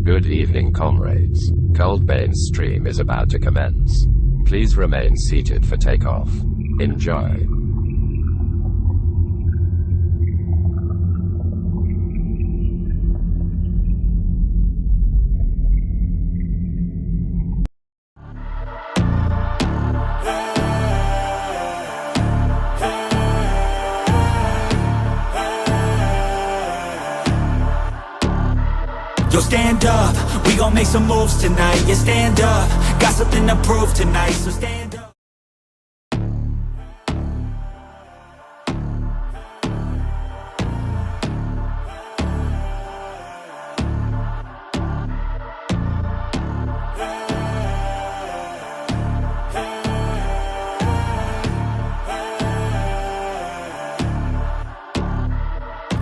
Good evening, comrades. Coldbane's stream is about to commence. Please remain seated for takeoff. Enjoy. Yo, stand up, we gon' make some moves tonight. Yeah, stand up, got something to prove tonight. So stand up.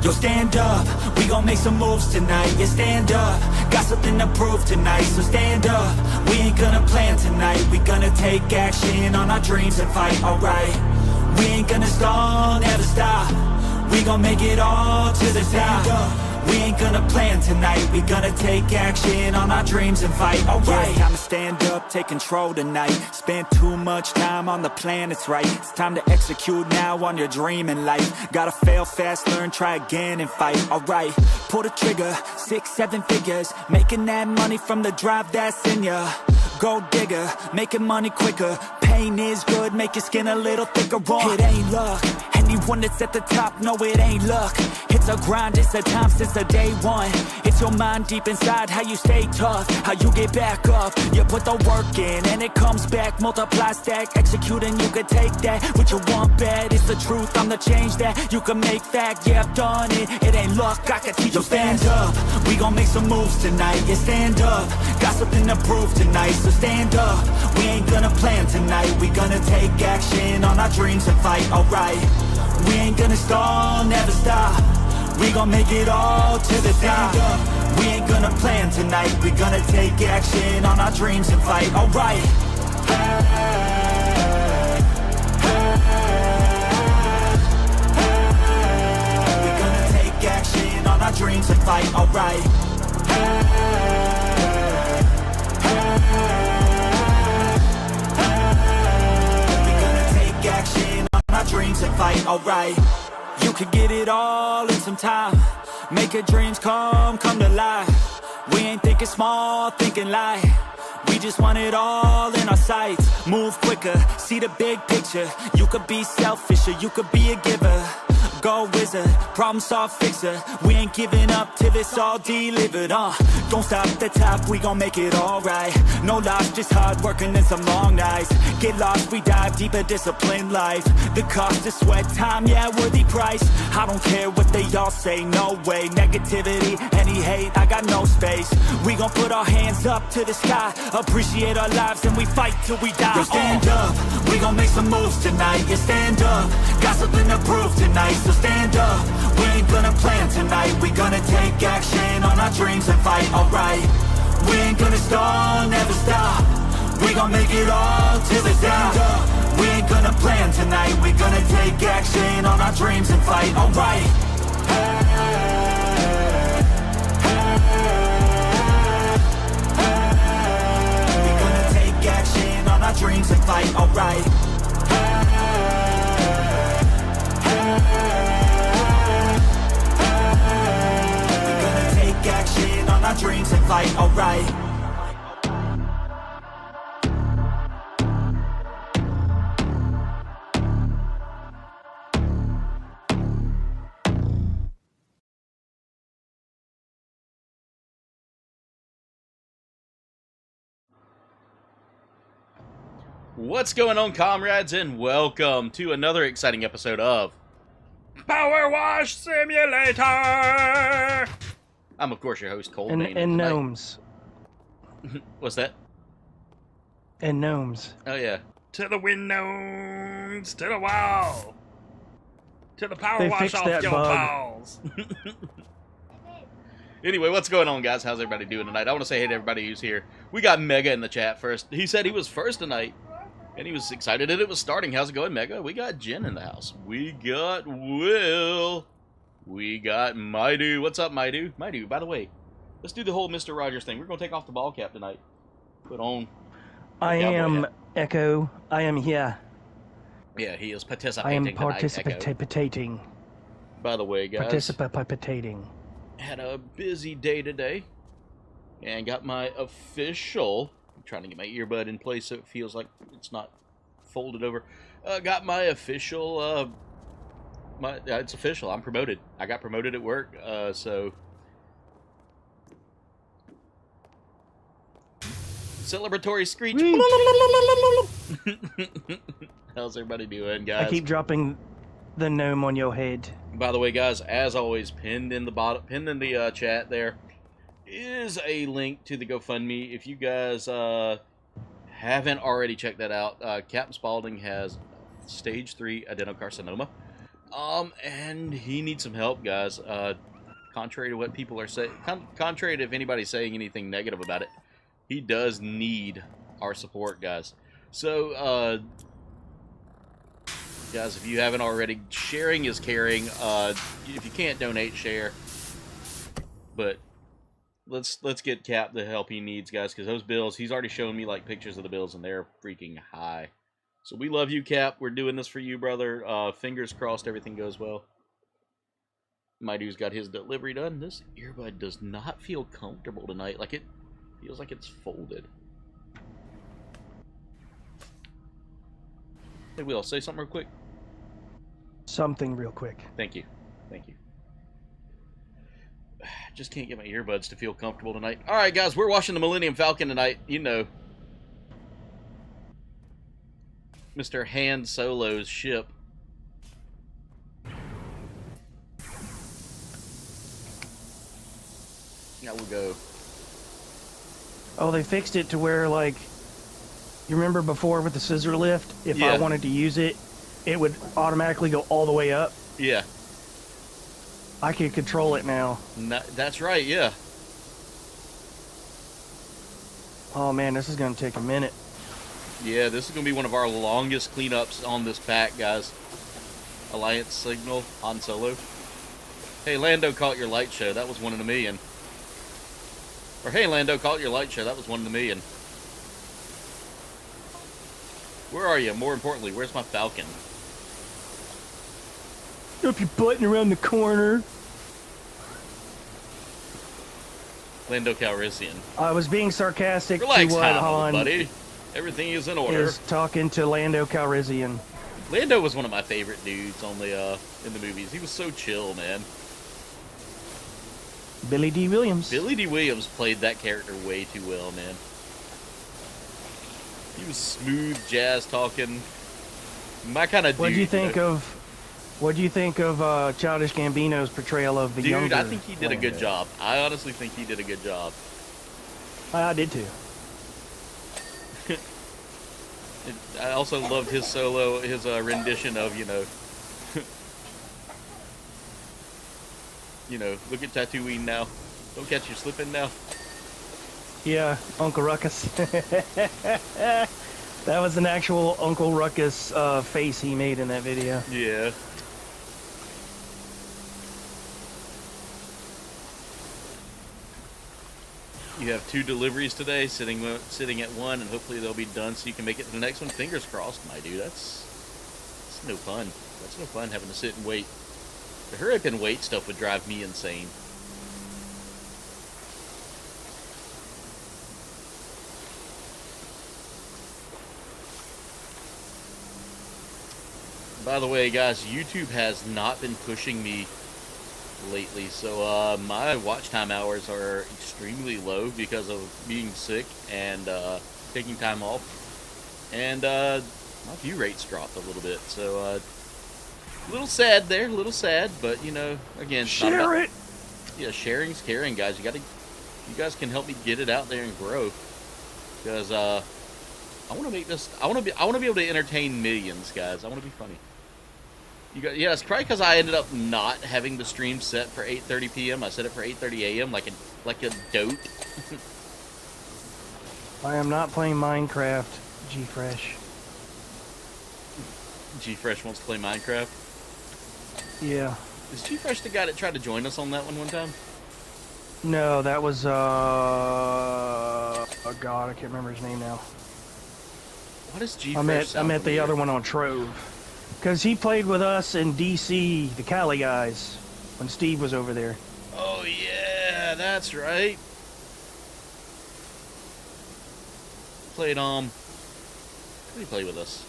Yo, stand up, we gon' make some moves tonight. Yeah, stand up, got something to prove tonight. So stand up, we ain't gonna plan tonight. We gonna take action on our dreams and fight, alright. We ain't gonna stall, never stop. We gon' make it all to the top. We ain't gonna plan tonight. We gonna take action on our dreams and fight, alright. Time to stand up, take control tonight. Spend too much time on the plan, it's right. It's time to execute now on your dream in life. Gotta fail fast, learn, try again and fight, alright. Pull the trigger, 6, 7 figures. Making that money from the drive that's in ya. Gold digger, making money quicker. Pain is good, make your skin a little thicker. It ain't luck, anyone that's at the top, no it ain't luck. It's a grind, it's a time since the day one. It's your mind deep inside, how you stay tough, how you get back up. You put the work in and it comes back. Multiply, stack, execute and you can take that. What you want bad, it's the truth, I'm the change that you can make fact. Yeah, I've done it, it ain't luck, I can teach you. Stand up, we gon' make some moves tonight. Yeah, stand up, got something to prove tonight. So stand up, we ain't gonna plan tonight. We gonna take action on our dreams and fight, alright. We ain't gonna stall, never stop. We gon' make it all to the top. We ain't gonna plan tonight. We gonna take action on our dreams and fight, alright. We gonna take action on our dreams and fight, alright. We gonna take action on our dreams and fight, alright. You could get it all in some time. Make your dreams come to life. We ain't thinking small, thinking light. We just want it all in our sights. Move quicker, see the big picture. You could be selfish or you could be a giver. Go wizard, problem solve fixer. We ain't giving up till it's all delivered, Don't stop at the top, we gon' make it alright. No loss, just hard working and some long nights. Get lost, we dive deeper, disciplined life. The cost of sweat, time, yeah, worthy price. I don't care what they all say, no way. Negativity, any hate, I got no space. We gon' put our hands up to the sky. Appreciate our lives and we fight till we die. Yo, stand up, we gon' make some moves tonight. Yeah, stand up, got something to prove tonight. So stand up, we ain't gonna plan tonight. We gonna take action on our dreams and fight, alright. We ain't gonna stall, never stop. We gon' make it all to the top. We ain't gonna plan tonight. We gonna take action on our dreams and fight, alright. We gonna take action on our dreams and fight, alright. Action on our dreams and fight, alright. What's going on, comrades, and welcome to another exciting episode of PowerWash Simulator! I'm, of course, your host, Cole. And gnomes. What's that? And gnomes. Oh, yeah. To the windows, to the wall, to the power wash off your balls. Anyway, what's going on, guys? How's everybody doing tonight? I want to say hey to everybody who's here. We got Mega in the chat first. He said he was first tonight, and he was excited that it was starting. How's it going, Mega? We got Jen in the house. We got Will. We got Maidu. What's up, Maidu? Maidu, by the way, Let's do the whole Mr. Rogers thing. We're gonna take off the ball cap tonight. Put on. I cowboy am hat. Echo. I am here. Yeah, he is I participating am tonight, Echo. participating. By the way, guys, Participating. had a busy day today, and got my official. I'm trying to get my earbud in place so it feels like it's not folded over. Got my official. It's official. I'm promoted. I got promoted at work. So. Celebratory screech. How's everybody doing, guys? I keep dropping the gnome on your head. By the way, guys, as always, pinned in the chat there is a link to the GoFundMe. If you guys haven't already checked that out, Captain Spaulding has stage 3 adenocarcinoma, and he needs some help, guys. Contrary to what people are saying, contrary to if anybody's saying anything negative about it, he does need our support, guys. So, guys, if you haven't already, sharing is caring. If you can't donate, share. But let's get Cap the help he needs, guys, because those bills, he's already shown me like pictures of the bills, and they're freaking high. So we love you, Cap. We're doing this for you, brother. Fingers crossed everything goes well. My dude's got his delivery done. This earbud does not feel comfortable tonight. Like, it feels like it's folded. Hey, Will, say something real quick. Something real quick. Thank you. Thank you. Just can't get my earbuds to feel comfortable tonight. All right, guys, we're watching the Millennium Falcon tonight. You know, Mr. Han Solo's ship. Now we'll go. Oh, they fixed it to where, like, you remember before with the scissor lift? If I wanted to use it, it would automatically go all the way up. Yeah. I can control it now. That's right, yeah. Oh, man, this is going to take a minute. Yeah, this is going to be one of our longest cleanups on this pack, guys. Alliance Signal, Han Solo. Hey, Lando caught your light show. That was 1 in a million. Or, hey, Lando, caught your light show. That was 1 in a million. Where are you? More importantly, where's my Falcon? Up your button around the corner. Lando Calrissian. I was being sarcastic Relax, to what Han, Han buddy. Everything is in order. is talking to Lando Calrissian. Lando was one of my favorite dudes on the in the movies. He was so chill, man. Billy D. Williams. Billy D. Williams played that character way too well, man. He was smooth, jazz talking. My kind of dude. What do you think of Childish Gambino's portrayal of the younger? Dude, I think he did a good job. I honestly think he did a good job. I did too. I also loved his solo, his rendition of, look at Tatooine now. Don't catch you slipping now. Yeah, Uncle Ruckus. That was an actual Uncle Ruckus face he made in that video. Yeah. You have 2 deliveries today, sitting at 1, and hopefully they'll be done so you can make it to the next one. Fingers crossed, my dude. That's no fun. That's no fun having to sit and wait. The hurry up and wait stuff would drive me insane. By the way, guys, YouTube has not been pushing me lately, so my watch time hours are extremely low because of being sick and taking time off, and my view rates dropped a little bit, so a little sad there, a little sad, but again, share it. Yeah, sharing's caring, guys. You guys can help me get it out there and grow, because I want to make this. I want to be able to entertain millions, guys. I want to be funny. Yeah, it's probably because I ended up not having the stream set for 8:30 p.m. I set it for 8:30 a.m. like a dope. I am not playing Minecraft, G-Fresh. G-Fresh wants to play Minecraft? Yeah. Is G-Fresh the guy that tried to join us on that one time? No, that was oh god, I can't remember his name now. What is G? I met the other one on Trove, because he played with us in DC, the Cali guys, when Steve was over there. Oh yeah, that's right. Played who did he play with us?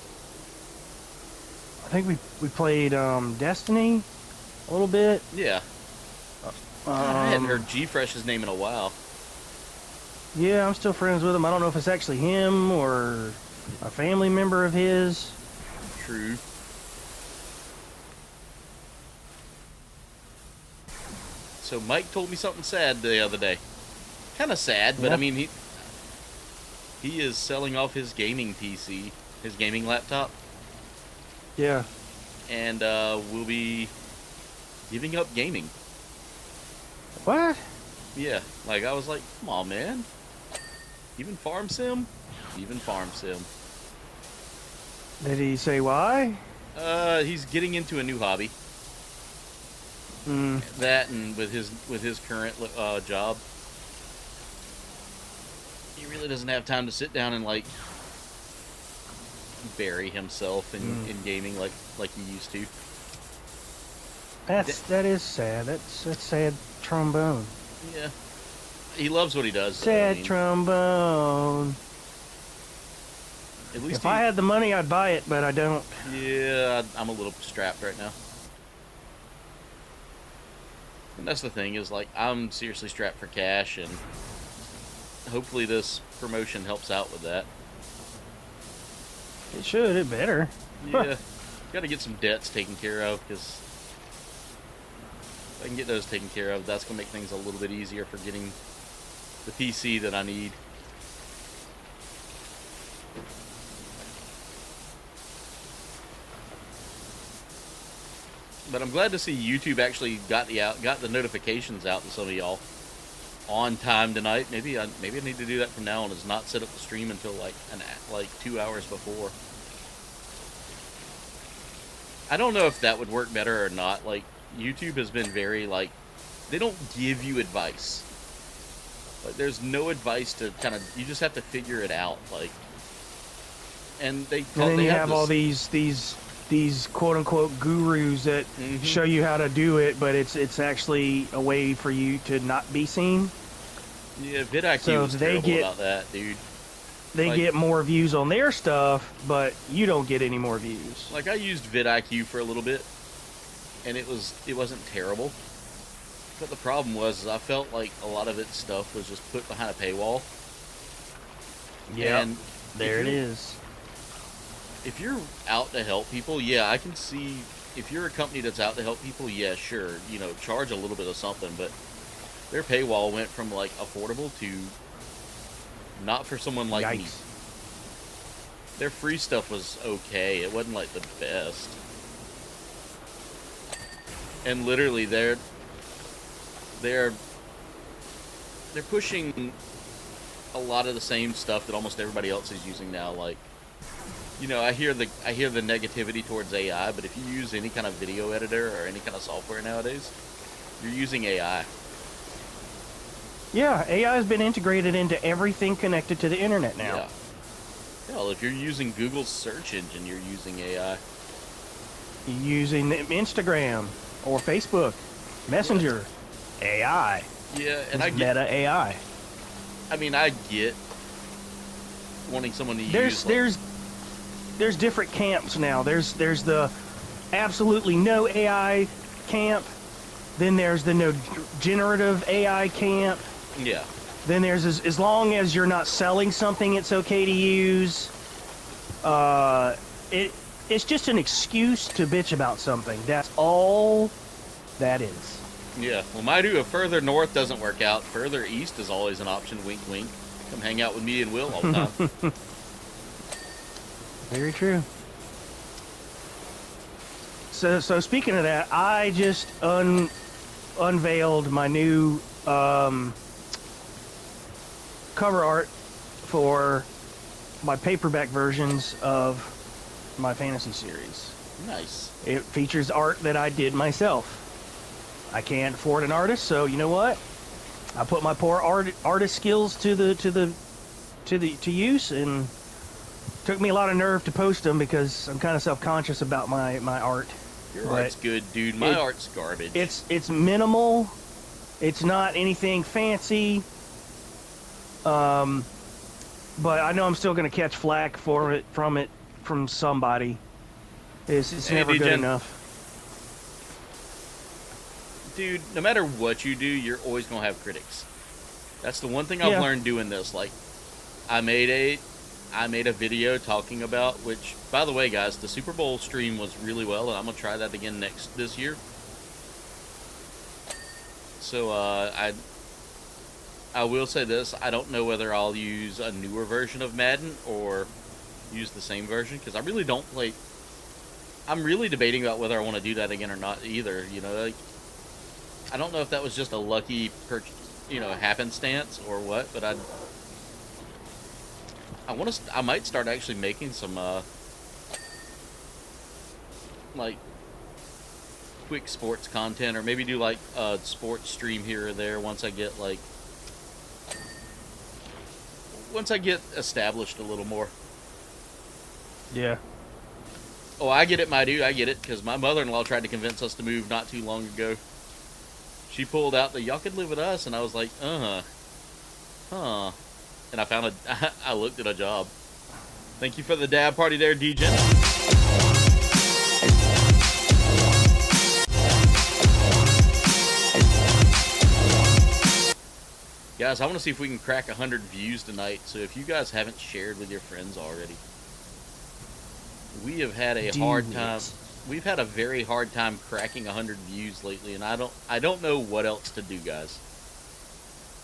I think we played Destiny a little bit. Yeah. I hadn't heard G-Fresh's name in a while. Yeah, I'm still friends with him. I don't know if it's actually him or a family member of his. True. So Mike told me something sad the other day. Kind of sad, but Yeah. I mean, he is selling off his gaming PC, his gaming laptop, Yeah. and will be giving up gaming. What? Yeah, like I was like, come on, man. Even farm sim? Even farm sim. Did he say why? He's getting into a new hobby. Hmm. That and with his current job, he really doesn't have time to sit down and like bury himself in gaming like he used to. That is sad. That's sad trombone. Yeah, he loves what he does. Sad trombone. At least If I had the money, I'd buy it, but I don't. Yeah, I'm a little strapped right now. And that's the thing, is like I'm seriously strapped for cash, and hopefully this promotion helps out with that. It should. It better. Yeah, got to get some debts taken care of, because if I can get those taken care of, that's gonna make things a little bit easier for getting the PC that I need. But I'm glad to see YouTube actually got the notifications out to some of y'all on time tonight. Maybe I need to do that from now on, is not set up the stream until like 2 hours before. I don't know if that would work better or not. Like, YouTube has been very like, they don't give you advice. Like, there's no advice to kind of, you just have to figure it out. Like, and they then you have all these quote unquote gurus that show you how to do it, but it's actually a way for you to not be seen. Yeah, vidIQ was terrible about that, dude. They get more views on their stuff, but you don't get any more views. Like, I used vidIQ for a little bit, and it wasn't terrible. But the problem was, I felt like a lot of its stuff was just put behind a paywall. Yeah, and there it is. If you're out to help people, yeah, I can see. If you're a company that's out to help people, yeah, sure, you know, charge a little bit of something, but their paywall went from like affordable to not for someone like me. Their free stuff was okay. It wasn't like the best. And literally they're pushing a lot of the same stuff that almost everybody else is using now. Like, you know, I hear the negativity towards AI, but if you use any kind of video editor or any kind of software nowadays, you're using AI. Yeah, AI has been integrated into everything connected to the internet now. Yeah. Hell, if you're using Google's search engine, you're using AI. You're using Instagram or Facebook, Messenger, AI. Yeah, and it's Meta AI. I mean, I get wanting someone to use. There's different camps now. There's the absolutely no AI camp. Then there's the no generative AI camp. Yeah. Then there's as long as you're not selling something, it's okay to use. It's just an excuse to bitch about something. That's all that is. Yeah. Well, Maidu, if further north doesn't work out, further east is always an option. Wink, wink. Come hang out with me and Will all the time. Very true. So speaking of that, I just unveiled my new cover art for my paperback versions of my fantasy series. Nice. It features art that I did myself. I can't afford an artist, so you know what? I put my poor artist skills to use, and took me a lot of nerve to post them because I'm kind of self-conscious about my art. Your art's good, dude. My art's garbage. It's minimal. It's not anything fancy. But I know I'm still going to catch flack from somebody. It's never good enough. Dude, no matter what you do, you're always going to have critics. That's the one thing I've learned doing this. Like, I made a video talking about, which, by the way, guys, the Super Bowl stream was really well, and I'm going to try that again this year. So, I will say this, I don't know whether I'll use a newer version of Madden or use the same version, because I really don't play... I'm really debating about whether I want to do that again or not either, you know, like, I don't know if that was just a lucky, happenstance or what, but I might start actually making some, like, quick sports content, or maybe do, like, a sports stream here or there once I get established a little more. Yeah. Oh, I get it, my dude, I get it, because my mother-in-law tried to convince us to move not too long ago. She pulled out the, y'all could live with us, and I was like, huh. And I looked at a job. Thank you for the dab party there, DJ. Guys, I want to see if we can crack 100 views tonight, so if you guys haven't shared with your friends already. We have had a hard time. We've had a very hard time cracking 100 views lately, and I don't know what else to do, guys.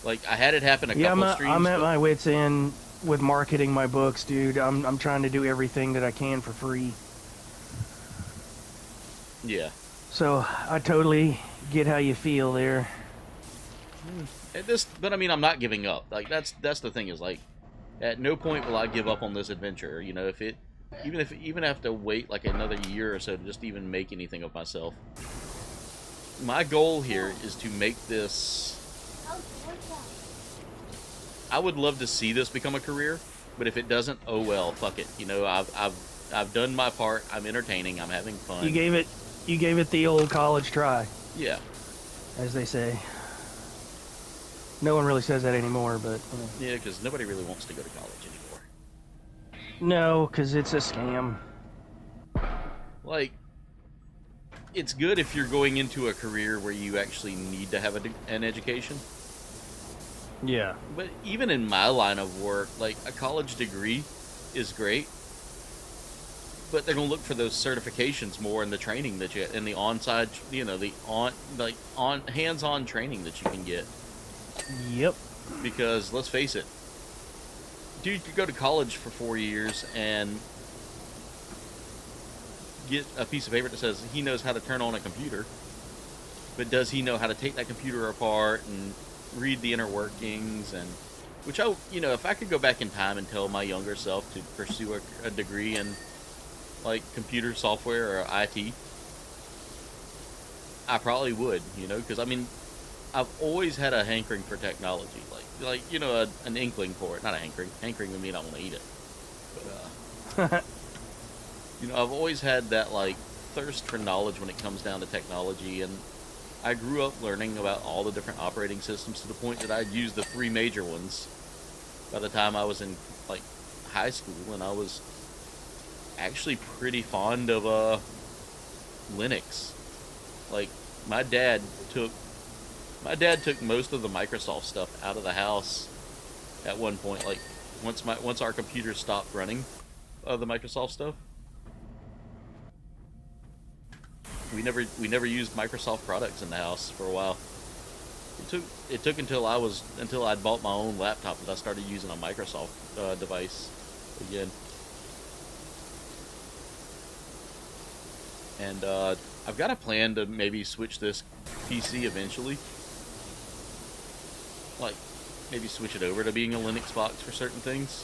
Like, I had it happen a couple of streams. I'm at my wit's end with marketing my books, dude. I'm trying to do everything that I can for free. Yeah. So I totally get how you feel there. But I mean, I'm not giving up. Like, that's the thing, is like, at no point will I give up on this adventure. You know, even have to wait like another year or so to just even make anything of myself. My goal here is to make this. I would love to see this become a career, but if it doesn't, oh well, fuck it. You know, I've done my part. I'm entertaining. I'm having fun. You gave it the old college try. Yeah. As they say. No one really says that anymore, but... Yeah, because nobody really wants to go to college anymore. No, because it's a scam. Like, it's good if you're going into a career where you actually need to have an education. Yeah. But even in my line of work, like, a college degree is great, but they're going to look for those certifications more in the training that you... in the on-side, you know, hands-on training that you can get. Yep. Because, let's face it, dude could go to college for 4 years and get a piece of paper that says he knows how to turn on a computer, but does he know how to take that computer apart and read the inner workings? And which if I could go back in time and tell my younger self to pursue a degree in like computer software or IT, I probably would, because I mean, I've always had a hankering for technology, like an inkling for it. Not a hankering. Hankering would mean I want to eat it. But I've always had that like thirst for knowledge when it comes down to technology, and I grew up learning about all the different operating systems to the point that I'd use the 3 major ones by the time I was in like high school, and I was actually pretty fond of Linux. Like my dad took most of the Microsoft stuff out of the house at one point. Like once our computers stopped running the Microsoft stuff, we never used Microsoft products in the house for a while. It took until I'd bought my own laptop that I started using a Microsoft device again. And I've got a plan to maybe switch this PC eventually. Like, maybe switch it over to being a Linux box for certain things.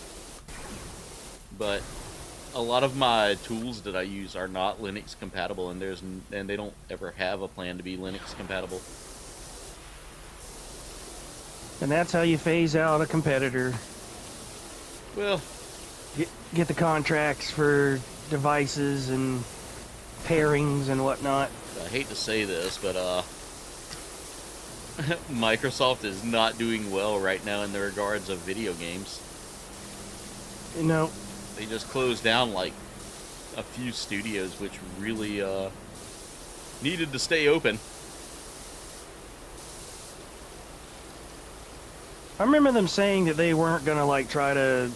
But a lot of my tools that I use are not Linux compatible, and they don't ever have a plan to be Linux compatible. And that's how you phase out a competitor. Well, Get the contracts for devices and pairings and whatnot. I hate to say this, but Microsoft is not doing well right now in the regards of video games. You know, They just closed down like a few studios, which really needed to stay open. I remember them saying that they weren't gonna like try to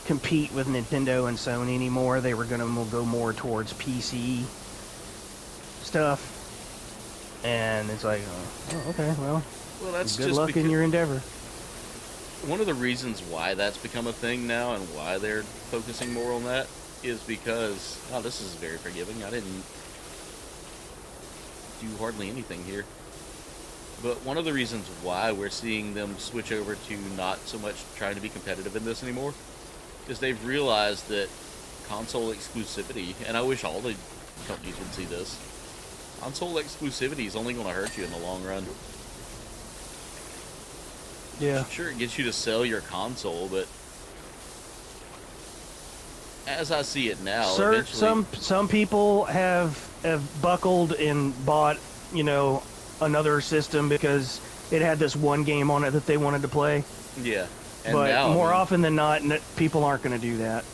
compete with Nintendo and Sony anymore. They were gonna go more towards PC stuff. And it's like, oh, okay, well, That's good just luck in your endeavor. one of the reasons why that's become a thing now and why they're focusing more on that is because, oh, this is very forgiving. I didn't do hardly anything here. But one of the reasons why we're seeing them switch over to not so much trying to be competitive in this anymore is they've realized that console exclusivity, and I wish all the companies would see this, console exclusivity is only going to hurt you in the long run. Yeah. Sure, it gets you to sell your console, but as I see it now, eventually... some people have buckled and bought, you know, another system because it had this one game on it that they wanted to play. Yeah. And but now, more often than not, people aren't going to do that.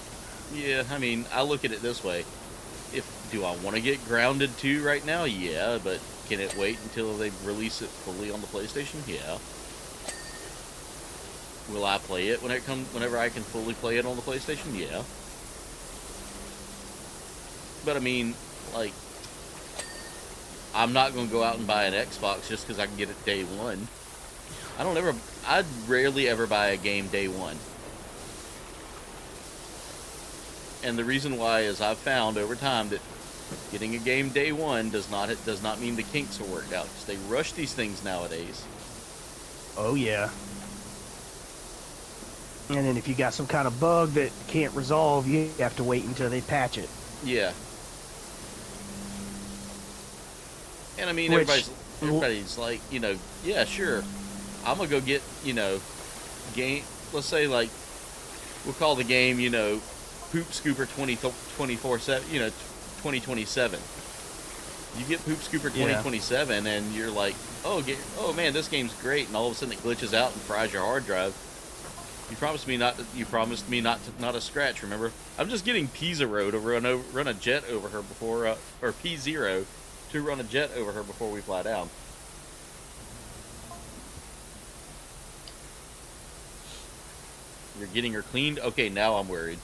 Yeah, I mean, I look at it this way. Do I want to get Grounded 2 right now? Yeah, but can it wait until they release it fully on the PlayStation? Yeah. Will I play it whenever I can fully play it on the PlayStation? Yeah. But I mean, like, I'm not going to go out and buy an Xbox just because I can get it day one. I'd rarely ever buy a game day one. And the reason why is I've found over time that getting a game day one does not mean the kinks are worked out, because they rush these things nowadays. Oh yeah. And then if you got some kind of bug that can't resolve, you have to wait until they patch it. Yeah. And I mean, everybody's like, you know, yeah, sure, I'm gonna go get, you know, game. Let's say like we'll call the game, you know, Poop Scooper 2027. You know, 2027. You get Poop Scooper 2027, and you're like, oh man, this game's great, and all of a sudden it glitches out and fries your hard drive. You promised me not a scratch. Remember, I'm just getting P0 to run a jet over her before, or P0 to run a jet over her before we fly down. You're getting her cleaned? Okay, now I'm worried.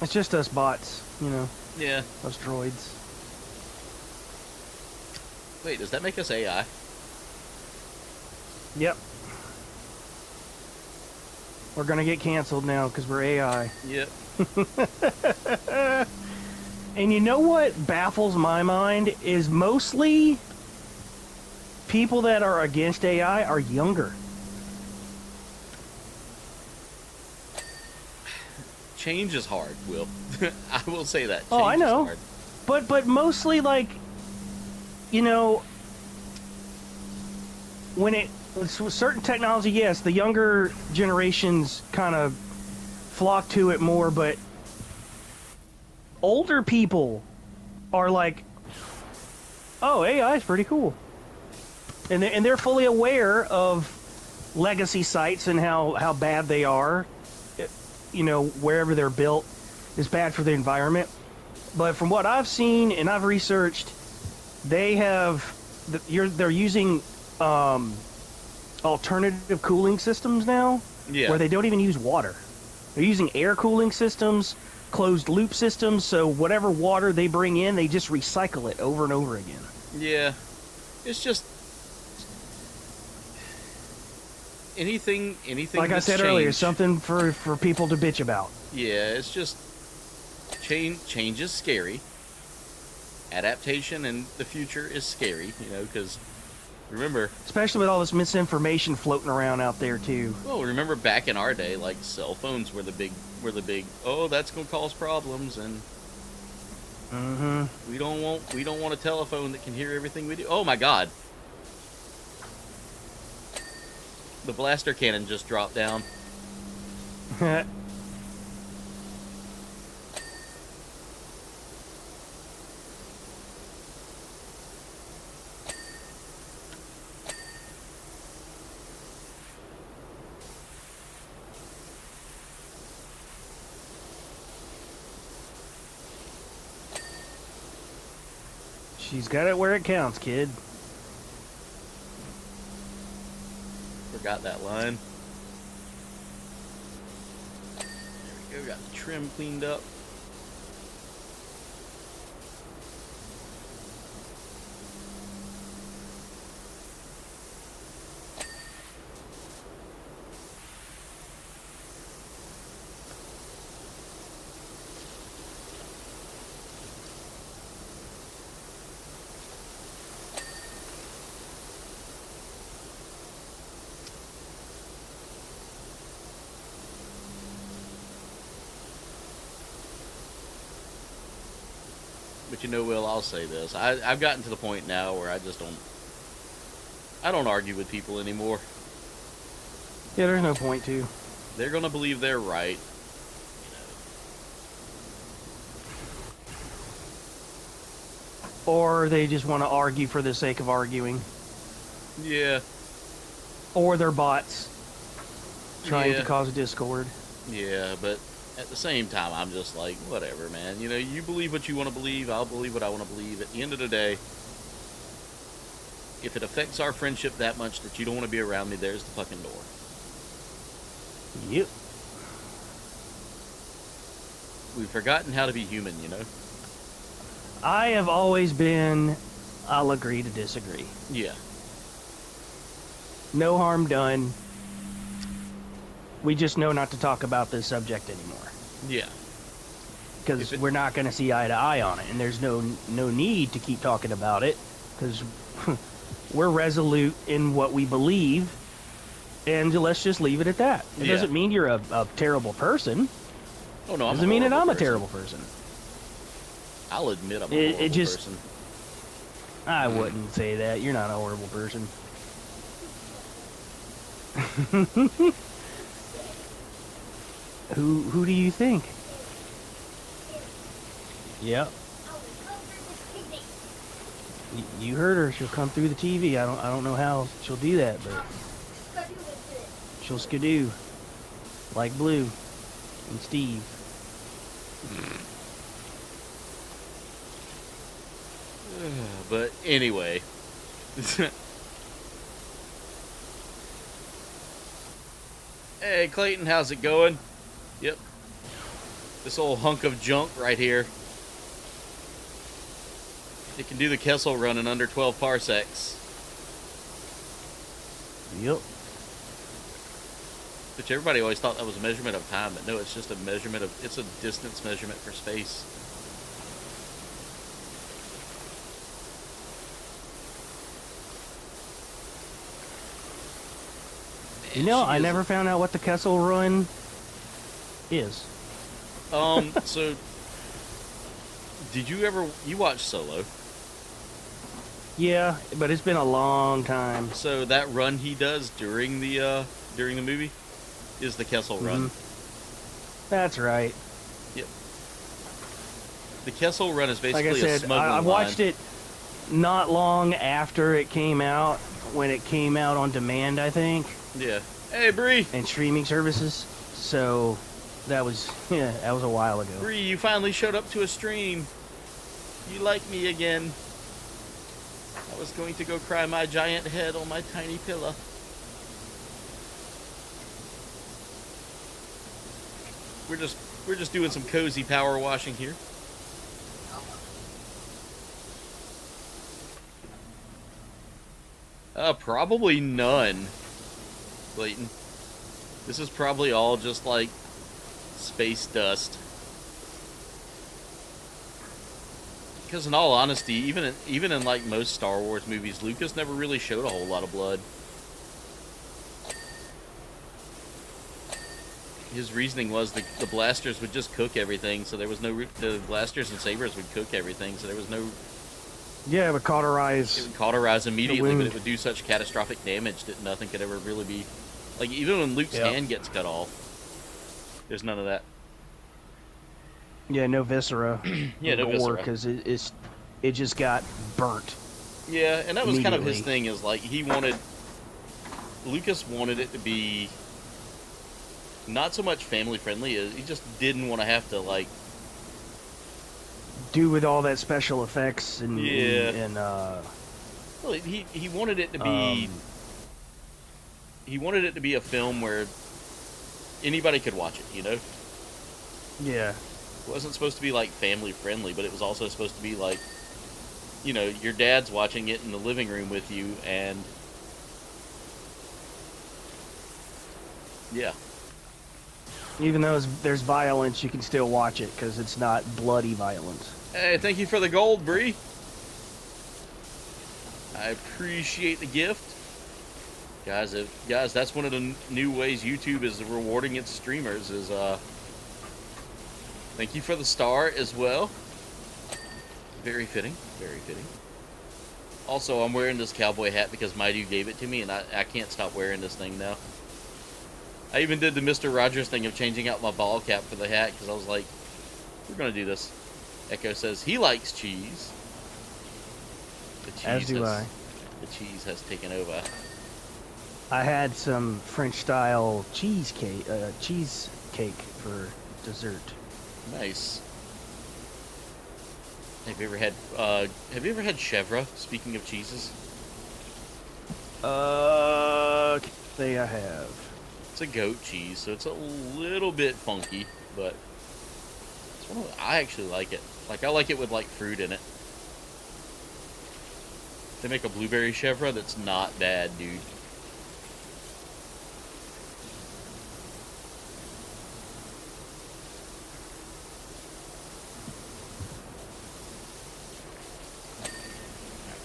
It's just us bots, you know. Yeah. Us droids. Wait, does that make us AI? Yep. We're gonna get canceled now because we're AI. Yep. And you know what baffles my mind is mostly people that are against AI are younger. Change is hard, Will. I will say that. Oh, I know. Is hard. But mostly, like, you know, when with certain technology, yes, the younger generations kind of flock to it more, but older people are like, oh, AI is pretty cool. And they're fully aware of legacy sites and how bad they are. You know, wherever they're built is bad for the environment. But from what I've seen and I've researched, they're using alternative cooling systems now, where they don't even use water. They're using air cooling systems, closed loop systems, so whatever water they bring in, they just recycle it over and over again. Yeah. It's just anything like I said earlier, something for people to bitch about. Yeah, it's just change is scary. Adaptation in the future is scary, you know, because remember, especially with all this misinformation floating around out there too. Well, remember back in our day, like cell phones were the big oh, that's gonna cause problems, and Mm-hmm. We don't want a telephone that can hear everything we do. Oh my God. The blaster cannon just dropped down. She's got it where it counts, kid. Forgot that line. There we go. Got the trim cleaned up. But you know, Will, I'll say this. I've gotten to the point now where I don't argue with people anymore. Yeah, there's no point to. They're going to believe they're right. Or they just want to argue for the sake of arguing. Yeah. Or they're bots trying to cause a discord. Yeah, but at the same time, I'm just like, whatever, man. You know, you believe what you want to believe. I'll believe what I want to believe. At the end of the day, if it affects our friendship that much that you don't want to be around me, there's the fucking door. Yep. We've forgotten how to be human, you know? I have always been, I'll agree to disagree. Yeah. No harm done. We just know not to talk about this subject anymore. Yeah. Because we're not going to see eye to eye on it, and there's no need to keep talking about it, because we're resolute in what we believe, and let's just leave it at that. It doesn't mean you're a terrible person. Oh no, doesn't mean that I'm a terrible person. I'll admit I'm a horrible person. I wouldn't say that. You're not a horrible person. Who do you think? Yep. You heard her. She'll come through the TV. I don't know how she'll do that, but she'll skidoo like Blue and Steve. But anyway. Hey Clayton, how's it going? Yep. This old hunk of junk right here. It can do the Kessel run in under 12 parsecs. Yep. Which everybody always thought that was a measurement of time, but no, it's just a measurement of, it's a distance measurement for space. You know, I never found out what the Kessel Run is. So, did you ever, you watched Solo? Yeah, but it's been a long time. So that run he does during the movie is the Kessel Run. That's right. Yep. The Kessel Run is basically like I said, a smuggling I watched line. it not long after it came out, when it came out on demand, I think. Yeah. Hey, Bree. And streaming services. So that was that was a while ago. Bree, you finally showed up to a stream. You like me again. I was going to go cry my giant head on my tiny pillow. We're just doing some cozy power washing here. Probably none, Clayton. This is probably all just like space dust. Because in all honesty, even in like most Star Wars movies, Lucas never really showed a whole lot of blood. his reasoning was the blasters would just cook everything, so there was no the blasters and sabers would cook everything, so there was no. Yeah, it would cauterize. It would cauterize immediately, but it would do such catastrophic damage that nothing could ever really be. Like even when Luke's hand gets cut off, there's none of that. Yeah, no viscera. Yeah, no viscera. Because it just got burnt. Yeah, and that was kind of his thing. Is like Lucas wanted it to be not so much family friendly. He just didn't want to have to like do with all that special effects and well, he wanted it to be he wanted it to be a film where anybody could watch it, you know? Yeah. It wasn't supposed to be like family friendly, but it was also supposed to be like, you know, your dad's watching it in the living room with you, and yeah. Even though there's violence, you can still watch it because it's not bloody violence. Hey, thank you for the gold, Bree. I appreciate the gift. Guys, that's one of the new ways YouTube is rewarding its streamers is, thank you for the star as well. Very fitting, very fitting. Also, I'm wearing this cowboy hat because Mighty gave it to me, and I can't stop wearing this thing now. I even did the Mr. Rogers thing of changing out my ball cap for the hat because I was like, we're going to do this. Echo says he likes cheese. As do I. The cheese has taken over. I had some French-style cheesecake for dessert. Nice. Have you ever had chèvre? Speaking of cheeses. Can't say I have. It's a goat cheese, so it's a little bit funky, but it's I actually like it. Like I like it with like fruit in it. They make a blueberry chèvre that's not bad, dude.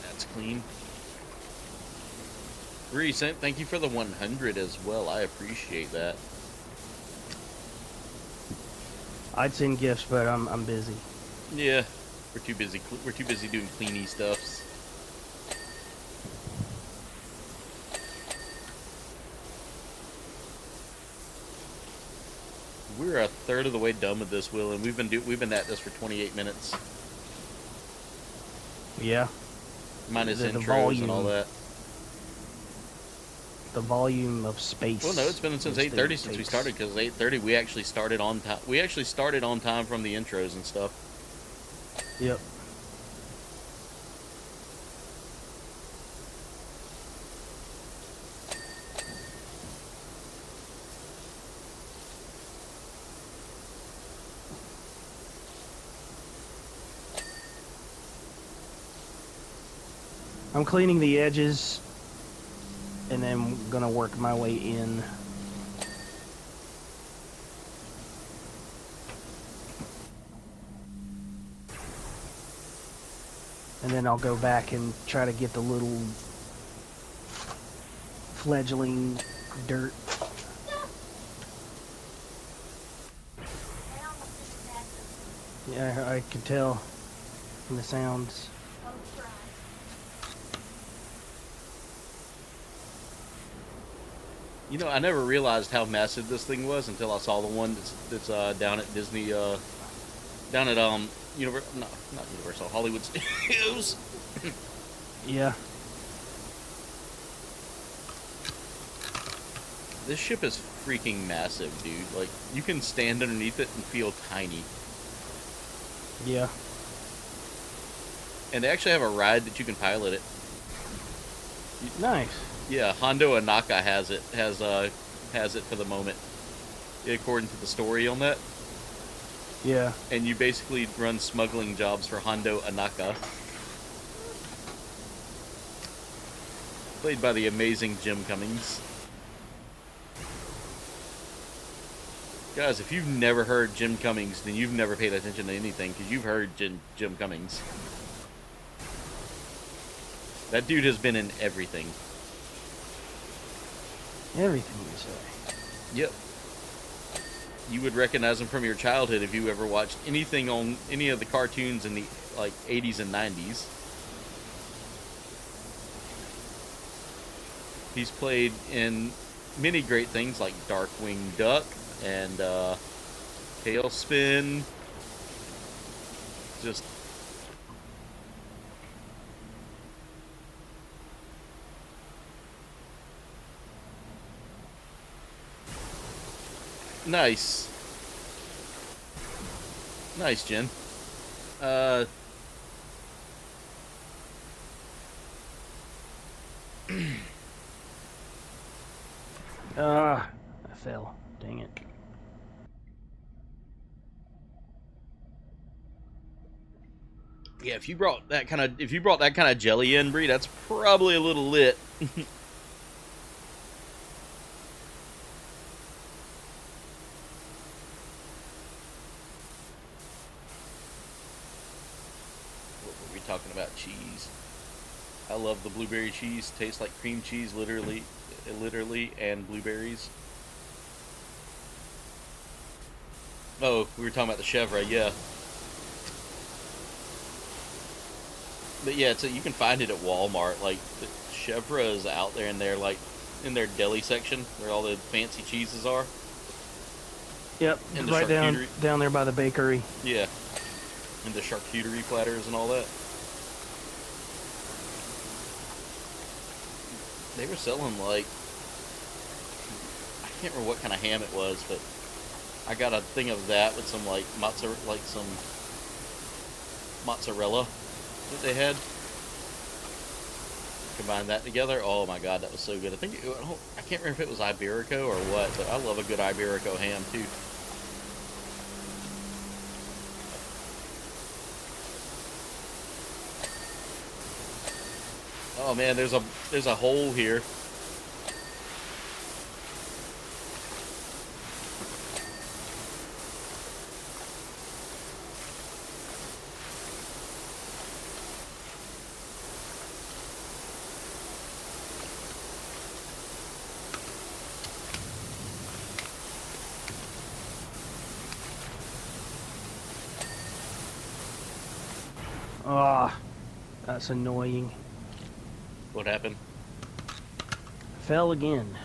That's clean. Reese, thank you for the 100 as well. I appreciate that. I'd send gifts, but I'm busy. Yeah, we're too busy. We're too busy doing cleany stuffs. We're a third of the way done with this, Will, and we've been at this for 28 minutes. Yeah. Minus the intros volume, and all that. The volume of space. Well, no, it's been since 8:30 since we started. Because 8:30 we actually started on time. We actually started on time from the intros and stuff. Yep. I'm cleaning the edges, and then gonna work my way in. And then I'll go back and try to get the little fledgling dirt. Yeah, I can tell from the sounds. You know, I never realized how massive this thing was until I saw the one that's down at Disney, down at not Universal, Hollywood Studios. Yeah. This ship is freaking massive, dude. Like, you can stand underneath it and feel tiny. Yeah. And they actually have a ride that you can pilot it. Nice. Yeah, Hondo Anaka has it for the moment, according to the story on that. Yeah. And you basically run smuggling jobs for Hondo Anaka, played by the amazing Jim Cummings. Guys, if you've never heard Jim Cummings, then you've never paid attention to anything, because you've heard Jim Cummings. That dude has been in everything. Everything you say. Yep. you would recognize him from your childhood if you ever watched anything on any of the cartoons in the like 80s and 90s. He's played in many great things like Darkwing Duck and Tailspin. Just nice. Nice, Jen. I fell. Dang it. Yeah, if you brought that kind of jelly in, Bree, that's probably a little lit. What were we talking about? Cheese. I love the blueberry cheese. Tastes like cream cheese, literally, and blueberries. Oh, we were talking about the chèvre, yeah. But yeah, so you can find it at Walmart. Like, the chèvre is out there in their, like, in their deli section where all the fancy cheeses are. Yep, And the right down there by the bakery. Yeah. And the charcuterie platters and all that. They were selling, like, I can't remember what kind of ham it was, but I got a thing of that with some, like, mozzarella that they had. Combine that together. Oh my god, that was so good. I can't remember if it was Iberico or what, but I love a good Iberico ham too. Oh man, there's a hole here. Ah, that's annoying. What happened? Fell again.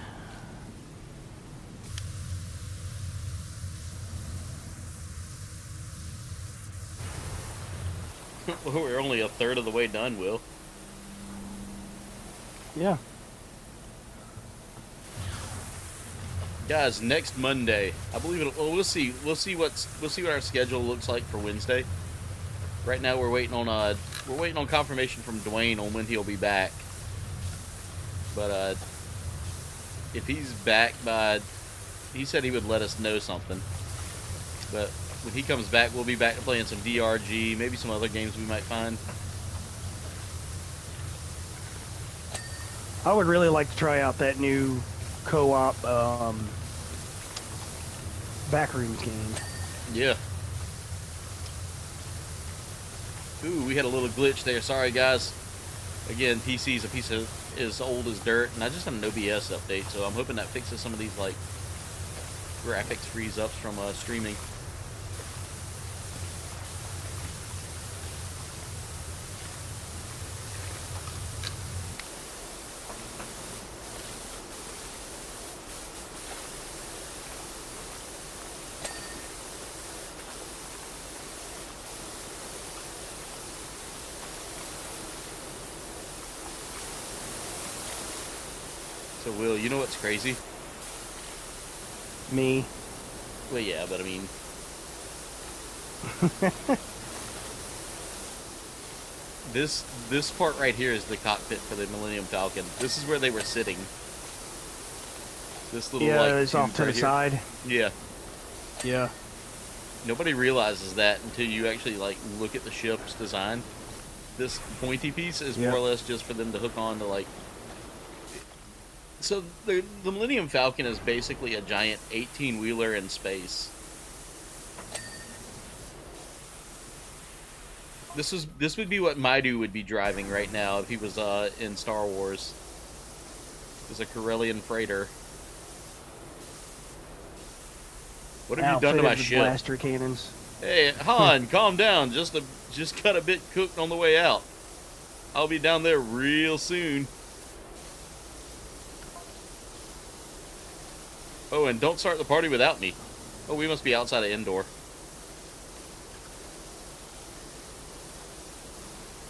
We're only a third of the way done, Will. Yeah. Guys, next Monday, I believe it'll. Well, we'll see. We'll see what our schedule looks like for Wednesday. Right now, we're waiting on confirmation from Dwayne on when he'll be back. But if he's back by, he said he would let us know something. But when he comes back, we'll be back to playing some DRG, maybe some other games we might find. I would really like to try out that new co-op Backrooms game. Yeah. Ooh, we had a little glitch there. Sorry, guys. Again, PC's a piece of as old as dirt, and I just had an OBS update, so I'm hoping that fixes some of these like graphics freeze-ups from streaming. So, Will, you know what's crazy? Me. Well, yeah, but I mean... This part right here is the cockpit for the Millennium Falcon. This is where they were sitting. This little, like, it's off to the side. Yeah. Yeah. Nobody realizes that until you actually, like, look at the ship's design. This pointy piece is more or less just for them to hook on to, like... So, the Millennium Falcon is basically a giant 18-wheeler in space. This would be what Maidu would be driving right now if he was in Star Wars. It's a Corellian freighter. What have you done to my ship? Blaster cannons. Hey, Han, calm down. Just got a bit cooked on the way out. I'll be down there real soon. Oh, and don't start the party without me. Oh, we must be outside of Endor.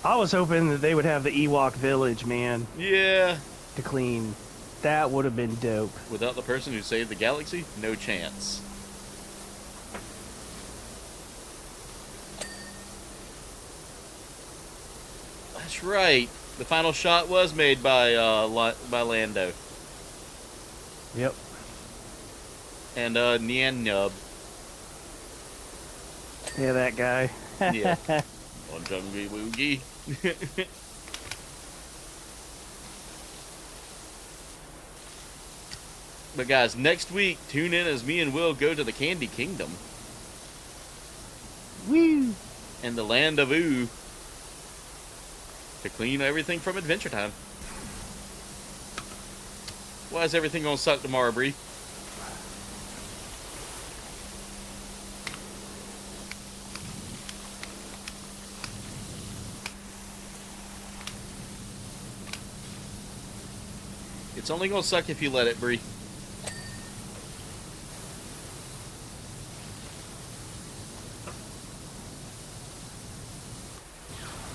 I was hoping that they would have the Ewok village, man, Yeah. to clean. That would have been dope. Without the person who saved the galaxy, no chance. That's right. The final shot was made by Lando. Yep. And Nien Nub. Yeah, that guy. Yeah. On Jungie Woogie. But guys, next week, tune in as me and Will go to the Candy Kingdom. Woo! And the Land of Ooh. To clean everything from Adventure Time. Why is everything gonna suck tomorrow, Bree? It's only gonna suck if you let it, Bree.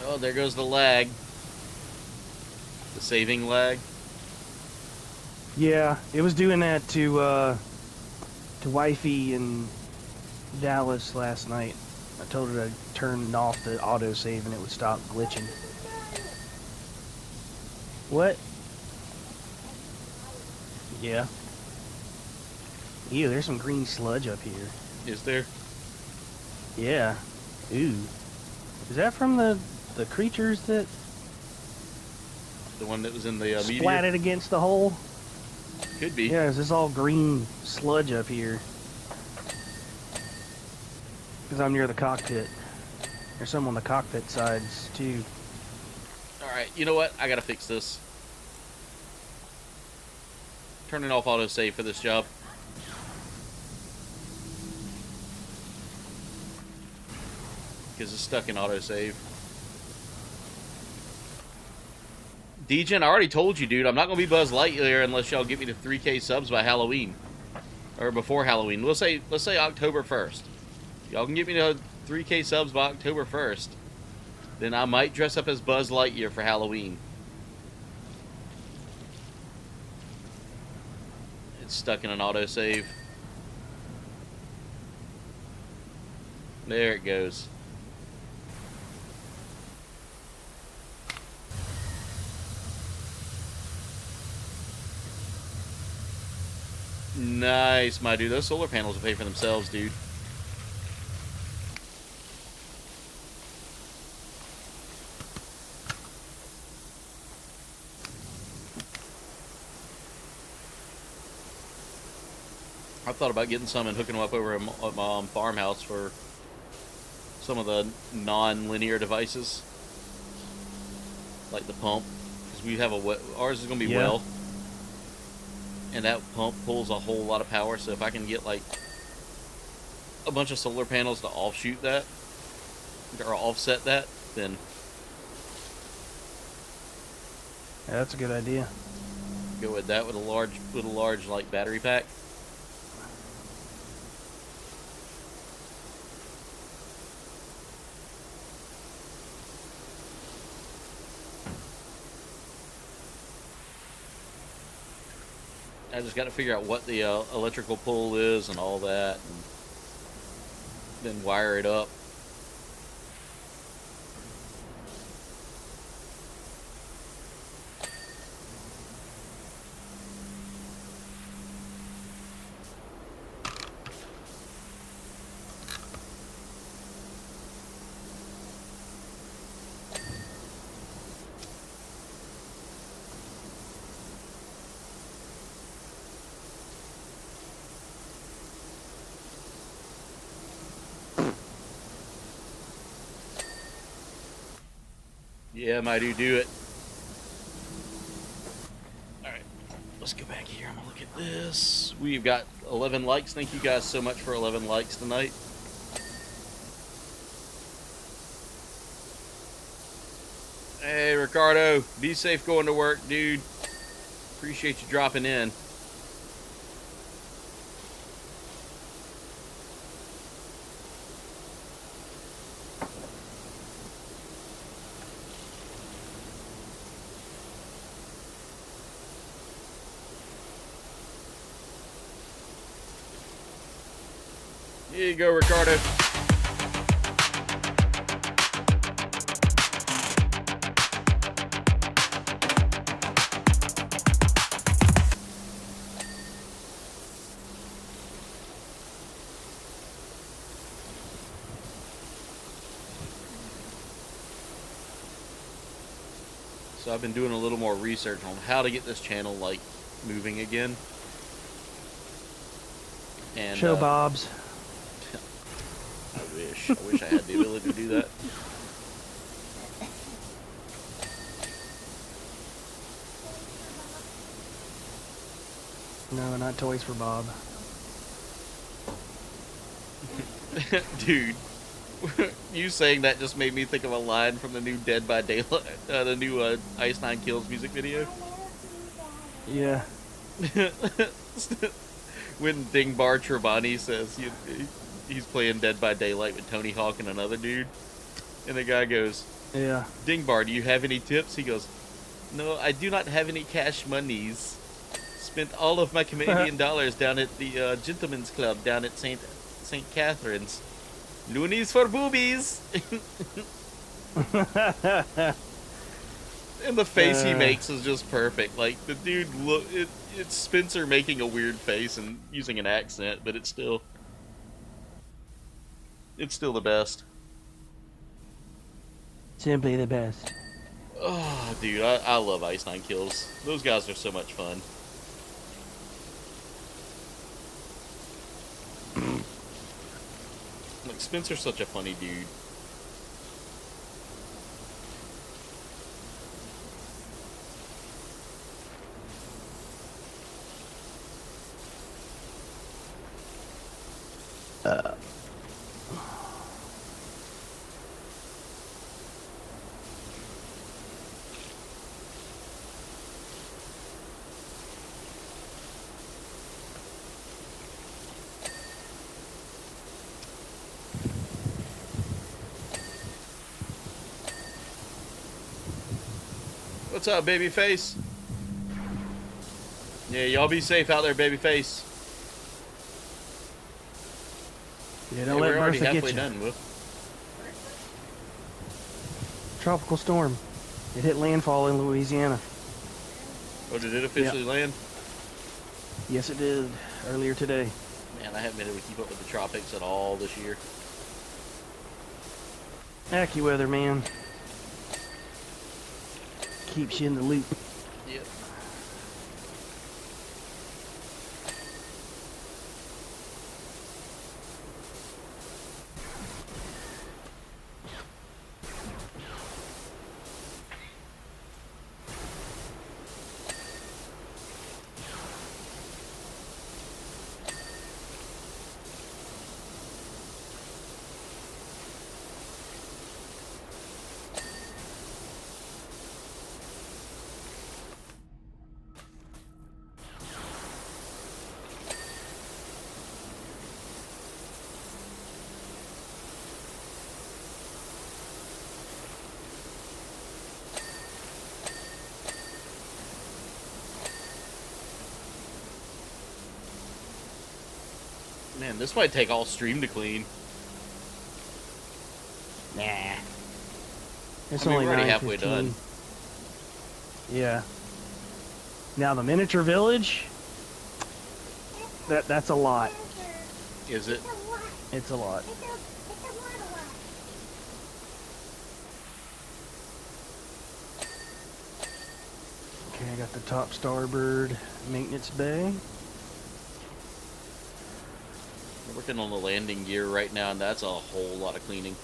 Oh, there goes the lag. The saving lag. Yeah, it was doing that to Wifey in Dallas last night. I told her to turn off the autosave and it would stop glitching. What? Yeah. Ew, there's some green sludge up here. Is there? Yeah. Ooh. Is that from the creatures that The one that was in the meteor? splatted against the hole? Could be. Yeah, is this all green sludge up here? Because I'm near the cockpit. There's some on the cockpit sides, too. Alright, you know what? I gotta fix this. Turning off autosave for this job. Because it's stuck in autosave. Degen, I already told you, dude, I'm not going to be Buzz Lightyear unless y'all get me to 3K subs by Halloween. Or before Halloween. Let's say October 1st. Y'all can get me to 3K subs by October 1st. Then I might dress up as Buzz Lightyear for Halloween. It's stuck in an autosave. There it goes. Nice, my dude. Those solar panels will pay for themselves, dude. I thought about getting some and hooking them up over at my farmhouse for some of the non-linear devices, like the pump, because we have ours is going to be well, and that pump pulls a whole lot of power. So if I can get like a bunch of solar panels to offshoot that or offset that, then Yeah, that's a good idea. go with that with a large like battery pack. I just got to figure out what the electrical pull is and all that, and then wire it up. Yeah, might do it. Alright. let's go back here. I'm gonna look at this. We've got 11 likes. Thank you guys so much for 11 likes tonight. Hey, Ricardo, be safe going to work, dude. Appreciate you dropping in. Here you go, Ricardo. So I've been doing a little more research on how to get this channel like moving again. And Show Bob's. I wish I had the ability to do that. No, not Toys for Bob. Dude, you saying that just made me think of a line from the new Dead by Daylight, the new Ice 9 Kills music video. Yeah. When Dingbar Trevani says he's playing Dead by Daylight with Tony Hawk and another dude, and the guy goes, Yeah. Dingbar, do you have any tips? He goes, no, I do not have any cash monies. Spent all of my Canadian dollars down at the Gentlemen's Club down at St. Catherine's. Loonies for boobies! And the face he makes is just perfect. Like, the dude, it's Spencer making a weird face and using an accent, but it's still the best. Simply the best. Oh, dude, I love Ice 9 Kills. Those guys are so much fun. Like, Spencer's such a funny dude. What's up, babyface? Yeah, y'all be safe out there, babyface. Yeah, don't let we're already Bertha get halfway you. done, Will. Tropical storm. It hit landfall in Louisiana. Oh, did it officially land? Yes, it did. Earlier today. Man, I haven't been able to keep up with the tropics at all this year. AccuWeather, man. Keeps you in the loop. Yep. Man, this might take all stream to clean. Nah. It's I mean, only we're already 9:15. halfway done. Yeah. Now the miniature village. That's a lot. Is it? It's a lot. Okay, I got the top starboard maintenance bay. We're working on the landing gear right now, and that's a whole lot of cleaning.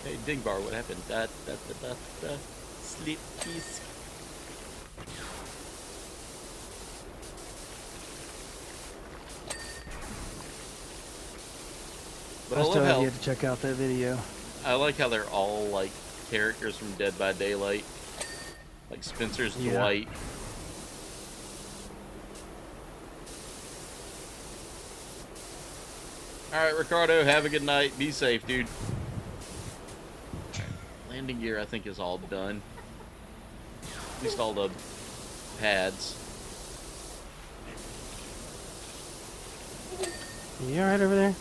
Hey, Dingbar, what happened? Sleep piece. But I I still love have how yet to check out that video. I like how they're all like characters from Dead by Daylight, like Spencer's Dwight. All right, Ricardo, have a good night. Be safe, dude. Landing gear, I think, is all done. At least all the pads. You alright over there?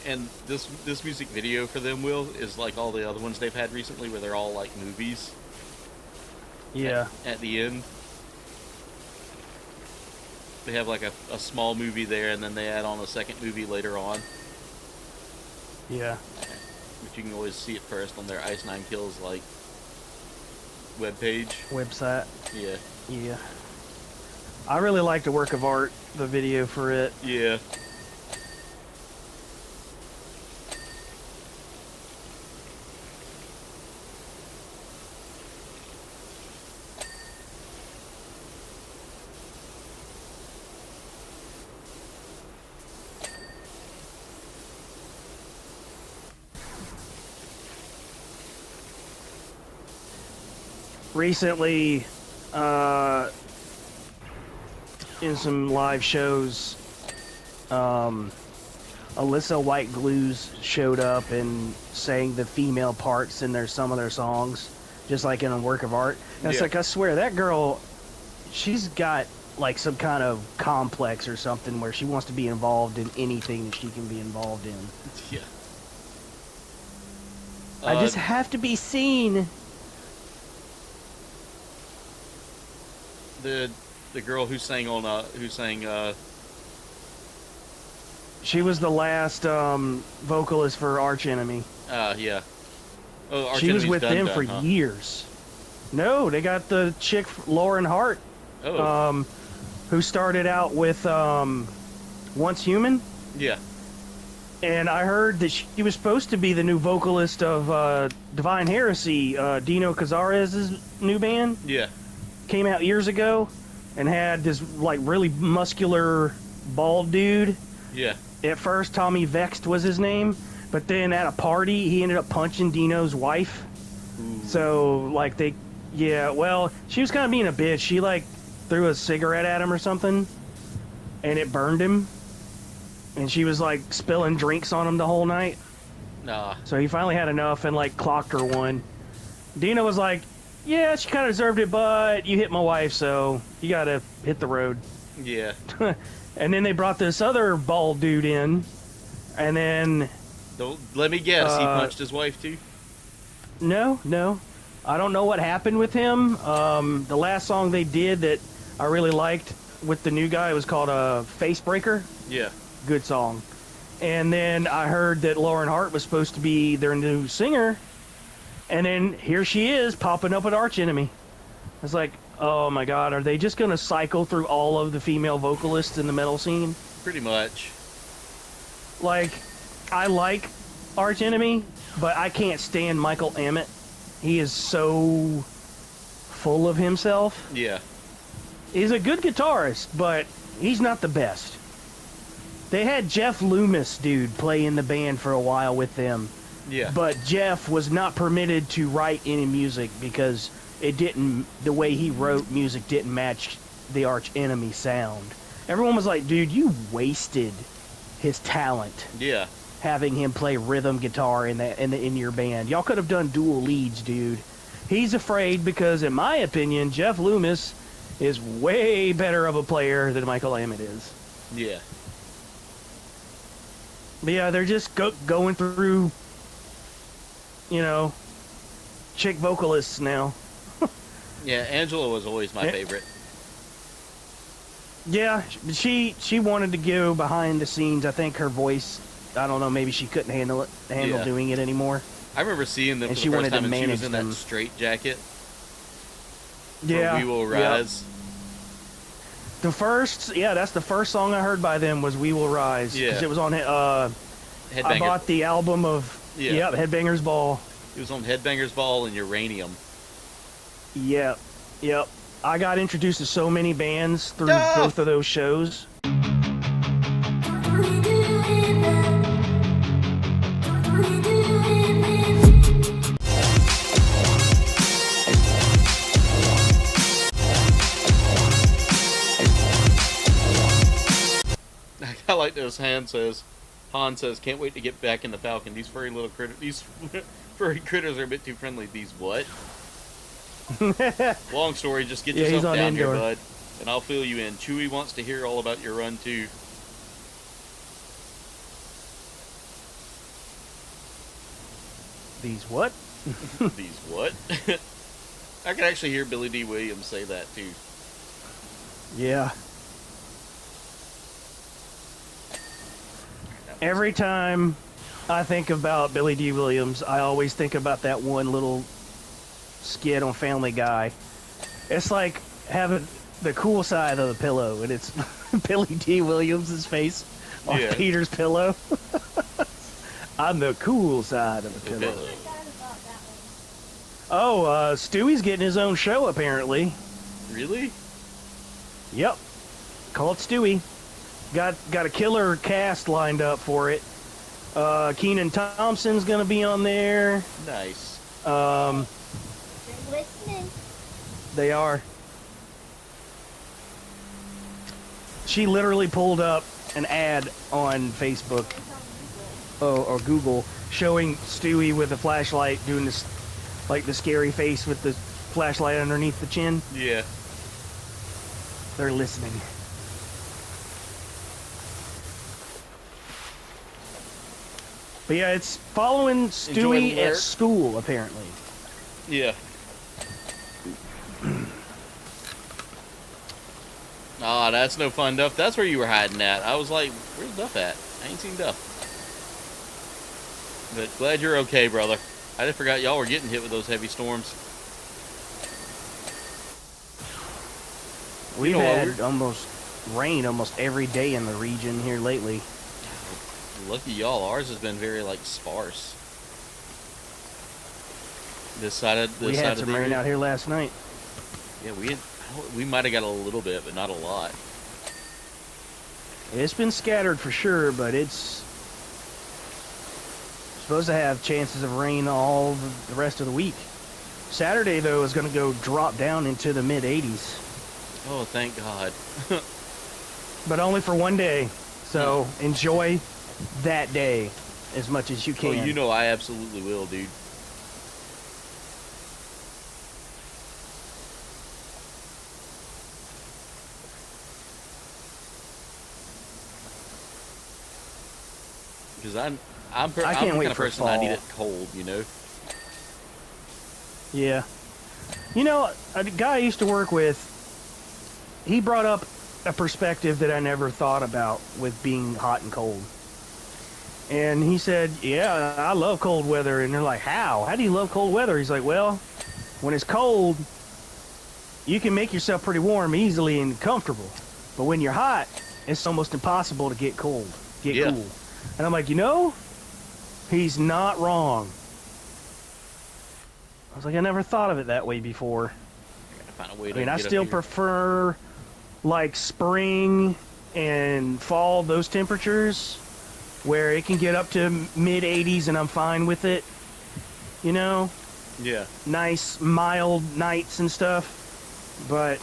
And this music video for them, Will, is like all the other ones they've had recently, where they're all like movies. Yeah. At the end, they have like a small movie there, and then they add on a second movie later on. Yeah. But you can always see it first on their Ice 9 Kills like webpage. Website. Yeah. Yeah. I really like the work of art, the video for it. Yeah. Recently, in some live shows, Alyssa White Glues showed up and sang the female parts in some of their songs, just like in a work of art. And it's like, I swear, that girl, she's got like some kind of complex or something where she wants to be involved in anything that she can be involved in. Yeah. I just have to be seen. The girl who sang She was the last vocalist for Arch Enemy. yeah. Oh, Arch She was Enemy's with them for huh? years. No, they got the chick Lauren Hart, who started out with Once Human. Yeah. And I heard that she was supposed to be the new vocalist of Divine Heresy, Dino Cazares' new band. Yeah. Came out years ago and had this like really muscular bald dude. Yeah. At first, Tommy Vext was his name, but then at a party, he ended up punching Dino's wife. Ooh. So, like, well, she was kind of being a bitch. She, like, threw a cigarette at him or something, and it burned him. And she was, like, spilling drinks on him the whole night. Nah. So he finally had enough and, like, clocked her one. Dino was like, yeah, she kind of deserved it, but you hit my wife, so you gotta hit the road. Yeah. And then they brought this other bald dude in, and then... Don't let me guess, he punched his wife too? No. I don't know what happened with him. The last song they did that I really liked with the new guy was called Face Breaker. Yeah. Good song. And then I heard that Lauren Hart was supposed to be their new singer, and then here she is popping up at Arch Enemy. It's like, oh my god, are they just going to cycle through all of the female vocalists in the metal scene? Pretty much. Like, I like Arch Enemy, but I can't stand Michael Emmett. He is so full of himself. Yeah. He's a good guitarist, but he's not the best. They had Jeff Loomis, dude, play in the band for a while with them. Yeah. But Jeff was not permitted to write any music because the way he wrote music didn't match the Arch Enemy sound. Everyone was like, dude, you wasted his talent. Yeah. Having him play rhythm guitar in your band. Y'all could have done dual leads, dude. He's afraid because, in my opinion, Jeff Loomis is way better of a player than Michael Emmett is. Yeah. But yeah, they're just going through, chick vocalists now. Yeah, Angela was always my favorite. Yeah, she wanted to go behind the scenes. I think her voice, I don't know, maybe she couldn't handle doing it anymore. I remember seeing them and for she the first wanted time, to and she was manage in them. that straight jacket. Yeah, We Will Rise. That's the first song I heard by them was "We Will Rise." Yeah, because it was on Headbanger. I bought the album of Headbangers Ball. He was on Headbangers Ball and Uranium. Yep. I got introduced to so many bands through both of those shows. I like this. Han says, "Can't wait to get back in the Falcon. These furry little these furry critters are a bit too friendly. These what?" Long story. Just get yourself down here, bud, and I'll fill you in. Chewie wants to hear all about your run too. These what? These what? I can actually hear Billy D. Williams say that too. Yeah. Every time I think about Billy D. Williams, I always think about that one little skit on Family Guy. It's like having the cool side of the pillow, and it's Billy D. Williams' face on Peter's pillow. I'm the cool side of the pillow. Oh, Stewie's getting his own show, apparently. Really? Yep. Called Stewie. Got a killer cast lined up for it. Kenan Thompson's gonna be on there. Nice. They're listening. They are. She literally pulled up an ad on Facebook or Google showing Stewie with a flashlight doing this, like the scary face with the flashlight underneath the chin. Yeah. They're listening. But yeah, it's following Stewie at school, apparently. Yeah. Ah, that's no fun, Duff. That's where you were hiding at. I was like, where's Duff at? I ain't seen Duff. But glad you're okay, brother. I just forgot y'all were getting hit with those heavy storms. We've had almost rain almost every day in the region here lately. Lucky y'all. Ours has been very, like, sparse. This side of the We had some rain out here last night. Yeah, we might have got a little bit, but not a lot. It's been scattered for sure, but it's supposed to have chances of rain all the rest of the week. Saturday, though, is going to go drop down into the mid-80s. Oh, thank God. But only for one day. So enjoy that day as much as you can. Oh, you know I absolutely will, dude. Because I'm the kind of person I need it cold, you know? Yeah. You know, a guy I used to work with, he brought up a perspective that I never thought about with being hot and cold. And he said, yeah, I love cold weather. And they're like, how? How do you love cold weather? He's like, well, when it's cold, you can make yourself pretty warm easily and comfortable. But when you're hot, it's almost impossible to get cool. And I'm like, you know, he's not wrong. I was like, I never thought of it that way before. I mean, I still prefer like spring and fall, those temperatures where it can get up to mid 80s and I'm fine with it. You know? Yeah. Nice, mild nights and stuff. But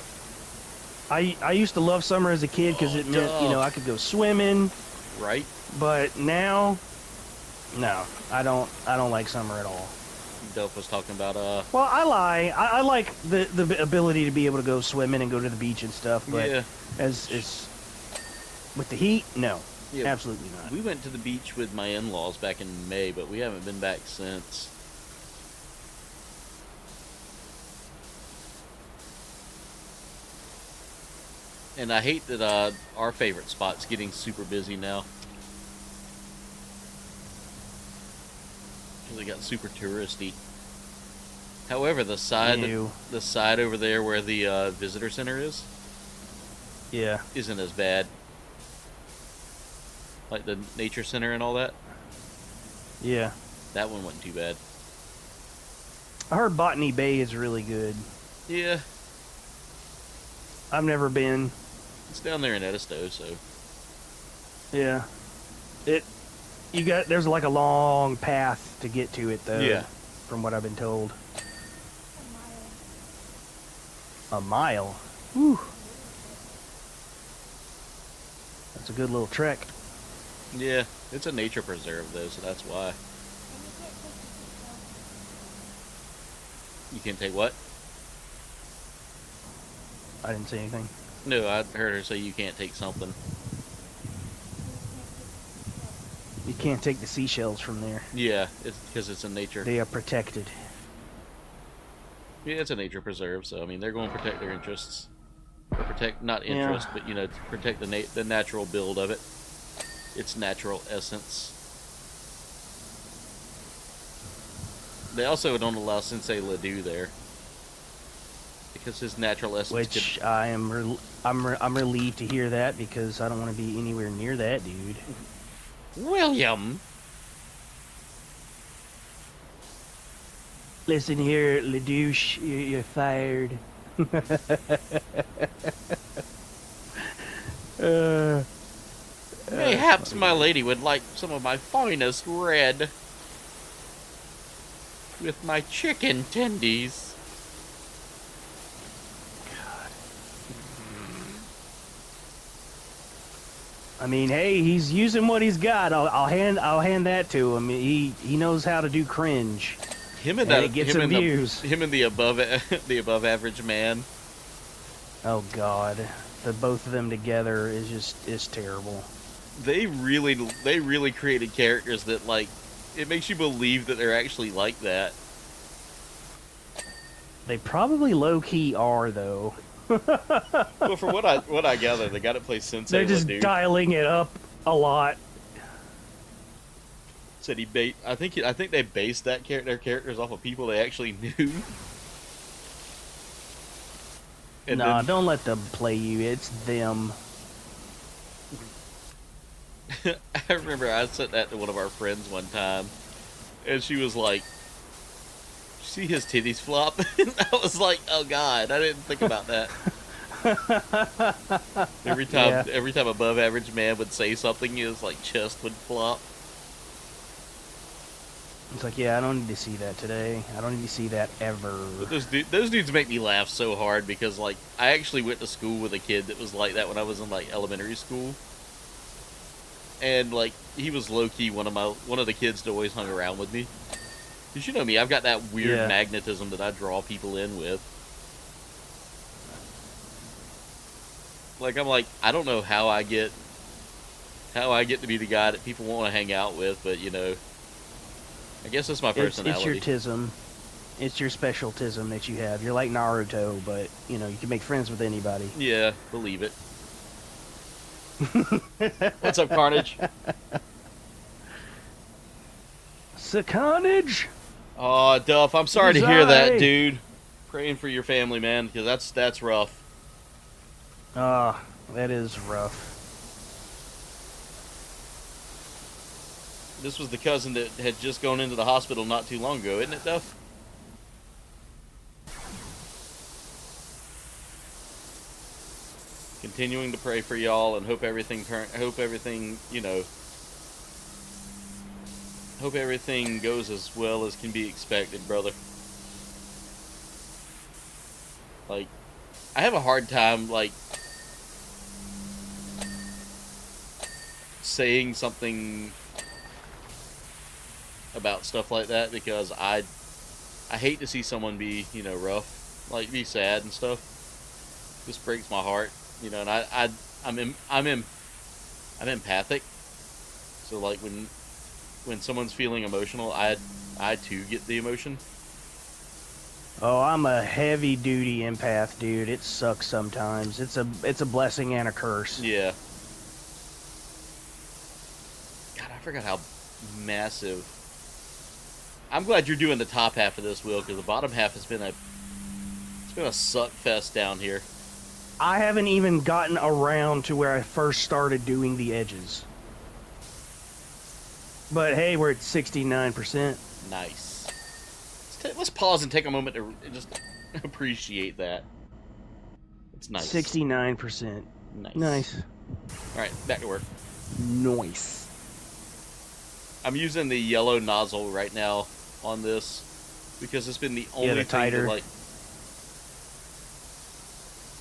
I used to love summer as a kid because it meant, you know, I could go swimming. Right. But now, no, I don't like summer at all. Delph was talking about Well, I lie. I like the ability to be able to go swimming and go to the beach and stuff. But as with the heat, no, absolutely not. We went to the beach with my in-laws back in May, but we haven't been back since. And I hate that our favorite spot's getting super busy now. Because it got super touristy. However, the side over there where the visitor center is, yeah, isn't as bad. Like the nature center and all that. Yeah. That one wasn't too bad. I heard Botany Bay is really good. Yeah. I've never been. It's down there in Edisto, so. Yeah. There's like a long path to get to it, though. Yeah. From what I've been told. A mile? Whew. That's a good little trek. Yeah, it's a nature preserve, though, so that's why. You can't take what? I didn't say anything. No, I heard her say you can't take something. You can't take the seashells from there. Yeah, it's because it's in nature. They are protected. Yeah, it's a nature preserve, so I mean they're going to protect their interests, or protect not interest, but you know, to protect the natural build of it, its natural essence. They also don't allow Sensei Ledoux there because his natural essence. Which I'm relieved to hear that because I don't want to be anywhere near that dude. William. Listen here, Ledoux, you're fired. Mayhaps my lady would like some of my finest red with my chicken tendies. God. I mean, hey, he's using what he's got. I'll hand that to him. He knows how to do cringe. Him and it gets some views. Him and the above average man. Oh God, the both of them together is terrible. They really created characters that like it makes you believe that they're actually like that. They probably low key are though. Well, from what I gather, the guy that plays Sensei They're just Ledoux dialing it up a lot. said I think they based their characters off of people they actually knew. And Nah, don't let them play you. It's them. I remember I said that to one of our friends one time, and she was like, "See his titties flop?" And I was like, "Oh God, I didn't think about that." Every time above average man would say something, his like chest would flop. It's like, yeah, I don't need to see that today. I don't need to see that ever. But those dudes make me laugh so hard because like I actually went to school with a kid that was like that when I was in like elementary school. And like he was low key one of the kids that always hung around with me. Cause you know me, I've got that weird magnetism that I draw people in with. Like I'm like I don't know how I get to be the guy that people want to hang out with, but you know, I guess that's my personality. It's your tism. It's your special tism that you have. You're like Naruto, but you know you can make friends with anybody. Yeah, believe it. What's up, Carnage? Carnage? Oh, Duff, I'm sorry to hear that, dude. Praying for your family, man, because that's rough. Ah, that is rough. This was the cousin that had just gone into the hospital not too long ago, isn't it, Duff? Continuing to pray for y'all and hope everything goes as well as can be expected, brother. Like, I have a hard time, like, saying something about stuff like that because I hate to see someone be, you know, rough, like be sad and stuff. This breaks my heart, you know, and I'm empathic. So like when someone's feeling emotional, I too get the emotion. Oh, I'm a heavy duty empath, dude. It sucks sometimes. It's a blessing and a curse. Yeah. God, I forgot how massive. I'm glad you're doing the top half of this, Will, because the bottom half has been a suck fest down here. I haven't even gotten around to where I first started doing the edges. But hey, we're at 69%. Nice. Let's pause and take a moment to just appreciate that. It's nice. 69%. Nice. Alright, back to work. Nice. I'm using the yellow nozzle right now on this because it's been the only thing tighter. to, like,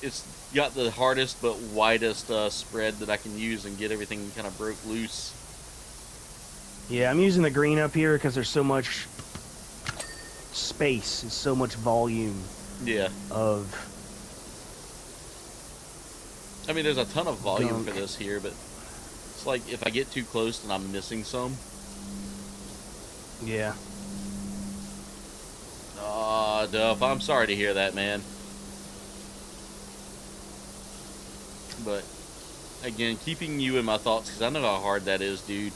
it's got the hardest but widest spread that I can use and get everything kind of broke loose. Yeah, I'm using the green up here because there's so much space and so much volume. Yeah. Of. I mean, there's a ton of volume gunk. for this here, but it's like if I get too close, then I'm missing some. Yeah. Aw, Duff, I'm sorry to hear that, man. But, again, keeping you in my thoughts, because I know how hard that is, dude.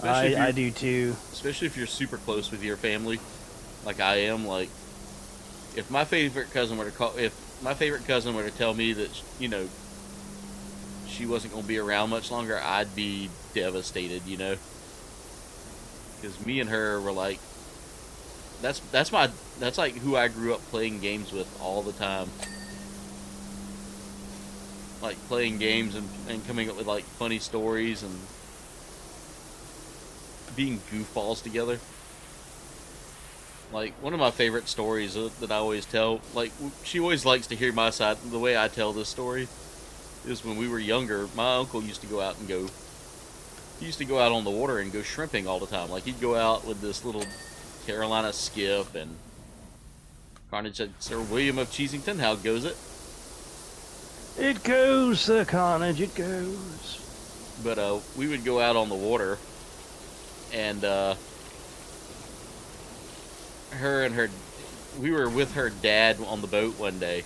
I do too. Especially if you're super close with your family, like I am. Like, if my favorite cousin were to tell me that, you know, she wasn't going to be around much longer, I'd be devastated, you know. Because me and her were like, that's like who I grew up playing games with all the time. Like playing games and coming up with like funny stories and being goofballs together. Like, one of my favorite stories that I always tell, like, she always likes to hear my side. The way I tell this story is when we were younger, my uncle used to go out on the water and go shrimping all the time. Like, he'd go out with this little Carolina skiff, and Carnage said, "Sir William of Cheesington, how goes it?" It goes, Sir Carnage, it goes. But we would go out on the water, and we were with her dad on the boat one day,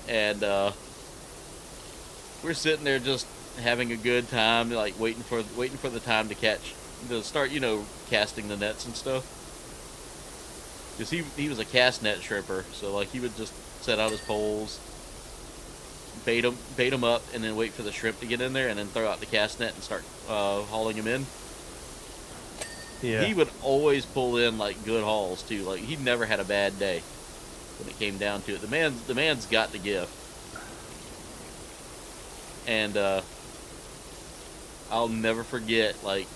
and we're sitting there just having a good time, like waiting for the time to start, you know, casting the nets and stuff. Because he was a cast net shrimper, so like he would just set out his poles, bait them up, and then wait for the shrimp to get in there, and then throw out the cast net and start hauling them in. Yeah. He would always pull in like good hauls too. Like, he never had a bad day when it came down to it. The man's got the gift. And I'll never forget, like,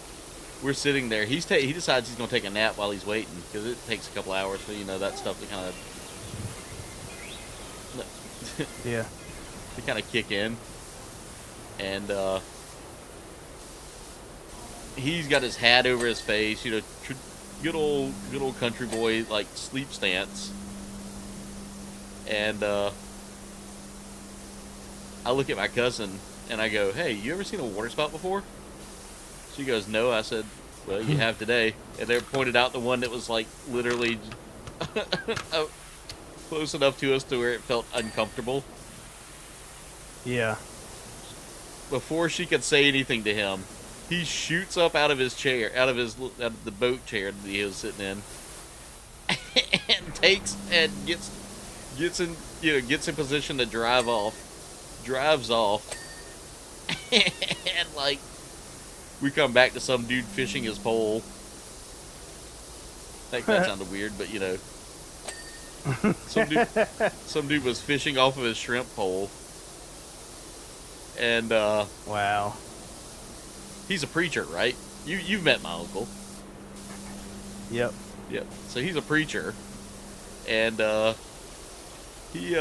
we're sitting there. He decides he's gonna take a nap while he's waiting, because it takes a couple hours for, you know, that stuff to kind of Yeah. to kind of kick in. And he's got his hat over his face, you know, good old country boy, like, sleep stance. And I look at my cousin and I go, "Hey, you ever seen a water spout before?" She goes, "No." I said, "Well, you have today." And they pointed out the one that was like literally close enough to us to where it felt uncomfortable. Yeah. Before she could say anything to him, he shoots up out of his chair, out of the boat chair that he was sitting in, and gets in position to drive off. Drives off, and like, we come back to some dude fishing his pole. I think that sounded weird, but you know, some dude was fishing off of his shrimp pole, and wow. He's a preacher, right? You've met my uncle. Yep. Yep. So he's a preacher, and he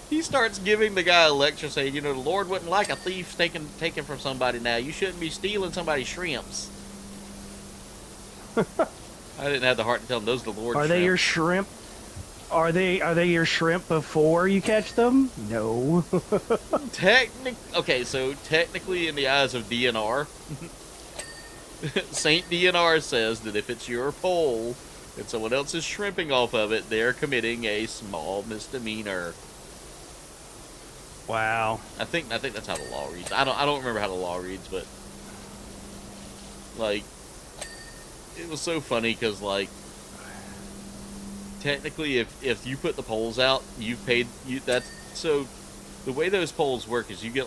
he starts giving the guy a lecture, saying, you know, the Lord wouldn't like a thief taking from somebody now. You shouldn't be stealing somebody's shrimps. I didn't have the heart to tell him those are the Lord's shrimp. They your shrimp? Are they your shrimp before you catch them? No. Okay, so technically in the eyes of DNR, Saint DNR says that if it's your pole and someone else is shrimping off of it, they're committing a small misdemeanor. Wow. I think that's how the law reads. I don't remember how the law reads, but like, it was so funny because, like, technically if you put the poles out, you've paid that's so the way those poles work is you get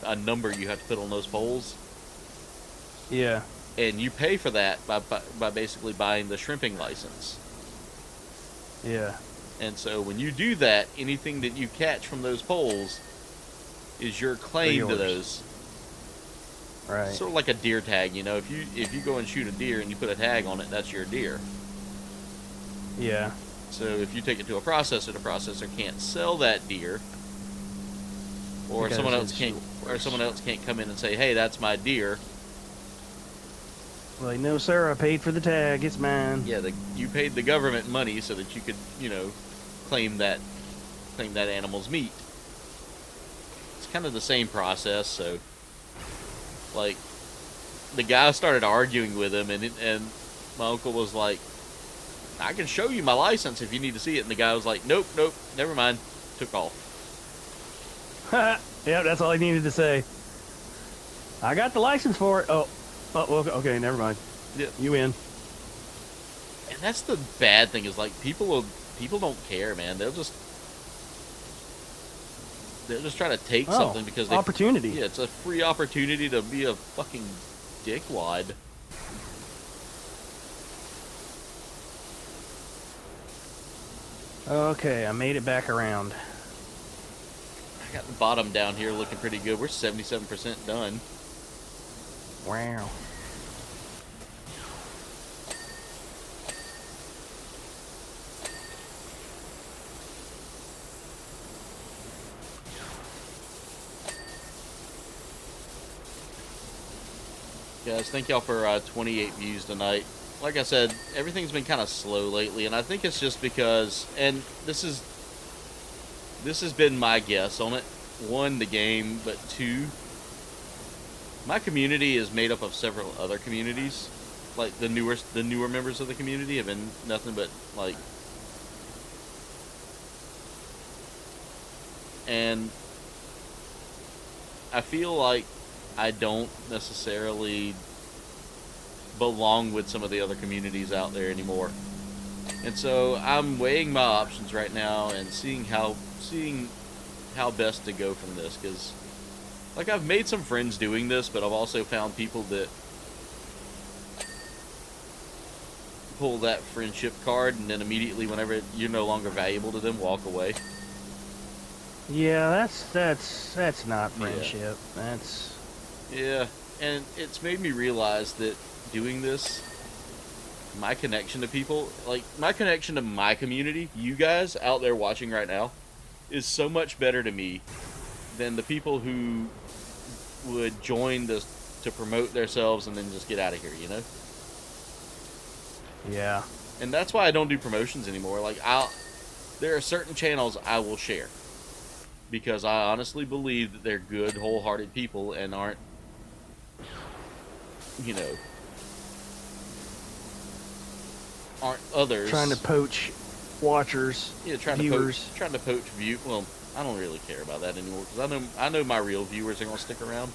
a number you have to put on those poles, Yeah. and you pay for that by basically buying the shrimping license. Yeah. And so when you do that, anything that you catch from those poles is your claim to those. Right. Sort of like a deer tag, you know. If you go and shoot a deer and you put a tag on it, that's your deer. Yeah. So if you take it to a processor, the processor can't sell that deer, or Because someone else it's can't, yours. come in and say, "Hey, that's my deer." Like, no, sir, I paid for the tag. It's mine. Yeah, you paid the government money so that you could, you know, claim that animal's meat. It's kind of the same process. So, like, the guy started arguing with him, and my uncle was like, "I can show you my license if you need to see it." And the guy was like, "Nope, never mind." Took off. Yeah, that's all I needed to say. I got the license for it. Oh, okay, never mind. Yeah. You win. And that's the bad thing is, like, people don't care, man. They'll just try to take something because opportunity. Yeah, it's a free opportunity to be a fucking dickwad. Okay, I made it back around. I got the bottom down here looking pretty good. We're 77% done. Wow. Guys, thank y'all for 28 views tonight. Like I said, everything's been kind of slow lately, and I think it's just because, and this has been my guess on it. One, the game, but two, my community is made up of several other communities. Like the newer members of the community have been nothing but like, and I feel like I don't necessarily belong with some of the other communities out there anymore. And so I'm weighing my options right now and seeing how best to go from this, because like I've made some friends doing this, but I've also found people that pull that friendship card and then immediately whenever you're no longer valuable to them, walk away. Yeah, that's not friendship. Yeah, and it's made me realize that doing this, my connection to people, like my connection to my community, you guys out there watching right now, is so much better to me than the people who would join this to promote themselves and then just get out of here, you know? Yeah. And that's why I don't do promotions anymore. Like there are certain channels I will share because I honestly believe that they're good, wholehearted people and aren't, you know, aren't others Trying to poach watchers, viewers. trying to poach view. Well, I don't really care about that anymore because I know my real viewers are gonna stick around.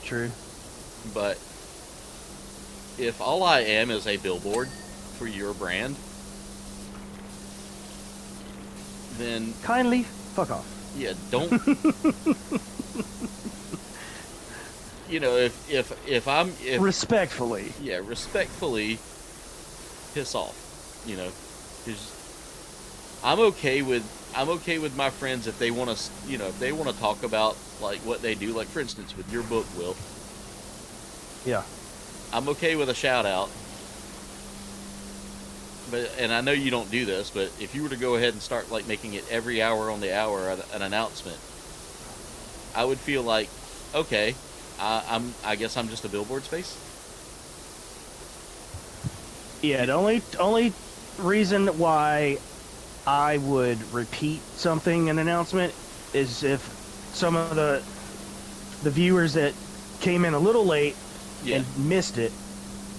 True. But if all I am is a billboard for your brand, then Kindly fuck off. yeah, don't. You know, if Respectfully. yeah, respectfully piss off, you know, because I'm okay with my friends if they want to, you know, if they want to talk about like what they do, like for instance with your book, Will. Yeah. I'm okay with a shout out, and I know you don't do this, but if you were to go ahead and start like making it every hour on the hour an announcement, I would feel like, okay, I guess I'm just a billboard space. Yeah, the only reason why I would repeat something, an announcement, is if some of the viewers that came in a little late and missed it,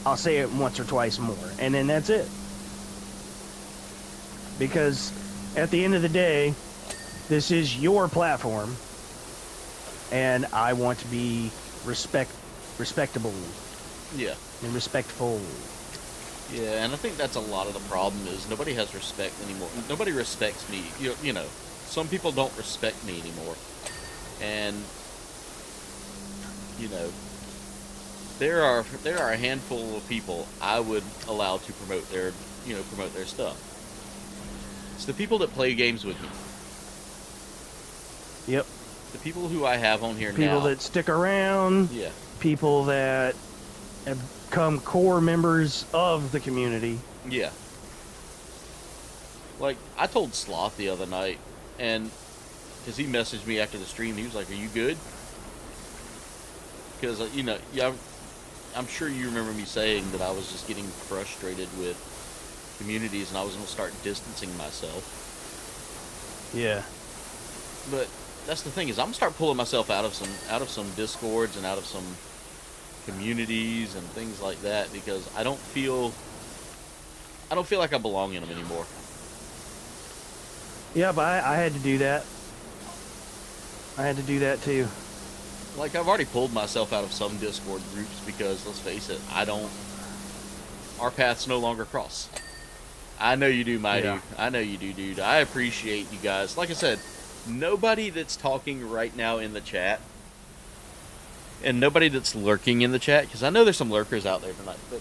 I'll say it once or twice more, and then that's it. Because at the end of the day, this is your platform, and I want to be respectable. Yeah. And respectful. Yeah, and I think that's a lot of the problem is nobody has respect anymore. Nobody respects me. You know, some people don't respect me anymore, and you know, there are a handful of people I would allow to promote their stuff. It's the people that play games with me. Yep. The people who I have on here now. People that stick around. Yeah. People that have become core members of the community. Yeah. Like, I told Sloth the other night, and because he messaged me after the stream, he was like, "Are you good?" Because, you know, yeah, I'm sure you remember me saying that I was just getting frustrated with communities and I was going to start distancing myself. Yeah. But that's the thing, is I'm going to start pulling myself out of some discords and out of some communities and things like that, because I don't feel like I belong in them anymore. Yeah, but I had to do that. I had to do that too. Like, I've already pulled myself out of some Discord groups because, let's face it, our paths no longer cross. I know you do, Mighty. Yeah. I know you do, dude. I appreciate you guys. Like I said, nobody that's talking right now in the chat, and nobody that's lurking in the chat, because I know there's some lurkers out there tonight, but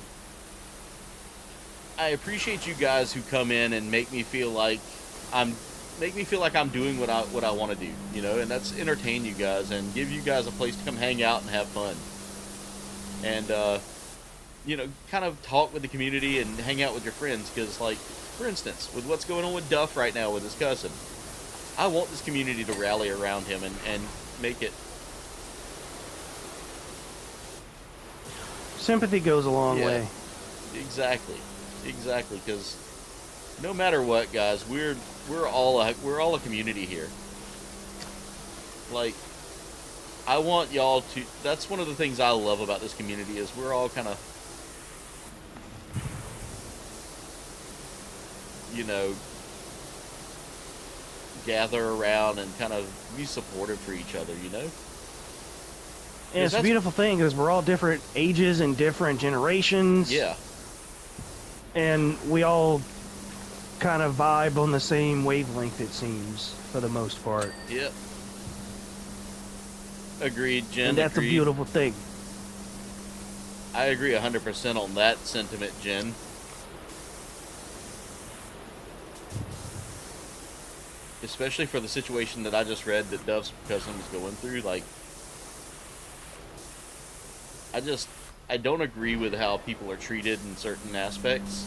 I appreciate you guys who come in and make me feel like I'm doing what I want to do, you know, and that's entertain you guys and give you guys a place to come hang out and have fun. And, you know, kind of talk with the community and hang out with your friends, because, like, for instance, with what's going on with Duff right now with his cousin, I want this community to rally around him and make it. Sympathy goes a long way. Exactly, because no matter what, guys, we're all a community here. Like, I want y'all to. That's one of the things I love about this community, is we're all kind of, you know, gather around and kind of be supportive for each other, you know. And it's a beautiful thing, because we're all different ages and different generations. Yeah. And we all kind of vibe on the same wavelength, it seems, for the most part. Yep. Agreed, Jen. And that's a beautiful thing. I agree 100% on that sentiment, Jen. Especially for the situation that I just read that Dove's cousin was going through. Like, I don't agree with how people are treated in certain aspects,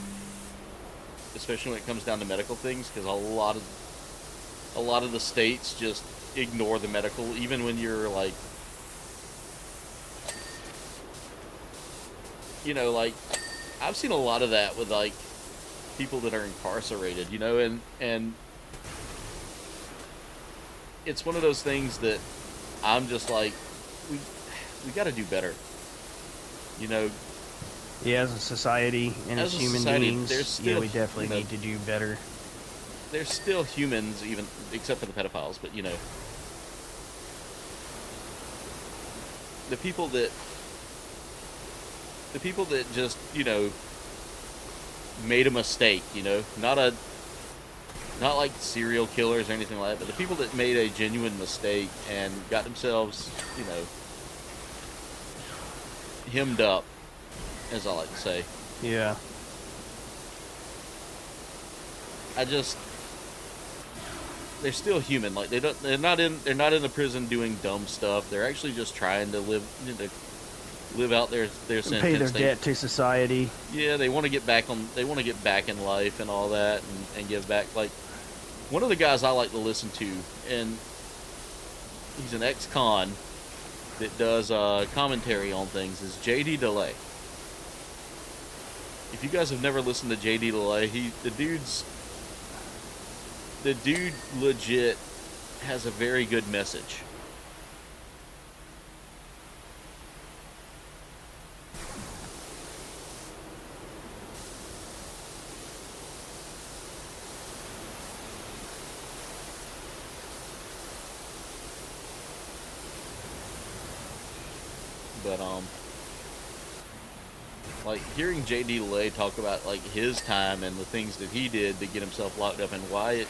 especially when it comes down to medical things, because a lot of the states just ignore the medical, even when you're like, you know, like, I've seen a lot of that with, like, people that are incarcerated, you know, and it's one of those things that I'm just like, we got to do better, you know. Yeah, as a society and as human beings, still, we definitely need to do better. There's still humans, even except for the pedophiles, but, you know, the people that just, you know, made a mistake, you know, not like serial killers or anything like that, but the people that made a genuine mistake and got themselves, you know, hemmed up, as I like to say. Yeah. They're still human. Like, they're not in the prison doing dumb stuff. They're actually just trying to live out their sentence. Pay their debt to society. Yeah, they want to get back in life and all that, and give back. Like, one of the guys I like to listen to, and he's an ex-con that does commentary on things, is JD Delay. If you guys have never listened to JD Delay, the dude legit has a very good message. But like, hearing JD Delay talk about, like, his time and the things that he did to get himself locked up, and why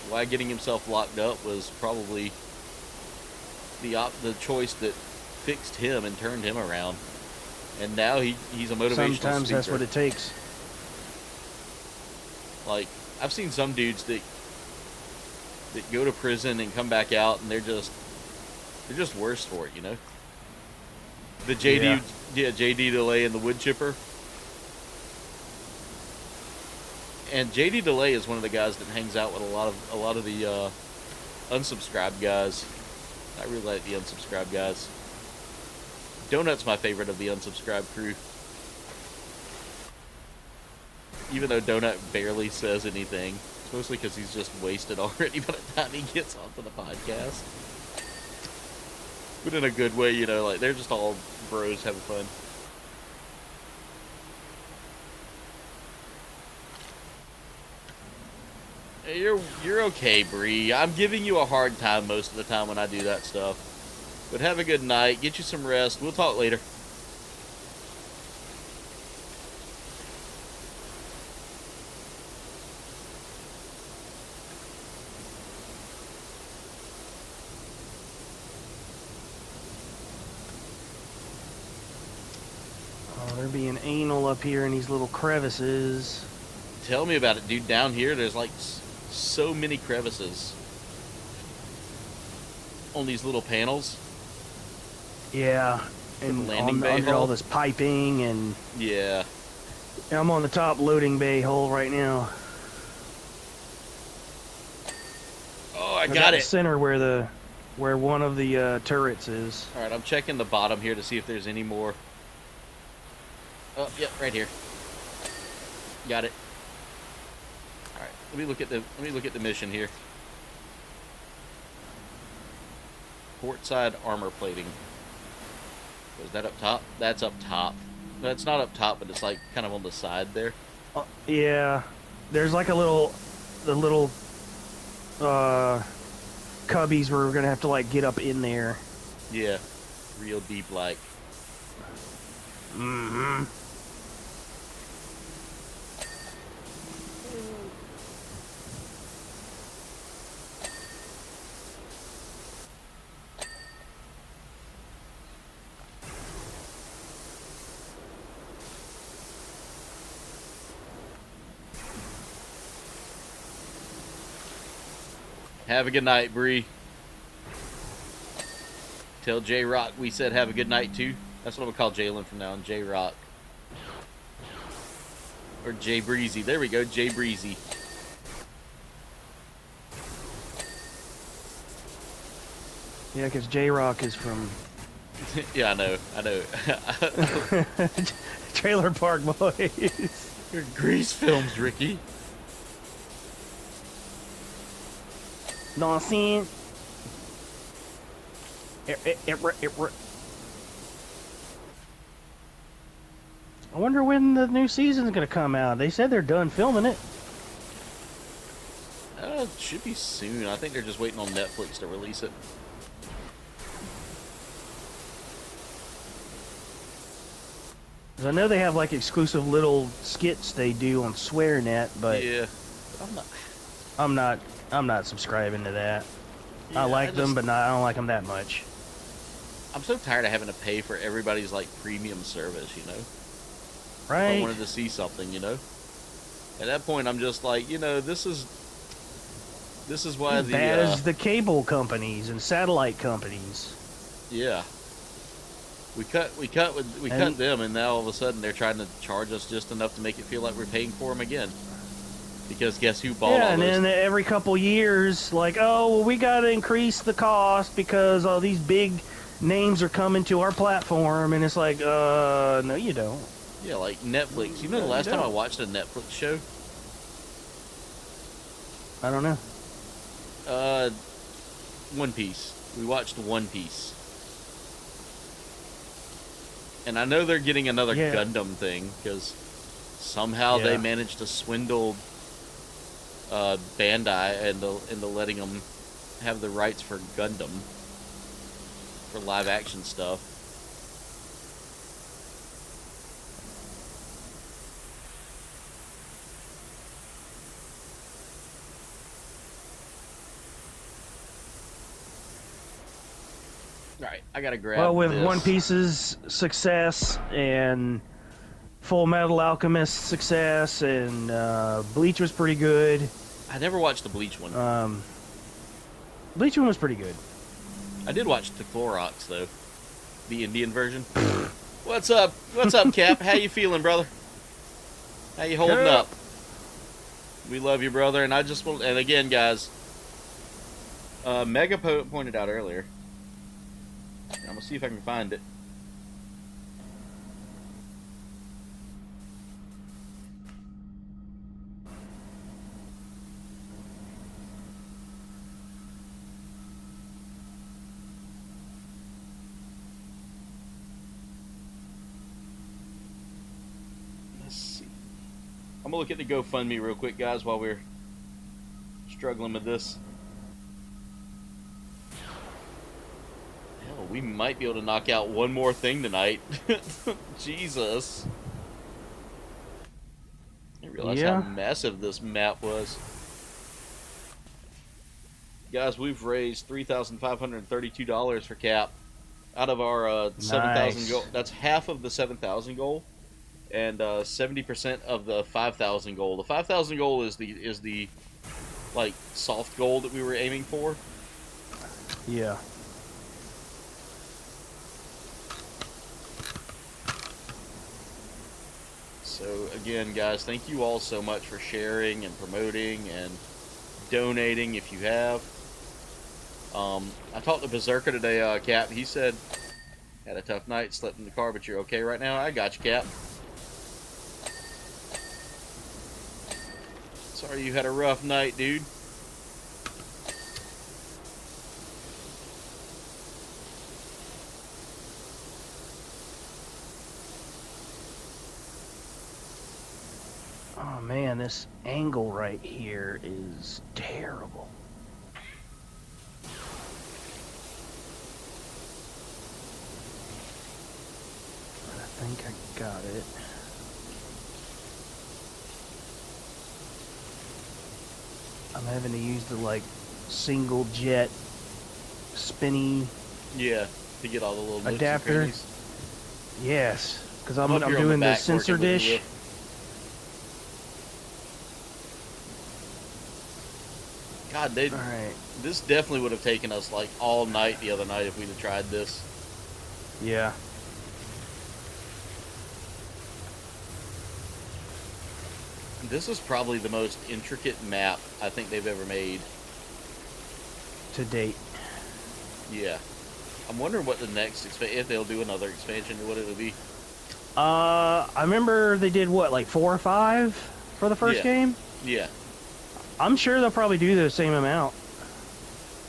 why getting himself locked up was probably the choice that fixed him and turned him around. And now he's a motivational Sometimes speaker. that's what it takes. Like, I've seen some dudes that go to prison and come back out and they're just worse for it, you know? The JD Delay and the wood chipper. And JD Delay is one of the guys that hangs out with a lot of the unsubscribed guys. I really like the unsubscribed guys. Donut's my favorite of the unsubscribed crew. Even though Donut barely says anything. It's mostly because he's just wasted already by the time he gets onto the podcast. But in a good way, you know, like, they're just all bros having fun. Hey, you're okay, Bree. I'm giving you a hard time most of the time when I do that stuff. But have a good night. Get you some rest. We'll talk later. Oh, they're being anal up here in these little crevices. Tell me about it, dude. Down here, there's like so many crevices on these little panels. Yeah, and landing bay under hole? all this piping, and Yeah. I'm on the top loading bay hole right now. Oh, I Got got the it. center where one of the turrets is. All right, I'm checking the bottom here to see if there's any more. Oh, yep, right here. Got it. All right, let me look at the mission here. Portside armor plating. Was that up top? That's up top. No, it's not up top, but it's like kind of on the side there. Yeah, there's like the little cubbies where we're gonna have to like get up in there. Yeah, real deep like. Mm-hmm. Have a good night, Bree. Tell J-Rock we said have a good night, too. That's what I'm going to call Jalen from now on, J-Rock. Or J Breezy. There we go, J Breezy. Yeah, because J-Rock is from Yeah, I know. Trailer Park Boys. Grease films, Ricky. Know what I'm saying? I wonder when the new season's gonna come out. They said they're done filming it. It should be soon. I think they're just waiting on Netflix to release it. I know they have like exclusive little skits they do on SwearNet, but Yeah. I'm not subscribing to that. Yeah, I like them, but I don't like them that much. I'm so tired of having to pay for everybody's like premium service, you know? If I Right? wanted to see something, you know? At that point, I'm just like, you know, this is why As bad as the cable companies and satellite companies. yeah. We cut them, and now all of a sudden they're trying to charge us just enough to make it feel like we're paying for them again. Because guess who bought Yeah, all and those? then every couple years, like, oh, well, we got to increase the cost because all these big names are coming to our platform, and it's like, no, you don't. Yeah, like Netflix. You know the last time I watched a Netflix show? I don't know. One Piece. We watched One Piece. And I know they're getting another Yeah. Gundam thing, because somehow they Yeah. managed to swindle Bandai into letting them have the rights for Gundam for live action stuff. right, I gotta grab Well, with this. One Piece's success and Full Metal Alchemist success, and Bleach was pretty good. I never watched the Bleach one. Bleach one was pretty good. I did watch the Clorox though, the Indian version. What's up? What's up, Cap? How you feeling, brother? How you holding up? We love you, brother. And I just want, and again, guys, Mega pointed out earlier. I'm gonna see if I can find it. Let's see. I'm gonna look at the GoFundMe real quick, guys, while we're struggling with this. Hell, we might be able to knock out one more thing tonight. Jesus. I didn't realize how massive this map was. Guys, we've raised $3,532 for Cap out of our 7,000 goal. That's half of the 7,000 goal, and 70% of the 5,000 goal. The 5,000 goal is the like soft goal that we were aiming for. Yeah. So again, guys, thank you all so much for sharing and promoting and donating if you have. I talked to Berserker today, Cap. He said, had a tough night, slept in the car, but you're okay right now? I got you, Cap. Sorry you had a rough night, dude. Oh man, this angle right here is terrible. I think I got it. I'm having to use the like single jet spinny Yeah, to get all the little nooks and adapter. crannies. Yes, because I'm up here on the doing the back sensor working with the dish. whip. God, All right. this definitely would have taken us like all night the other night if we'd have tried this. Yeah. This is probably the most intricate map I think they've ever made. To date. Yeah. I'm wondering what the next if they'll do another expansion or what it'll be. I remember they did what, like 4 or 5 for the first game? Yeah. I'm sure they'll probably do the same amount.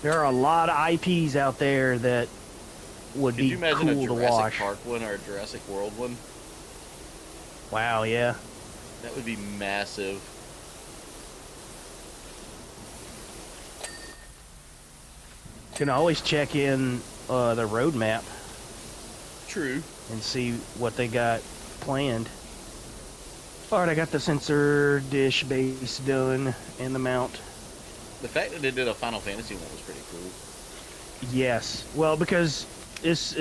There are a lot of IPs out there that would Could be you imagine cool a to Jurassic watch. Park one or a Jurassic World one? Wow, yeah. That would be massive. You can always check in the roadmap True. and see what they got planned. Alright, I got the sensor dish base done and the mount. The fact that they did a Final Fantasy one was pretty cool. Yes. Well, because this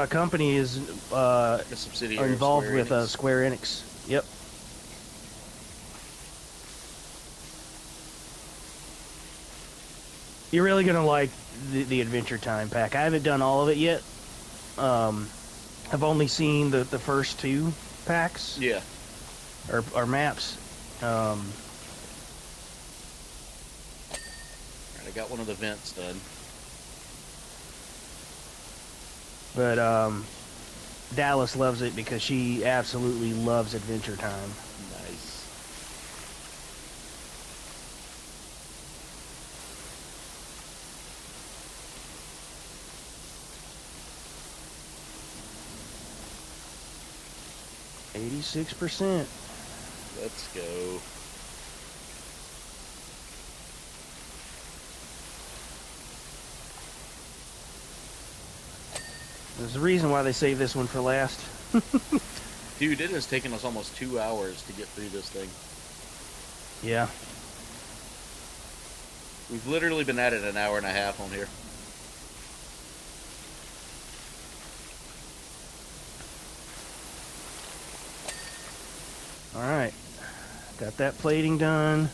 company is A subsidiary of involved Square with Enix. Square Enix. Yep. You're really gonna like the Adventure Time pack. I haven't done all of it yet. I've only seen the first 2 packs Yeah. or maps. Alright, I got one of the vents done. But Dallas loves it because she absolutely loves Adventure Time. Nice. %. Let's go. There's a reason why they saved this one for last. Dude, it has taken us almost 2 hours to get through this thing. Yeah. We've literally been at it an hour and a half on here. Alright. Got that plating done.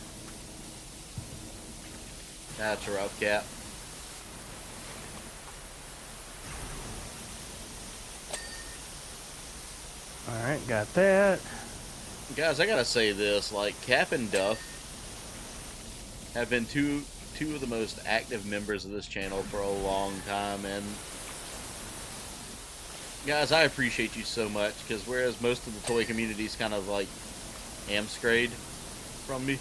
That's a rough, Cap. Alright, got that. Guys, I gotta say this, like, Cap and Duff have been two of the most active members of this channel for a long time, and guys, I appreciate you so much, because whereas most of the toy community's kind of like amscrayed from me,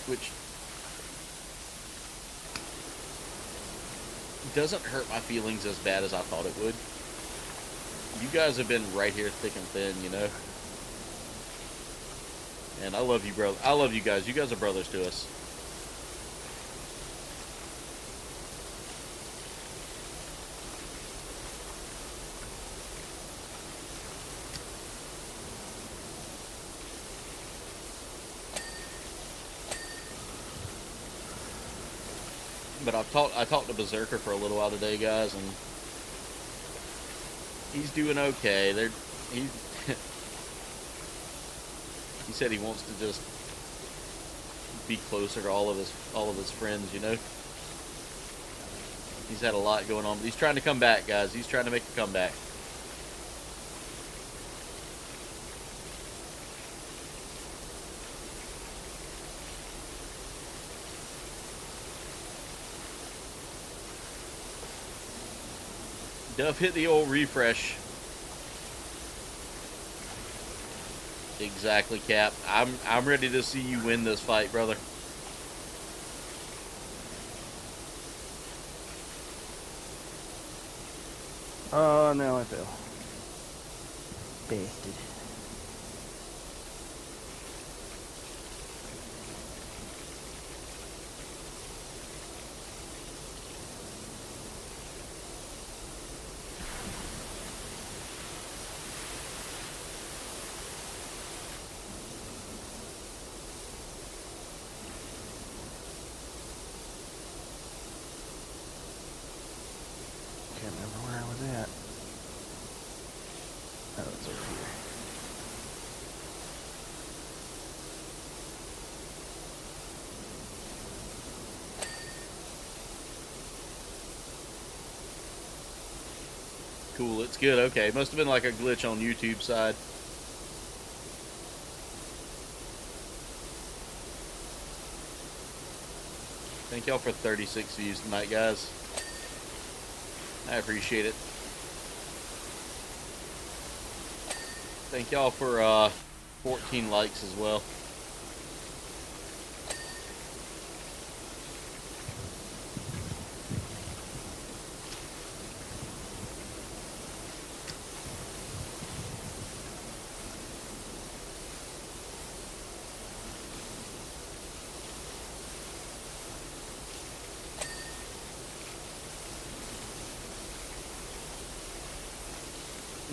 which doesn't hurt my feelings as bad as I thought it would. You guys have been right here thick and thin, you know? And I love you, bro. I love you guys. You guys are brothers to us. But I talked to Berserker for a little while today, guys, and he's doing okay. He said he wants to just be closer to all of his friends, you know. He's had a lot going on, but he's trying to come back, guys. He's trying to make a comeback. Duff hit the old refresh. Exactly, Cap. I'm ready to see you win this fight, brother. Oh, no, I fell. Bastard. Can't remember where I was at. Oh, it's over here. Cool, it's good. Okay, must have been like a glitch on YouTube side. Thank y'all for 36 views tonight, guys. I appreciate it. Thank y'all for 14 likes as well.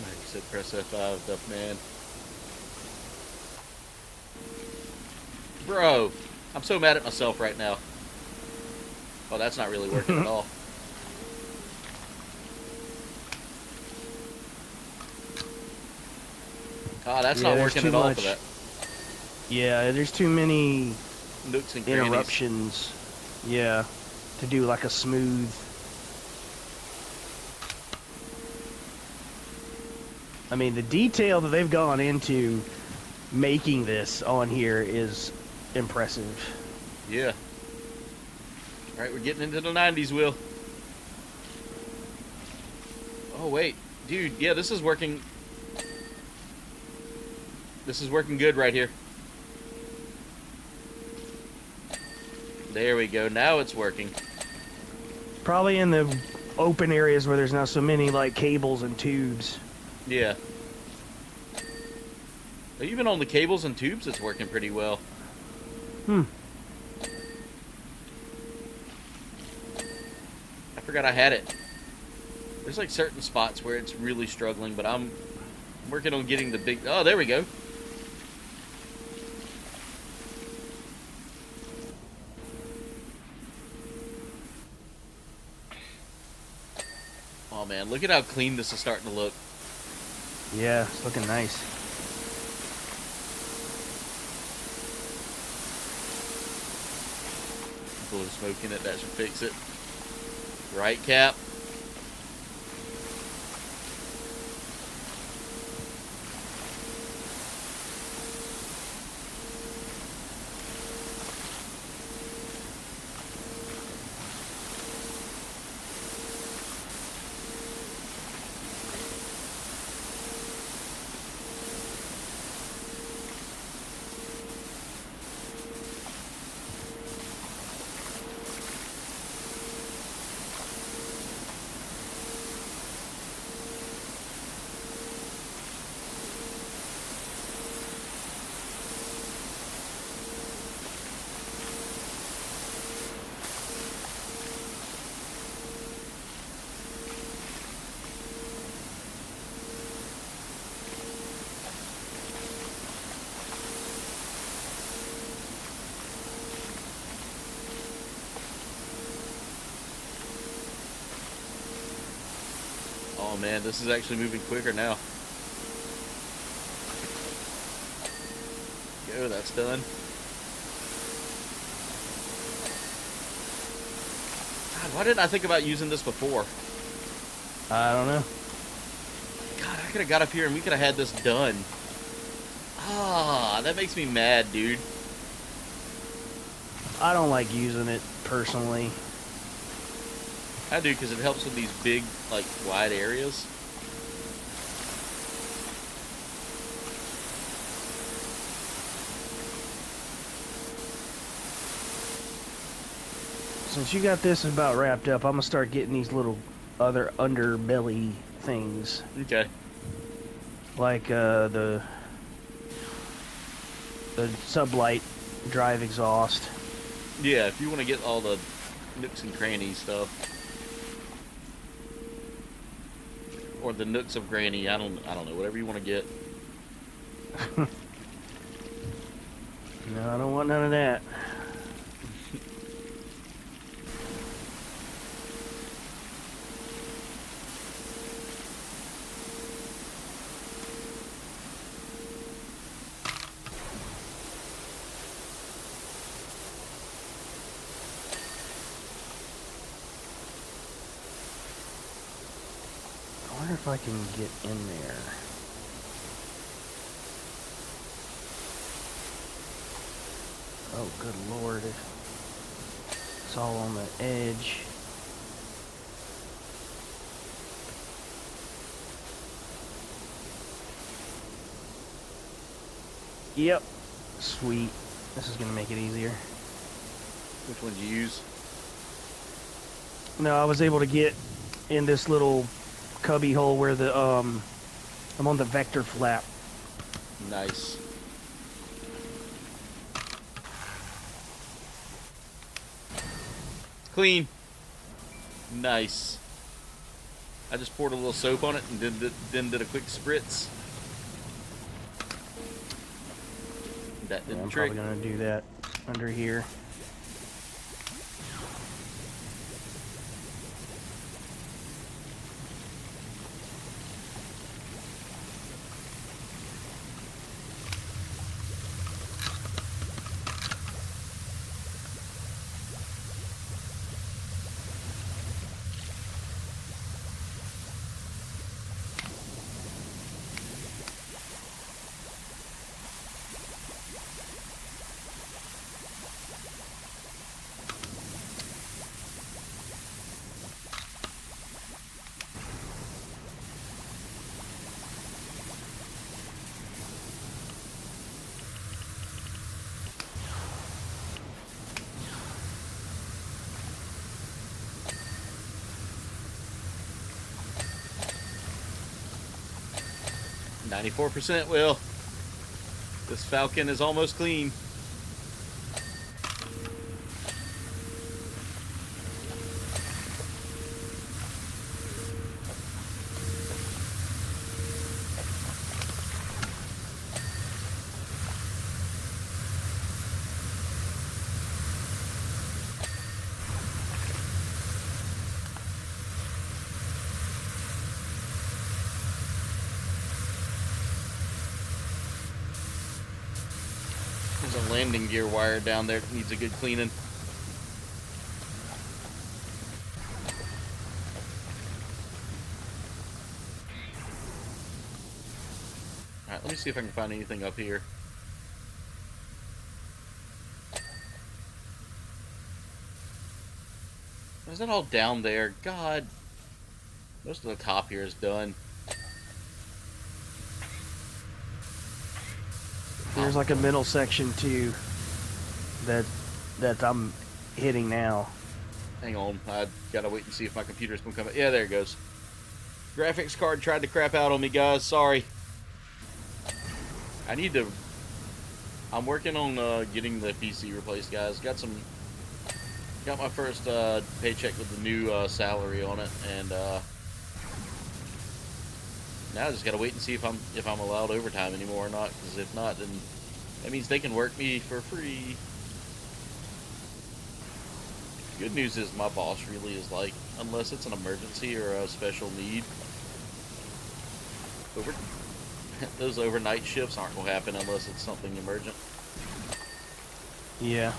Like I said, press F5, Duff Man. Bro, I'm so mad at myself right now. Oh, that's not really working at all. Ah, that's not working at all for that. Yeah, there's too many Nooks and crannies. interruptions. Yeah, to do like a smooth. I mean, the detail that they've gone into making this on here is impressive. Yeah. Alright, we're getting into the 90s, Will. Oh, wait. Dude, yeah, this is working. This is working good right here. There we go. Now it's working. Probably in the open areas where there's not so many, like, cables and tubes. Yeah. Even on the cables and tubes, it's working pretty well. Hmm. I forgot I had it. There's like certain spots where it's really struggling, but I'm working on getting the big... Oh, there we go. Oh man, look at how clean this is starting to look. Yeah, it's looking nice. Blow smoke in it, that should fix it. Right, Cap? Oh man, this is actually moving quicker now. Go, that's done. God, why didn't I think about using this before? I don't know. God, I could have got up here and we could have had this done. Ah, that makes me mad, dude. I don't like using it personally. I do, because it helps with these big, like, wide areas. Since you got this about wrapped up, I'm gonna start getting these little other underbelly things. Okay. Like the sublight drive exhaust. Yeah, if you want to get all the nooks and crannies stuff. Or the nooks of granny, I don't know, whatever you want to get. No, I don't want none of that. I wonder if I can get in there. Oh, good lord. It's all on the edge. Yep. Sweet. This is going to make it easier. Which one do you use? No, I was able to get in this little cubby hole where the I'm on the vector flap. Nice. Clean. Nice. I just poured a little soap on it and then did a quick spritz. That did Yeah, the I'm trick. probably gonna do that under here. %, Will. This Falcon is almost clean. There's a landing gear wire down there that needs a good cleaning. see if I can find anything up here. Is that all down there? God. Most of the top here is done. There's like a middle section too that I'm hitting now. Hang on, I gotta wait and see if my computer's gonna come up. Yeah, there it goes. Graphics card tried to crap out on me, guys. Sorry. I'm working on getting the PC replaced, guys. Got my first paycheck with the new salary on it, and now I just gotta wait and see if I'm allowed overtime anymore or not. Because if not, then that means they can work me for free. Good news is my boss really is like, unless it's an emergency or a special need, those overnight shifts aren't gonna happen unless it's something emergent. Yeah.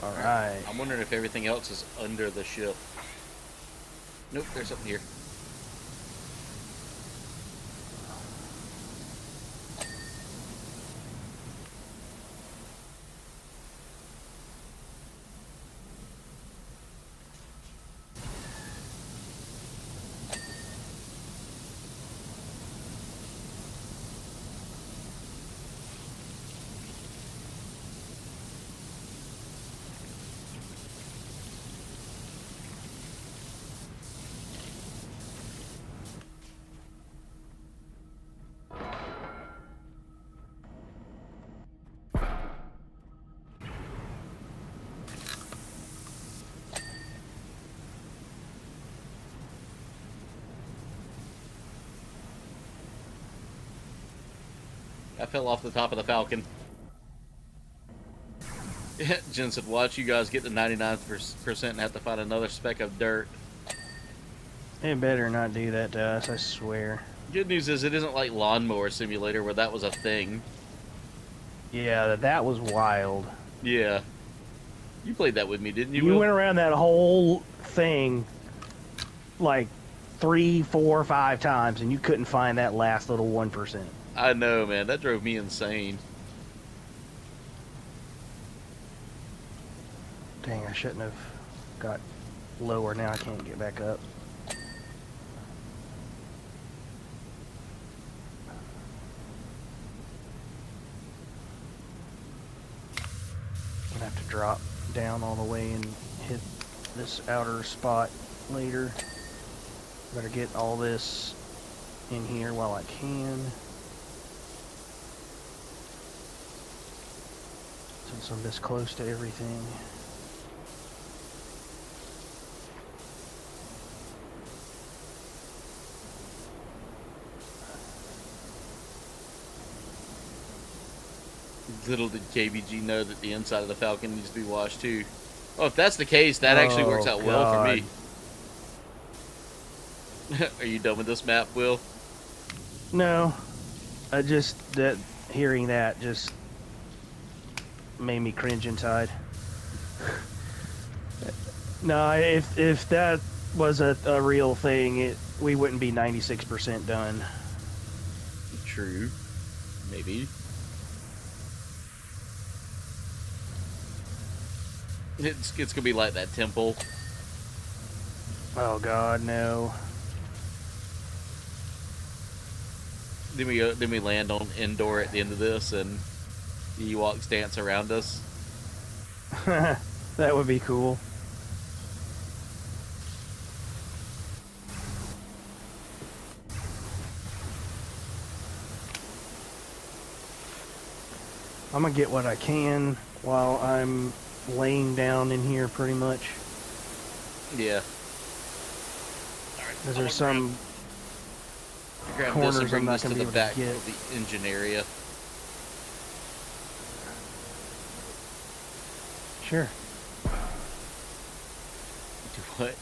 Alright. I'm wondering if everything else is under the ship. Nope, there's something here. I fell off the top of the Falcon. Jen said, watch you guys get to 99% and have to find another speck of dirt. It better not do that to us, I swear. Good news is it isn't like Lawnmower Simulator where that was a thing. Yeah, that was wild. Yeah. You played that with me, didn't you? You Will? went around that whole thing like 3, 4, 5 times and you couldn't find that last little 1%. I know, man. That drove me insane. Dang, I shouldn't have got lower. Now I can't get back up. I'm gonna have to drop down all the way and hit this outer spot later. Better get all this in here while I can. Since I'm this close to everything. Little did KBG know that the inside of the Falcon needs to be washed too. Oh, if that's the case, that actually works out well for me. Are you done with this map, Will? No. Hearing that just made me cringe inside. No, if that was a real thing, we wouldn't be 96% done. True. Maybe. It's gonna be like that temple. Oh God, no. Then we land on Endor at the end of this, and the Ewoks dance around us. That would be cool. I'm gonna get what I can while I'm laying down in here, pretty much. Yeah. All right. Because there's some grab corners this and bring I'm not this to gonna the be able back to get. of the engine area. Sure. Do what?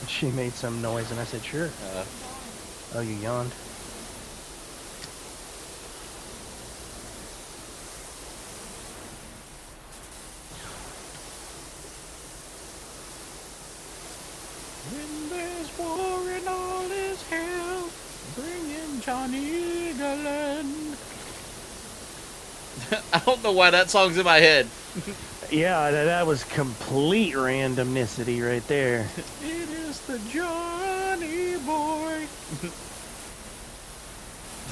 She made some noise, and I said, sure. Oh, you yawned. When there's war and all is hell, bring in Johnny Gallen. I don't know why that song's in my head. Yeah, that was complete randomnicity right there. It is the Johnny boy.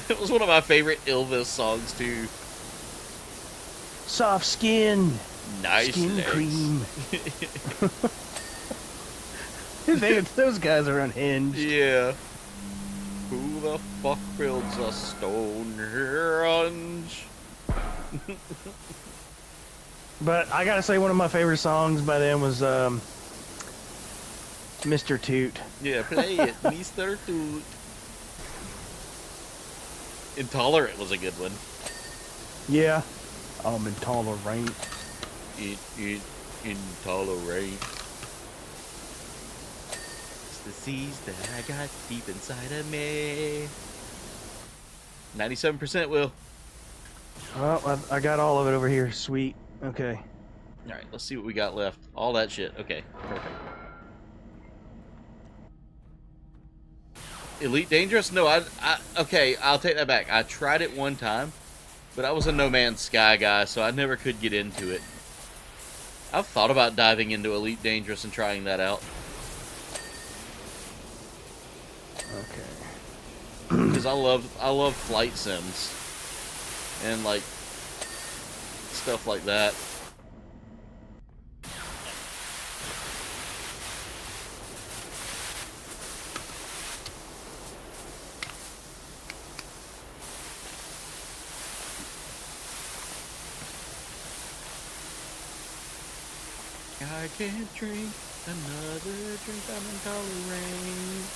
It was one of my favorite Elvis songs too. Soft skin. Nice Skin legs. cream. Those guys are unhinged. Yeah. Who the fuck builds a stone range? But I gotta say, one of my favorite songs by them was Mr. Toot. Yeah, play it, Mr. Toot. Intolerant was a good one. Yeah. I'm intolerant. Intolerant. It's the seeds that I got deep inside of me. 97% Will. Well, I got all of it over here. Sweet. Okay. Alright, let's see what we got left. All that shit. Okay, perfect. Elite Dangerous? No, okay, I'll take that back. I tried it one time, but I was a No Man's Sky guy, so I never could get into it. I've thought about diving into Elite Dangerous and trying that out. Okay. Because I love flight sims. And, like, stuff like that. I can't drink another drink, I'm intolerant.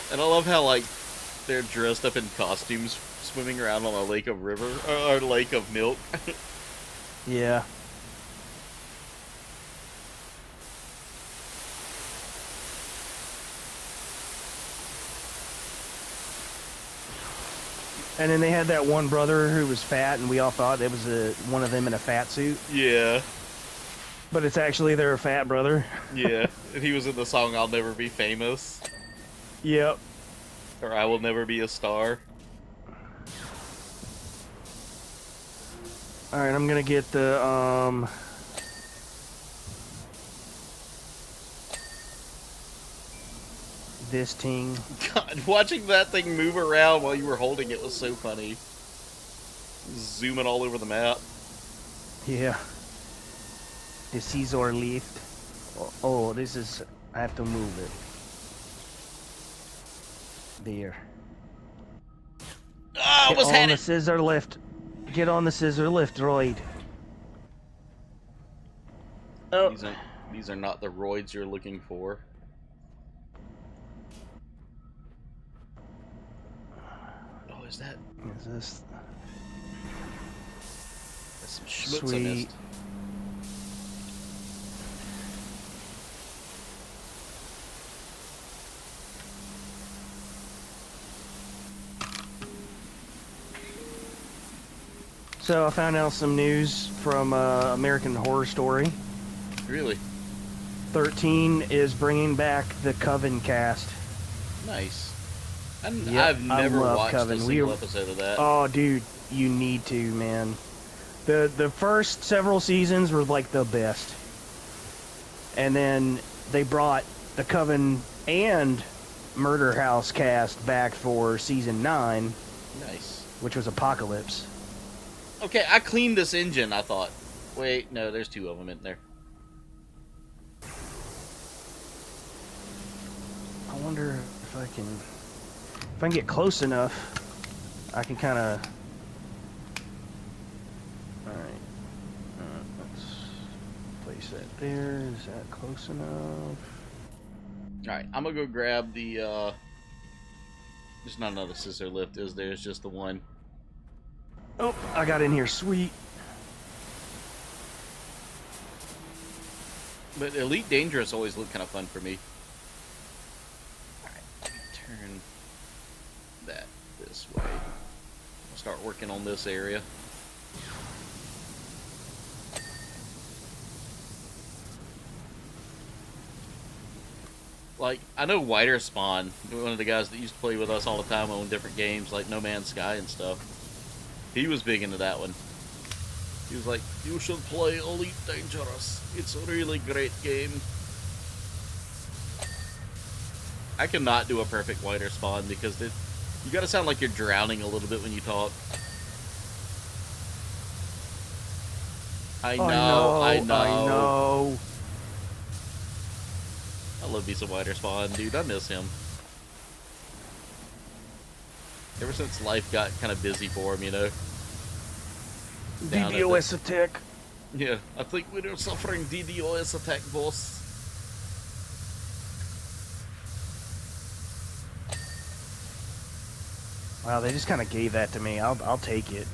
And I love how, like, they're dressed up in costumes swimming around on a lake of river, or lake of milk. Yeah. And then they had that one brother who was fat, and we all thought it was one of them in a fat suit. Yeah. But it's actually their fat brother. Yeah. And he was in the song I'll Never Be Famous. Yep. Or I Will Never Be a Star. Alright, I'm gonna get the, this thing. God, watching that thing move around while you were holding it was so funny. Zooming all over the map. Yeah. The Caesar lift. Oh, this is... I have to move it. There. Oh, Get was on had the it! scissor lift. Get on the scissor lift, droid. Oh. These are not the roids you're looking for. Oh, is that? Is this... That's some schmutz I Sweet. missed. So I found out some news from American Horror Story. Really? 13 is bringing back the Coven cast. Nice. Yep, I've never I love watched Coven. a single episode of that. Oh, dude, you need to, man. The first several seasons were like the best, and then they brought the Coven and Murder House cast back for season 9. Nice. Which was Apocalypse. Okay, I cleaned this engine, I thought. Wait, no, there's 2 of them in there. I wonder if I can get close enough, I can kind of... Alright. Let's place that there. Is that close enough? Alright, I'm gonna go grab the, There's not another scissor lift, is there? It's just the one. Oh, I got in here, sweet. But Elite Dangerous always looked kind of fun for me. Alright, let me turn that this way. I'll start working on this area. Like, I know Whiter Spawn, one of the guys that used to play with us all the time on different games, like No Man's Sky and stuff. He was big into that one. He was like, you should play Elite Dangerous. It's a really great game. I cannot do a perfect Whiter Spawn because you gotta sound like you're drowning a little bit when you talk. I know. I know. I love me some Whiter Spawn, dude. I miss him. Ever since life got kind of busy for him, you know. DDoS attack. Yeah, I think we're suffering DDoS attack, boss. Wow, they just kind of gave that to me. I'll take it.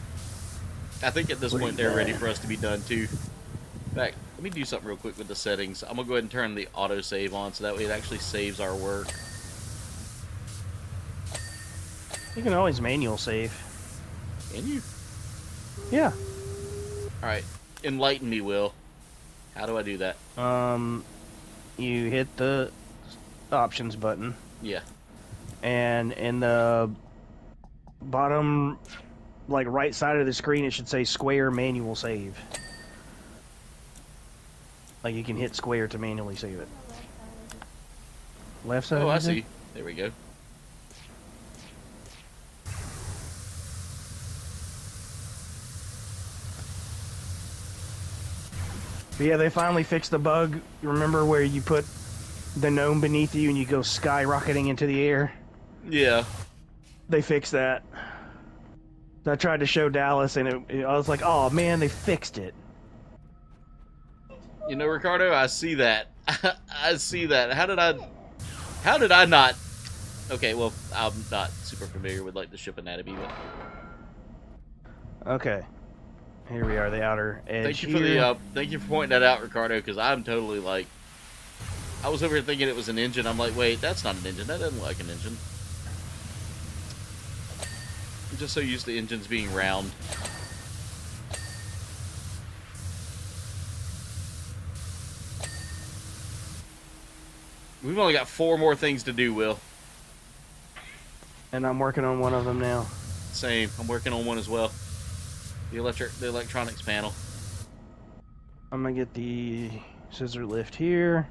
I think at this point they're ready for us to be done too. In fact, let me do something real quick with the settings. I'm gonna go ahead and turn the auto save on so that way it actually saves our work. You can always manual save. Can you? Yeah. Alright, enlighten me, Will. How do I do that? You hit the options button. Yeah. And in the bottom, like, right side of the screen, it should say square manual save. Like, you can hit square to manually save it. Left side? Oh, I see. There we go. But yeah, they finally fixed the bug. Remember where you put the gnome beneath you and you go skyrocketing into the air? Yeah. They fixed that. I tried to show Dallas, and I was like, oh man, they fixed it. You know, Ricardo, I see that. I see that. How did I not? Okay, well, I'm not super familiar with, like, the ship anatomy, but... Okay. Here we are, the outer edge. Thank you for the thank you for pointing that out, Ricardo, because I'm totally like, I was over here thinking it was an engine. I'm like, wait, that's not an engine. That doesn't look like an engine. I'm just so used to engines being round. We've only got 4 more things to do, Will. And I'm working on one of them now. Same. I'm working on one as well. The electronics panel. I'm gonna get the scissor lift here.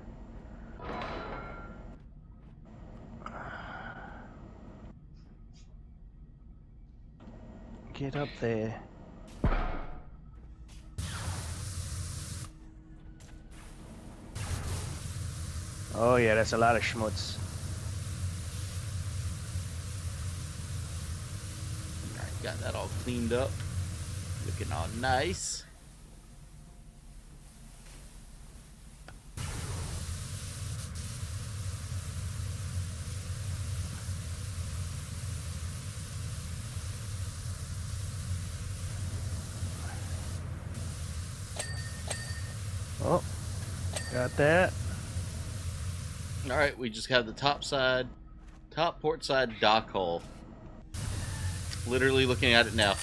Get up there. Oh yeah, that's a lot of schmutz. Alright, got that all cleaned up. Looking all nice. Oh, got that. Alright, we just have the top port side dock hull. Literally looking at it now.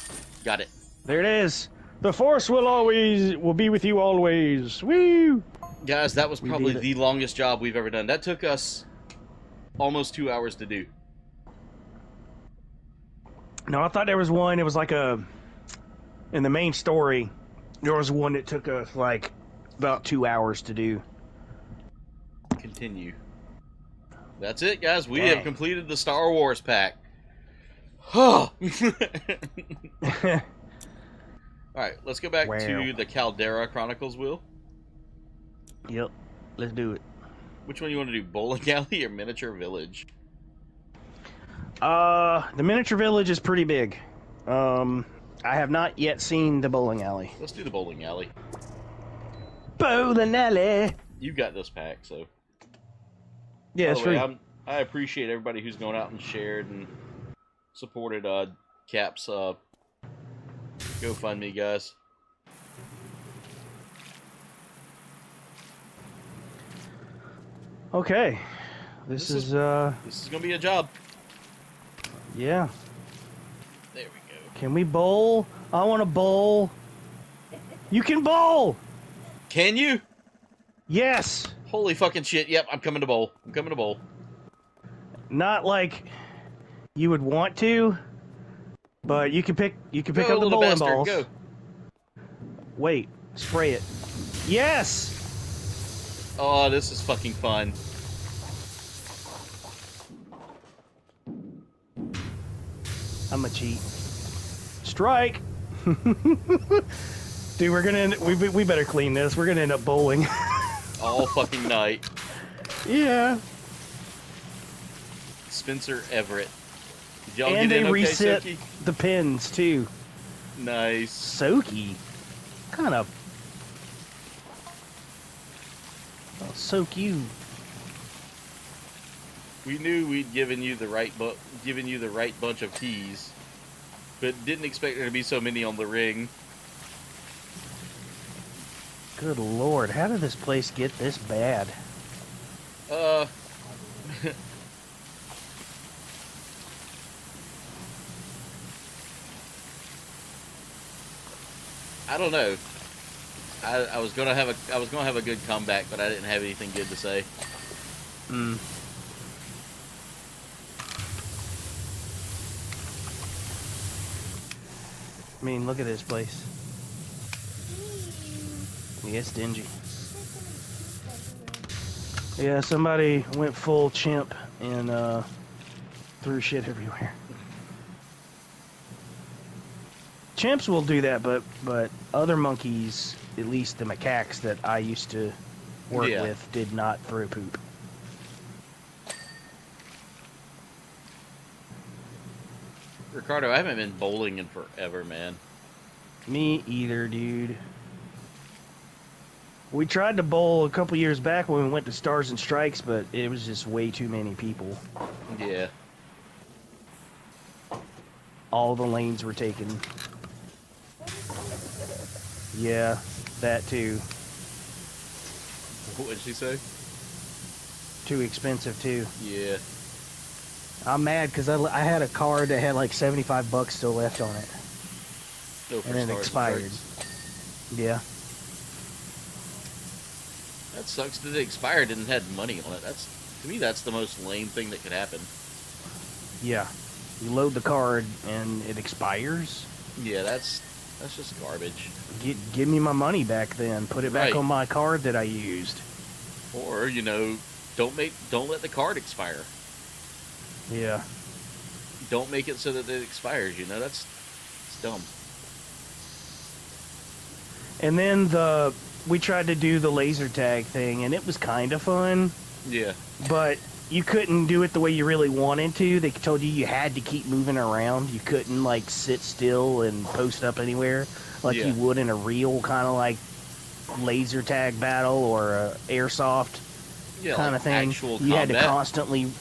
Got it. There it is. The Force will be with you always. Woo! Guys, that was probably the longest job we've ever done. That took us almost 2 hours to do. No, I thought there was one. It was like in the main story, there was one that took us like about 2 hours to do. Continue. That's it, guys. We have completed the Star Wars pack. All right, let's go back to the Caldera Chronicles, Will. Yep, let's do it. Which one you want to do, Bowling Alley or Miniature Village? The Miniature Village is pretty big. I have not yet seen the bowling alley. Let's do the Bowling Alley. Bowling alley. You got this pack, so. Yeah, it's free. I appreciate everybody who's gone out and shared and supported Cap's GoFundMe, guys. Okay, this is gonna be a job. Yeah. There we go. Can we bowl? I want to bowl. You can bowl. Can you? Yes. Holy fucking shit! Yep, I'm coming to bowl. I'm coming to bowl. Not like you would want to, but you can pick up the bowling balls. Go. Wait, spray it. Yes. Oh, this is fucking fun. I'm a cheat. Strike. Dude, we're gonna we better clean this. We're gonna end up bowling all fucking night. Yeah. Spencer Everett. Did y'all and get in they okay, reset Soki? the pins too. Nice. Soaky. Kind of. I'll soak you. We knew we'd given you the right bunch of keys, but didn't expect there to be so many on the ring. Good lord, how did this place get this bad? I don't know. I was gonna have a good comeback, but I didn't have anything good to say. I mean, look at this place. Yeah, it's dingy. Yeah, somebody went full chimp and threw shit everywhere. Chimps will do that, but other monkeys, at least the macaques that I used to work with, did not throw poop. Ricardo, I haven't been bowling in forever, man. Me either, dude. We tried to bowl a couple years back when we went to Stars and Strikes, but it was just way too many people. Yeah. All the lanes were taken. Yeah, that too. What did she say? Too expensive too. Yeah. I'm mad because I had a card that had like $75 still left on it. Still for and it expired. Yeah. That sucks that it expired and had money on it. To me, that's the most lame thing that could happen. Yeah. You load the card and it expires? Yeah, that's just garbage. Give me my money back then. Put it back on my card that I used. Or, don't let the card expire. Yeah. Don't make it so that it expires, it's dumb. And then we tried to do the laser tag thing, and it was kind of fun. Yeah. But you couldn't do it the way you really wanted to. They told you had to keep moving around. You couldn't, sit still and post up anywhere like you would in a real kind of, laser tag battle or a airsoft kind of thing. Actual you combat. Had to constantly...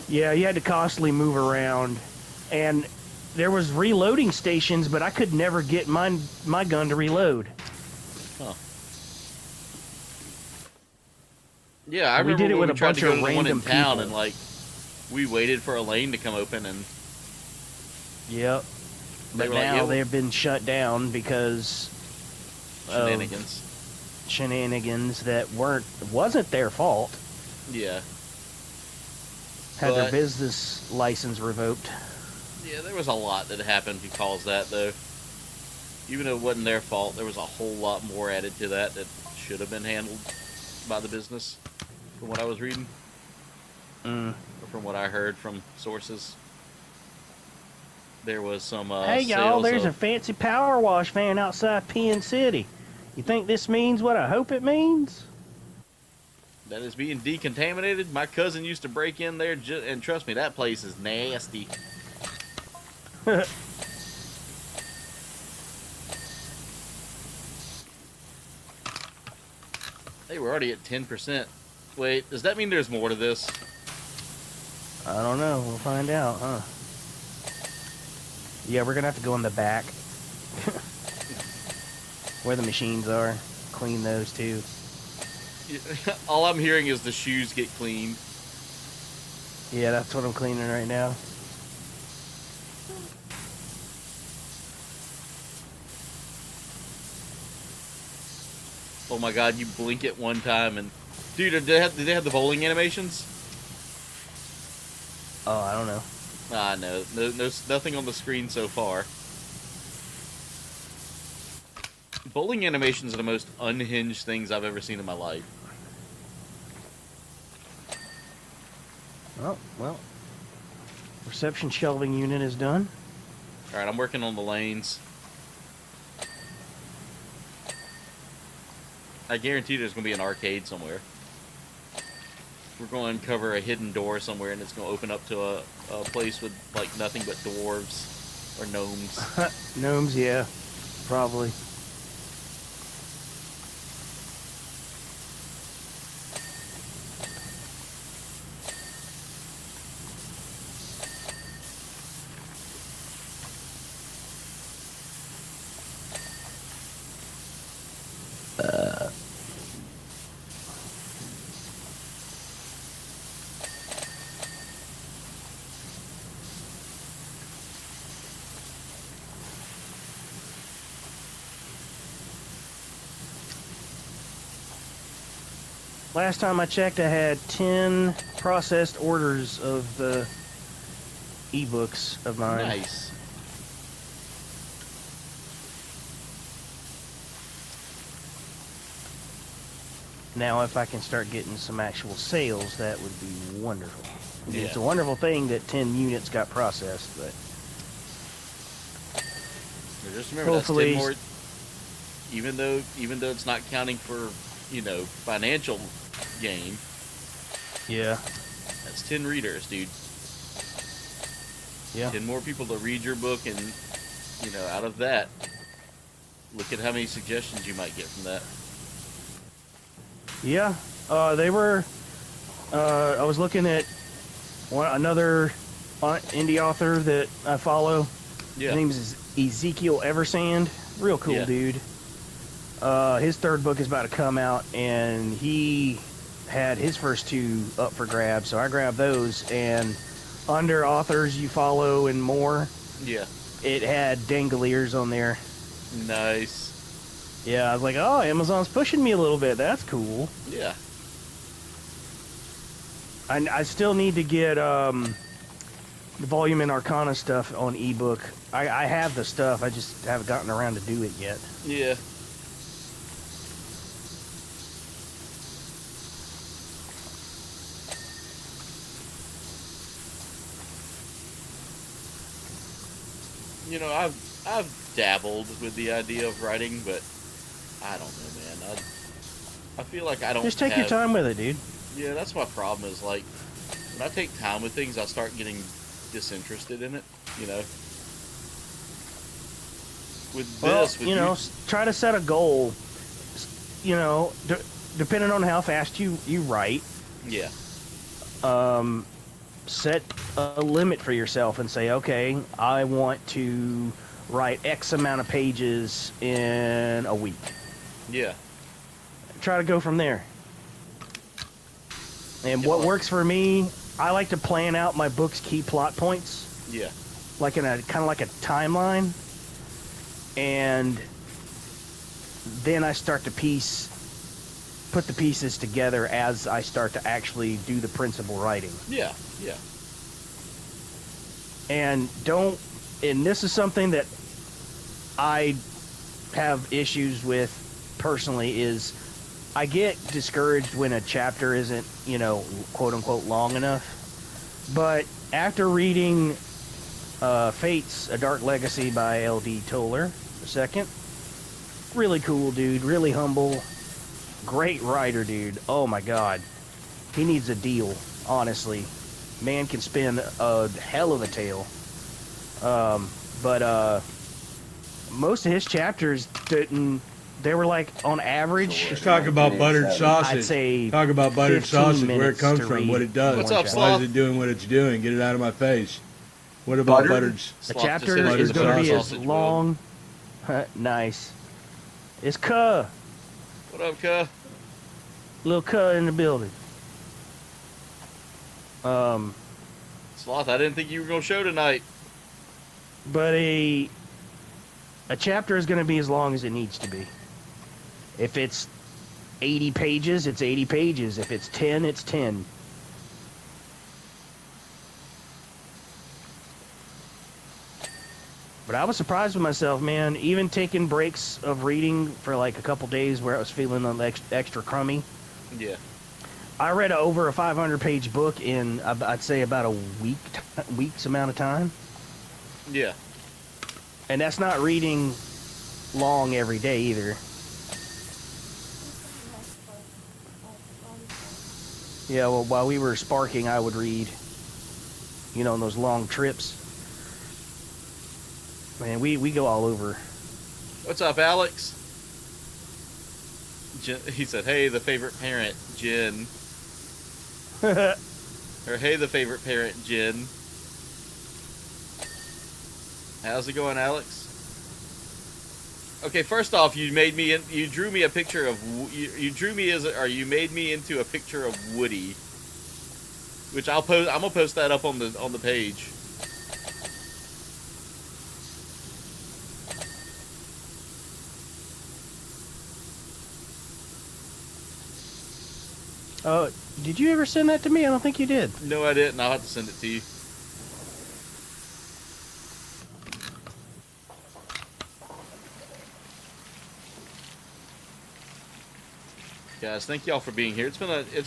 Yeah, you had to constantly move around. And there was reloading stations, but I could never get my gun to reload. Huh. Yeah, I remember we did it with we a tried bunch to go of to the one in random town people. and we waited for a lane to come open and Yep. But now they've been shut down because shenanigans. Shenanigans that wasn't their fault. Yeah. Had their business license revoked. Yeah, there was a lot that happened because of that, though. Even though it wasn't their fault, there was a whole lot more added to that should have been handled by the business, from what I was reading. From what I heard from sources, there was some. Hey y'all, sales there's a of, fancy power wash van outside Penn City. You think this means what I hope it means? that is being decontaminated. My cousin used to break in there, and trust me, that place is nasty. Hey, we're already at 10%. Wait, does that mean there's more to this? I don't know. We'll find out, huh? Yeah, we're gonna have to go in the back. Where the machines are. Clean those too. All I'm hearing is the shoes get cleaned. Yeah, that's what I'm cleaning right now. Oh my god, you blink it one time and... Dude, did they have the bowling animations? Oh, I don't know. Ah, no. Nothing on the screen so far. Bowling animations are the most unhinged things I've ever seen in my life. Oh, well. Reception shelving unit is done. Alright, I'm working on the lanes. I guarantee there's going to be an arcade somewhere. We're going to uncover a hidden door somewhere, and it's going to open up to a place with, like, nothing but dwarves or gnomes. Gnomes, yeah. Probably. Last time I checked, I had 10 processed orders of the ebooks of mine. Nice. Now, if I can start getting some actual sales, that would be wonderful. Yeah. It's a wonderful thing that 10 units got processed, but Just remember, hopefully, that's 10 more... Even though it's not counting for, you know, financial gain, yeah, that's 10 readers, dude. yeah. 10 more people to read your book, and, you know, out of that, look at how many suggestions you might get from that. Yeah, they were. I was looking at another indie author that I follow. Yeah. His name is Ezekiel Eversand. Real cool Yeah. dude. His third book is about to come out, and he had his first two up for grabs, so I grabbed those. And under authors you follow and more, Yeah. it had Dangoliers on there. Nice. Yeah, I was like, oh, Amazon's pushing me a little bit. That's cool. Yeah. I still need to get the Volume and Arcana stuff on ebook. I have the stuff, I just haven't gotten around to do it yet. Yeah. You know, I've dabbled with the idea of writing, but I don't know, man. I feel like I don't Just take your time with it, dude. Yeah, that's my problem is, like, when I take time with things, I start getting disinterested in it, you know? With Well, this, with you know, try to set a goal. You know, depending on how fast you write, yeah, set a limit for yourself and say, okay, I want to write X amount of pages in a week. yeah, Try to go from there. And what works for me, I like to plan out my book's key plot points, yeah, like in a kind of like a timeline, and then I start to put the pieces together as I start to actually do the principal writing. yeah, yeah, And this is something that I have issues with personally, is I get discouraged when a chapter isn't, you know, quote unquote long enough. But after reading Fates: A Dark Legacy by L.D. Toller II, really cool dude, really humble, great writer, dude. Oh my God, he needs a deal. Honestly, man can spin a hell of a tale. But most of his chapters didn't. They were like on average. Let's talk about buttered sausage. I'd say talk about buttered 15 sausage, where it minutes comes to from, read what it does. What's up, Why Sloth? is it doing what it's doing? Get it out of my face. What about buttered? A Sloth chapter just hit us is with going to a be as sausage long. Nice. It's Cuh. What up, Cuh? Little Cuh in the building. Sloth, I didn't think you were going to show tonight. But a chapter is going to be as long as it needs to be. If it's 80 pages, it's 80 pages. If it's 10, it's 10. But I was surprised with myself, man. Even taking breaks of reading for like a couple days where I was feeling extra crummy. Yeah. I read over a 500-page book in, I'd say, about a week's amount of time. Yeah. And that's not reading long every day either. Yeah, well, while we were sparking, I would read, you know, on those long trips. Man, we go all over. What's up, Alex? He said, hey, the favorite parent, Jen. Or, hey, the favorite parent, Jen. How's it going, Alex? Okay, first off, you drew me a picture of, you made me into a picture of Woody. Which I'm gonna post that up on the page. Oh, did you ever send that to me? I don't think you did. No, I didn't. I'll have to send it to you. Guys, thank y'all for being here. It's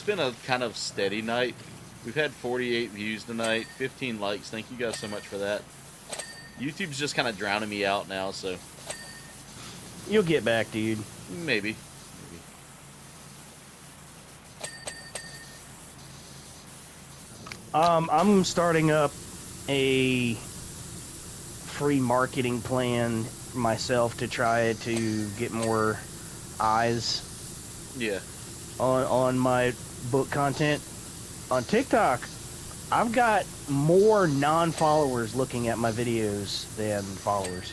been a kind of steady night. We've had 48 views tonight, 15 likes. Thank you guys so much for that. YouTube's just kind of drowning me out now, so You'll get back, dude. maybe. I'm starting up a free marketing plan for myself to try to get more eyes Yeah. on my book content. On TikTok, I've got more non-followers looking at my videos than followers.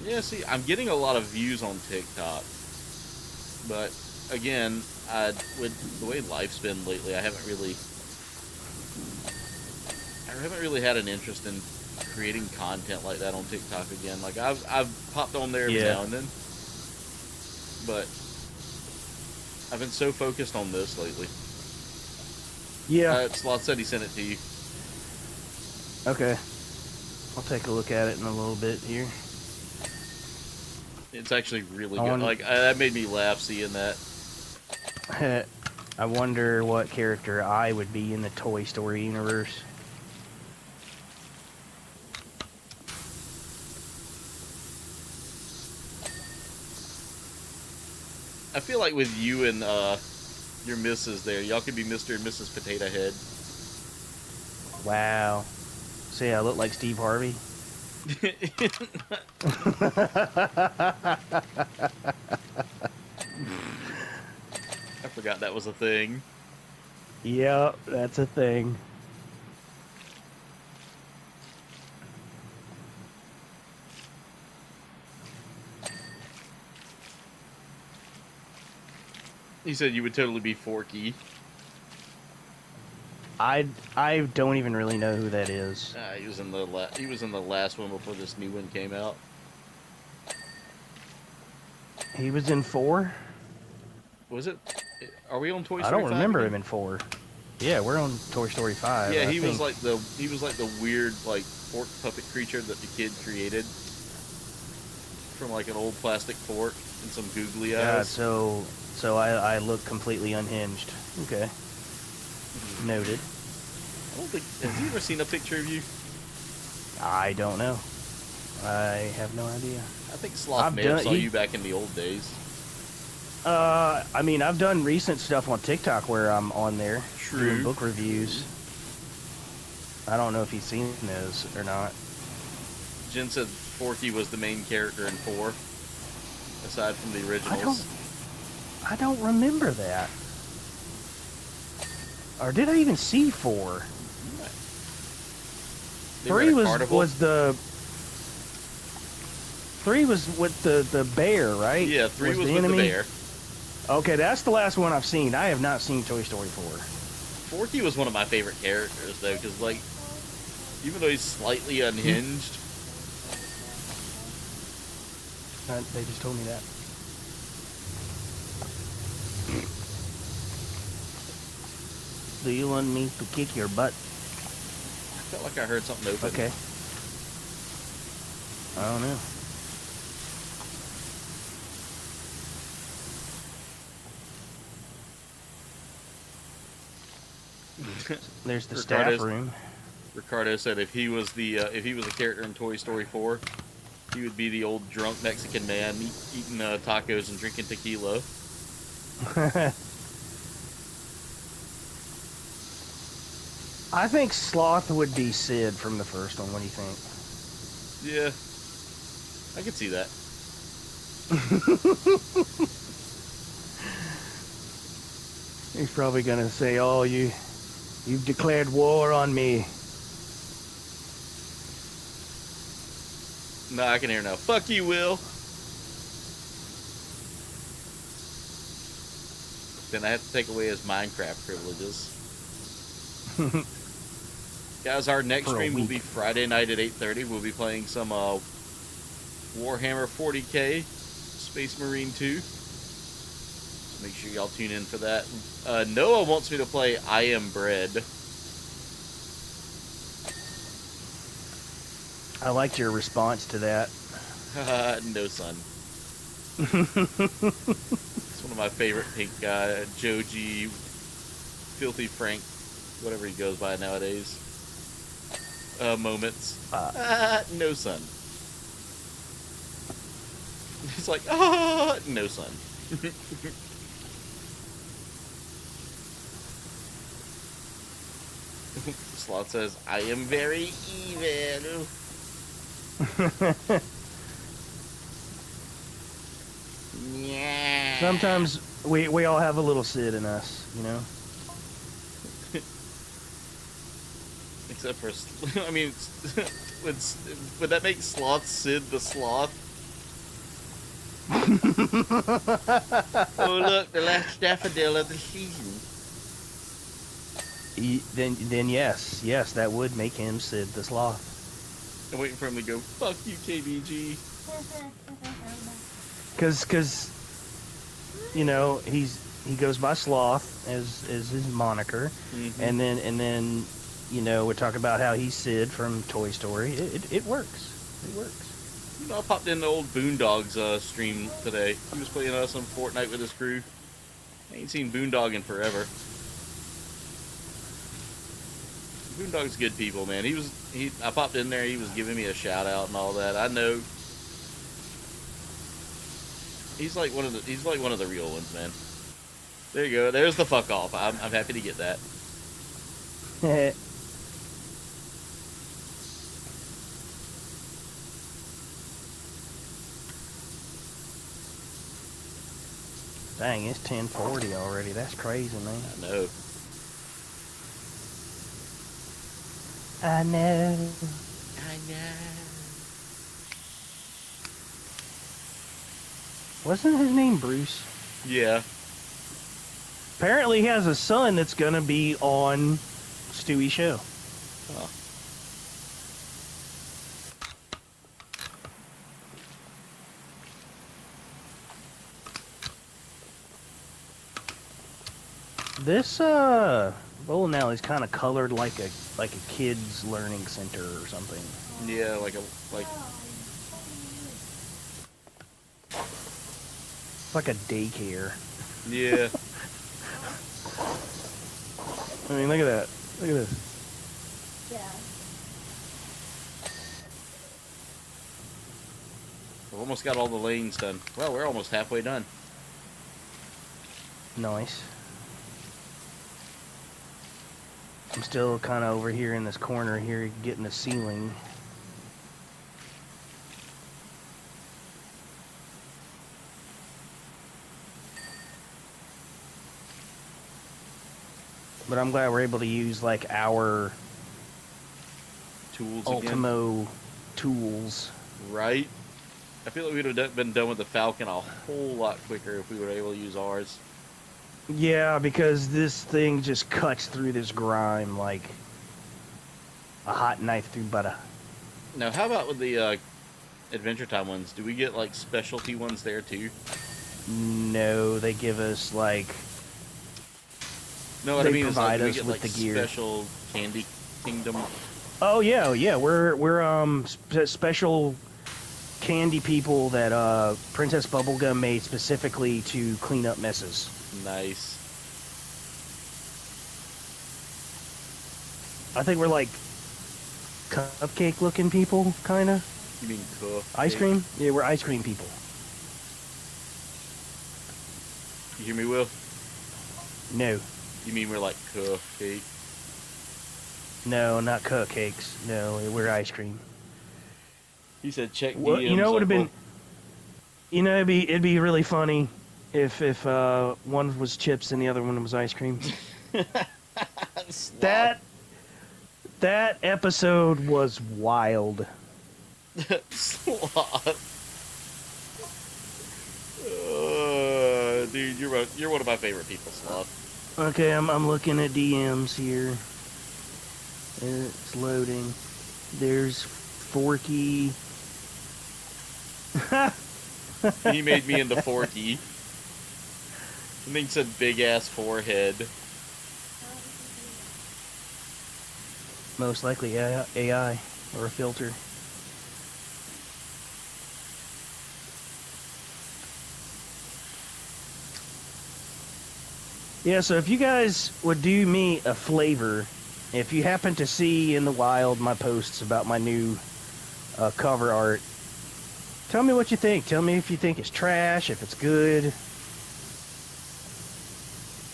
Yeah, see, I'm getting a lot of views on TikTok. But, again, with the way life's been lately, I haven't really had an interest in creating content like that on TikTok again. Like, I've popped on there every now and then. But I've been so focused on this lately. Yeah. Sloth said he sent it to you. Okay. I'll take a look at it in a little bit here. It's actually really good. Like, that made me laugh seeing that. I wonder what character I would be in the Toy Story universe. I feel like with you and your missus there, y'all could be Mr. and Mrs. Potato Head. Wow. See, I look like Steve Harvey. I forgot that was a thing. Yep, that's a thing. He said you would totally be Forky. I don't even really know who that is. He was in the last one before this new one came out. He was in 4? Was it? Are we on Toy Story I don't 5 remember again? him in 4. Yeah, we're on Toy Story 5. Yeah, I he was think. like the weird like fork puppet creature that the kid created. from like an old plastic fork and some googly Yeah, eyes. so I look completely unhinged. Okay. Noted. I don't think. Has he ever seen a picture of you? I don't know. I have no idea. I think Sloth may have saw you back in the old days. I mean, I've done recent stuff on TikTok where I'm on there doing True. book reviews. I don't know if he's seen those or not. Jen said Forky was the main character in 4, aside from the originals. I don't remember that. Or did I even see 4? They were at 3 a was carnival. the 3 was with the bear, right? Yeah, 3 was with enemy? the bear. Okay, that's the last one I've seen. I have not seen Toy Story 4. Forky was one of my favorite characters, though, because, like, even though he's slightly unhinged, They just told me that. Do you want me to kick your butt? I felt like I heard something open. Okay. I don't know. There's the staff room. Ricardo said if he was a character in Toy Story 4, he would be the old drunk Mexican man eating tacos and drinking tequila. I think Sloth would be Sid from the first one. What do you think? Yeah, I could see that. He's probably gonna say, "Oh, you've declared war on me." No, I can hear now. Fuck you, Will. Then I have to take away his Minecraft privileges. Guys, our next For a stream will week. be Friday night at 8:30. We'll be playing some Warhammer 40k, Space Marine 2. So make sure y'all tune in for that. Noah wants me to play I Am Bread. I liked your response to that. No, son. It's one of my favorite pink guy, Joji, Filthy Frank, whatever he goes by nowadays. Moments. No, son. He's like, no, son. Sloth says, I am very evil. Yeah. Sometimes we all have a little Sid in us, you know? Except for, I mean, would that make Sloth Sid the Sloth? Oh look, the last daffodil of the season. Then yes, that would make him Sid the Sloth. I'm waiting for him to go, fuck you, KBG. Cause you know, he goes by Sloth as his moniker, and then you know, we're talking about how he's Sid from Toy Story. It works. It works. You know, I popped in the old Boondogs stream today. He was playing some Fortnite with his crew. I ain't seen Boondog in forever. Boondog's good people, man. I popped in there, he was giving me a shout out and all that. I know he's like one of the real ones, man. There you go. There's the fuck off. I'm happy to get that. Dang, it's 10:40 already. That's crazy, man. I know. I know. Wasn't his name Bruce? Yeah. Apparently he has a son that's gonna be on Stewie's show. Oh. This bowling alley's kind of colored like a kid's learning center or something. Yeah, It's like a daycare. Yeah. I mean, look at that. Look at this. Yeah. We've almost got all the lanes done. Well, we're almost halfway done. Nice. I'm still kind of over here in this corner here, getting the ceiling. But I'm glad we're able to use like our Tools Ultimo tools. Right? I feel like we would have been done with the Falcon a whole lot quicker if we were able to use ours. Yeah, because this thing just cuts through this grime like a hot knife through butter. Now, how about with the Adventure Time ones? Do we get like specialty ones there too? No, they give us like No, what They I mean is like, provide do we us get with like the gear. special Candy Kingdom? oh yeah, we're special candy people that Princess Bubblegum made specifically to clean up messes. Nice. I think we're like cupcake looking people, kind of. You mean cool? Ice cream? Yeah, we're ice cream people. You hear me, Will? No, You mean we're like cool cake? no, not cupcakes. No, we're ice cream. He said check Well, DMs. you know, it would have Uncle. been. You know, it'd be really funny if one was chips and the other one was ice cream. Sloth. That episode was wild. Sloth. Dude, you're one of my favorite people, Sloth. Okay, I'm looking at DMs here. It's loading. There's Forky. He made me into Forky. And then said big ass forehead. Most likely AI or a filter. Yeah, so if you guys would do me a flavor, if you happen to see in the wild my posts about my new cover art, tell me what you think. Tell me if you think it's trash, if it's good,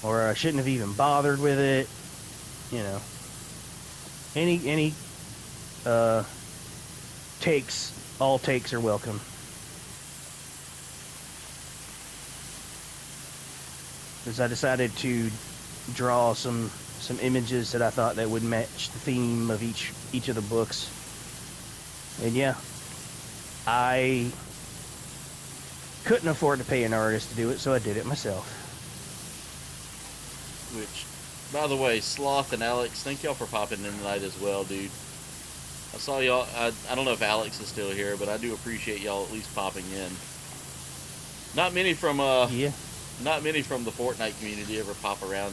or I shouldn't have even bothered with it. You know, any takes, all takes are welcome. Because I decided to draw some images that I thought that would match the theme of each of the books. And yeah, I couldn't afford to pay an artist to do it, so I did it myself. Which, by the way, Sloth and Alex, thank y'all for popping in tonight as well, dude. I saw y'all. I don't know if Alex is still here, but I do appreciate y'all at least popping in. Not many from Yeah. Not many from the Fortnite community ever pop around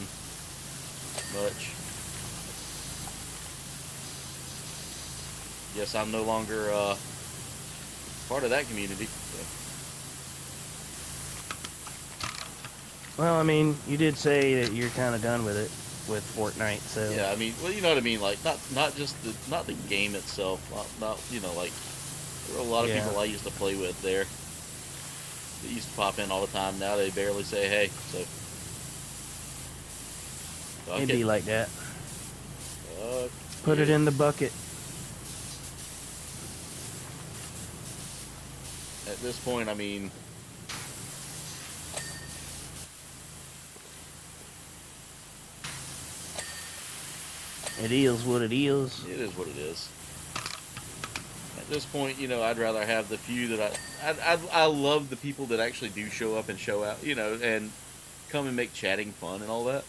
much. Guess I'm no longer part of that community. So. Well, I mean, you did say that you're kind of done with it with Fortnite, so Yeah, I mean, well, you know what I mean. Like, not just the game itself. Not you know, like there were a lot of Yeah. people I used to play with there. They used to pop in all the time. Now they barely say hey. So it'd be like that. Okay. Put it in the bucket. At this point, I mean, It is what it is. it is what it is. At this point, you know, I'd rather have the few that I love the people that actually do show up and show out, you know, and come and make chatting fun and all that.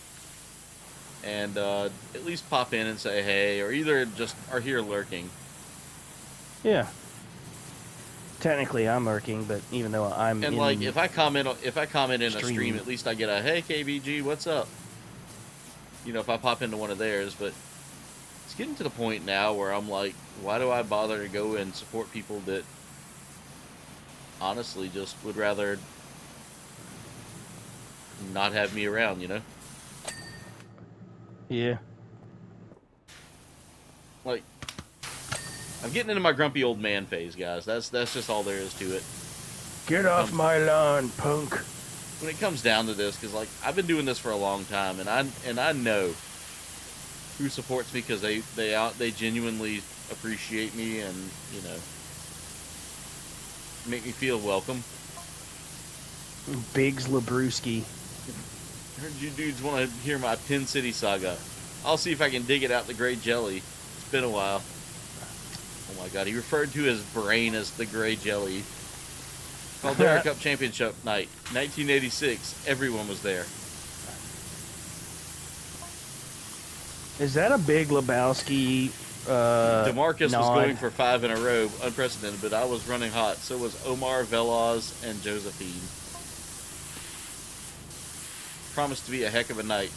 And at least pop in and say hey, or either just are here lurking. Yeah. Technically, I'm lurking, but even though I'm And in like, if I comment in a stream. stream, at least I get a hey KBG, what's up? You know, if I pop into one of theirs, but it's getting to the point now where I'm like, why do I bother to go and support people that honestly just would rather not have me around, you know? Yeah. Like, I'm getting into my grumpy old man phase, guys. That's just all there is to it. Get off my lawn, punk. When it comes down to this, because like I've been doing this for a long time, and I know who supports me because they genuinely appreciate me and, you know, make me feel welcome. Biggs Labruski. I heard you dudes want to hear my Pin City saga. I'll see if I can dig it out the gray jelly. It's been a while. Oh my god, he referred to his brain as the gray jelly. Caldera Cup Championship night, 1986. Everyone was there. Is that a Big Lebowski? DeMarcus nod? was going for 5 in a row, unprecedented, but I was running hot. So was Omar, Veloz, and Josephine. Promised to be a heck of a night.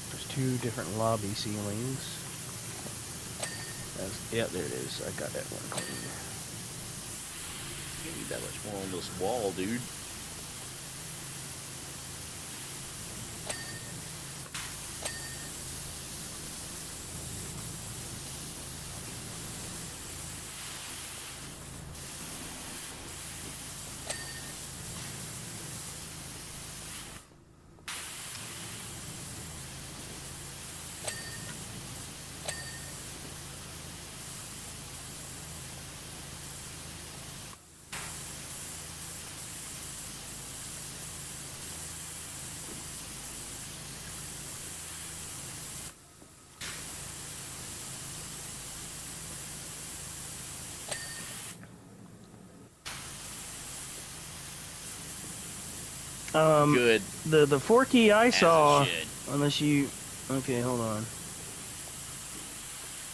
There's 2 different lobby ceilings. Yep, there it is. I got that one clean. You need that much more on this wall, dude. Good. The Forky I saw, shit. unless you... Okay, hold on.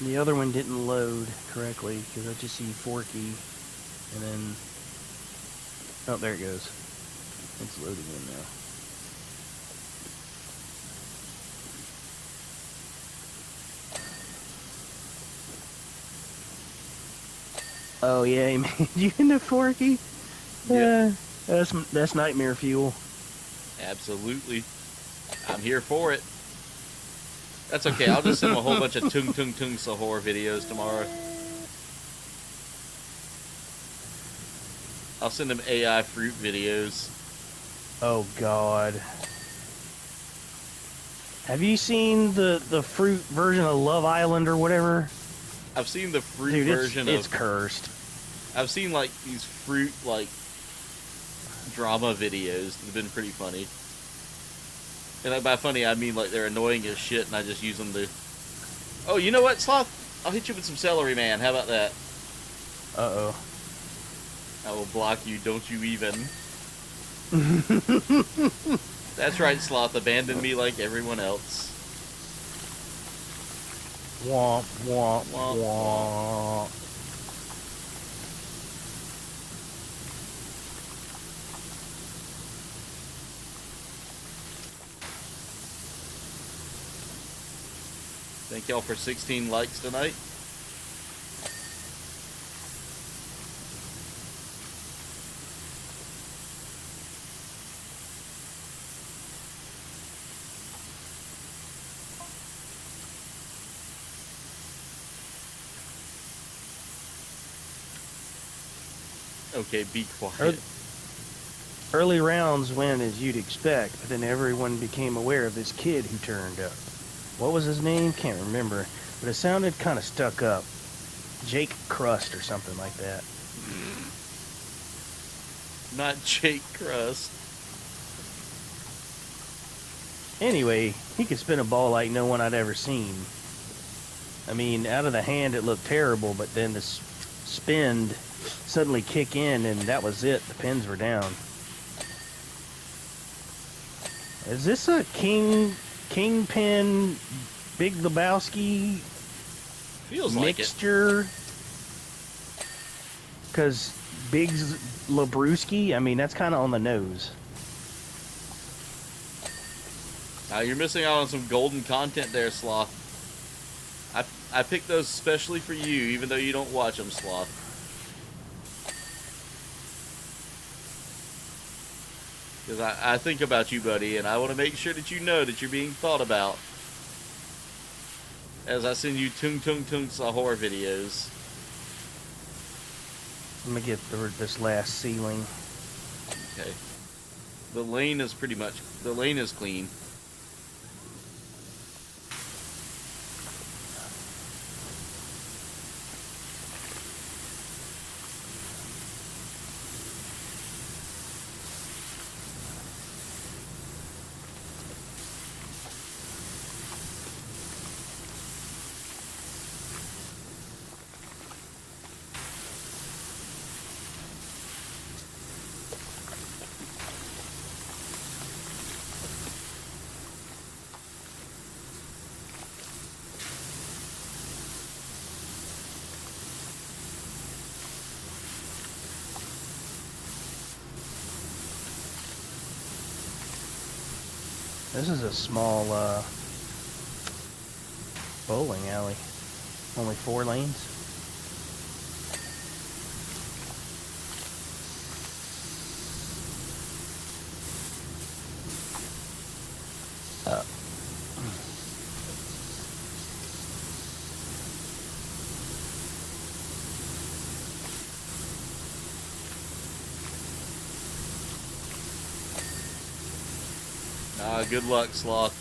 The other one didn't load correctly, because I just see Forky, and then... Oh, there it goes. It's loading in now. Oh yeah, he made you into Forky? Yeah. That's nightmare fuel. Absolutely. I'm here for it. That's okay. I'll just send him a whole bunch of Tung Tung Tung Sahor videos tomorrow. I'll send him AI fruit videos. Oh god. Have you seen the fruit version of Love Island or whatever? I've seen the fruit Dude, version it's of... cursed. I've seen, like, these fruit, like, drama videos that have been pretty funny. And like, by funny, I mean, like, they're annoying as shit, and I just use them to... Oh, you know what, Sloth? I'll hit you with some celery, man. How about that? Uh-oh. I will block you, don't you even. That's right, Sloth. Abandon me like everyone else. Womp, womp, Womp, womp. Thank y'all for 16 likes tonight. Okay, be quiet. Early rounds went as you'd expect, but then everyone became aware of this kid who turned up. What was his name? Can't remember, but it sounded kind of stuck up. Jake Crust or something like that. Not Jake Crust. Anyway, he could spin a ball like no one I'd ever seen. I mean, out of the hand it looked terrible, but then the spin suddenly kick in and that was it. The pins were down. Is this a Kingpin Big Lebowski Feels like mixture? Because Big's Labrewski, I mean, that's kind of on the nose. You're missing out on some golden content there, Sloth. I picked those especially for you, even though you don't watch them, Sloth. Because I think about you, buddy, and I want to make sure that you know that you're being thought about. As I send you Tung Tung Tung Sahor videos. Let me get this last ceiling. Okay. The lane is clean. This is a small bowling alley. Only 4 lanes. Good luck, Sloth.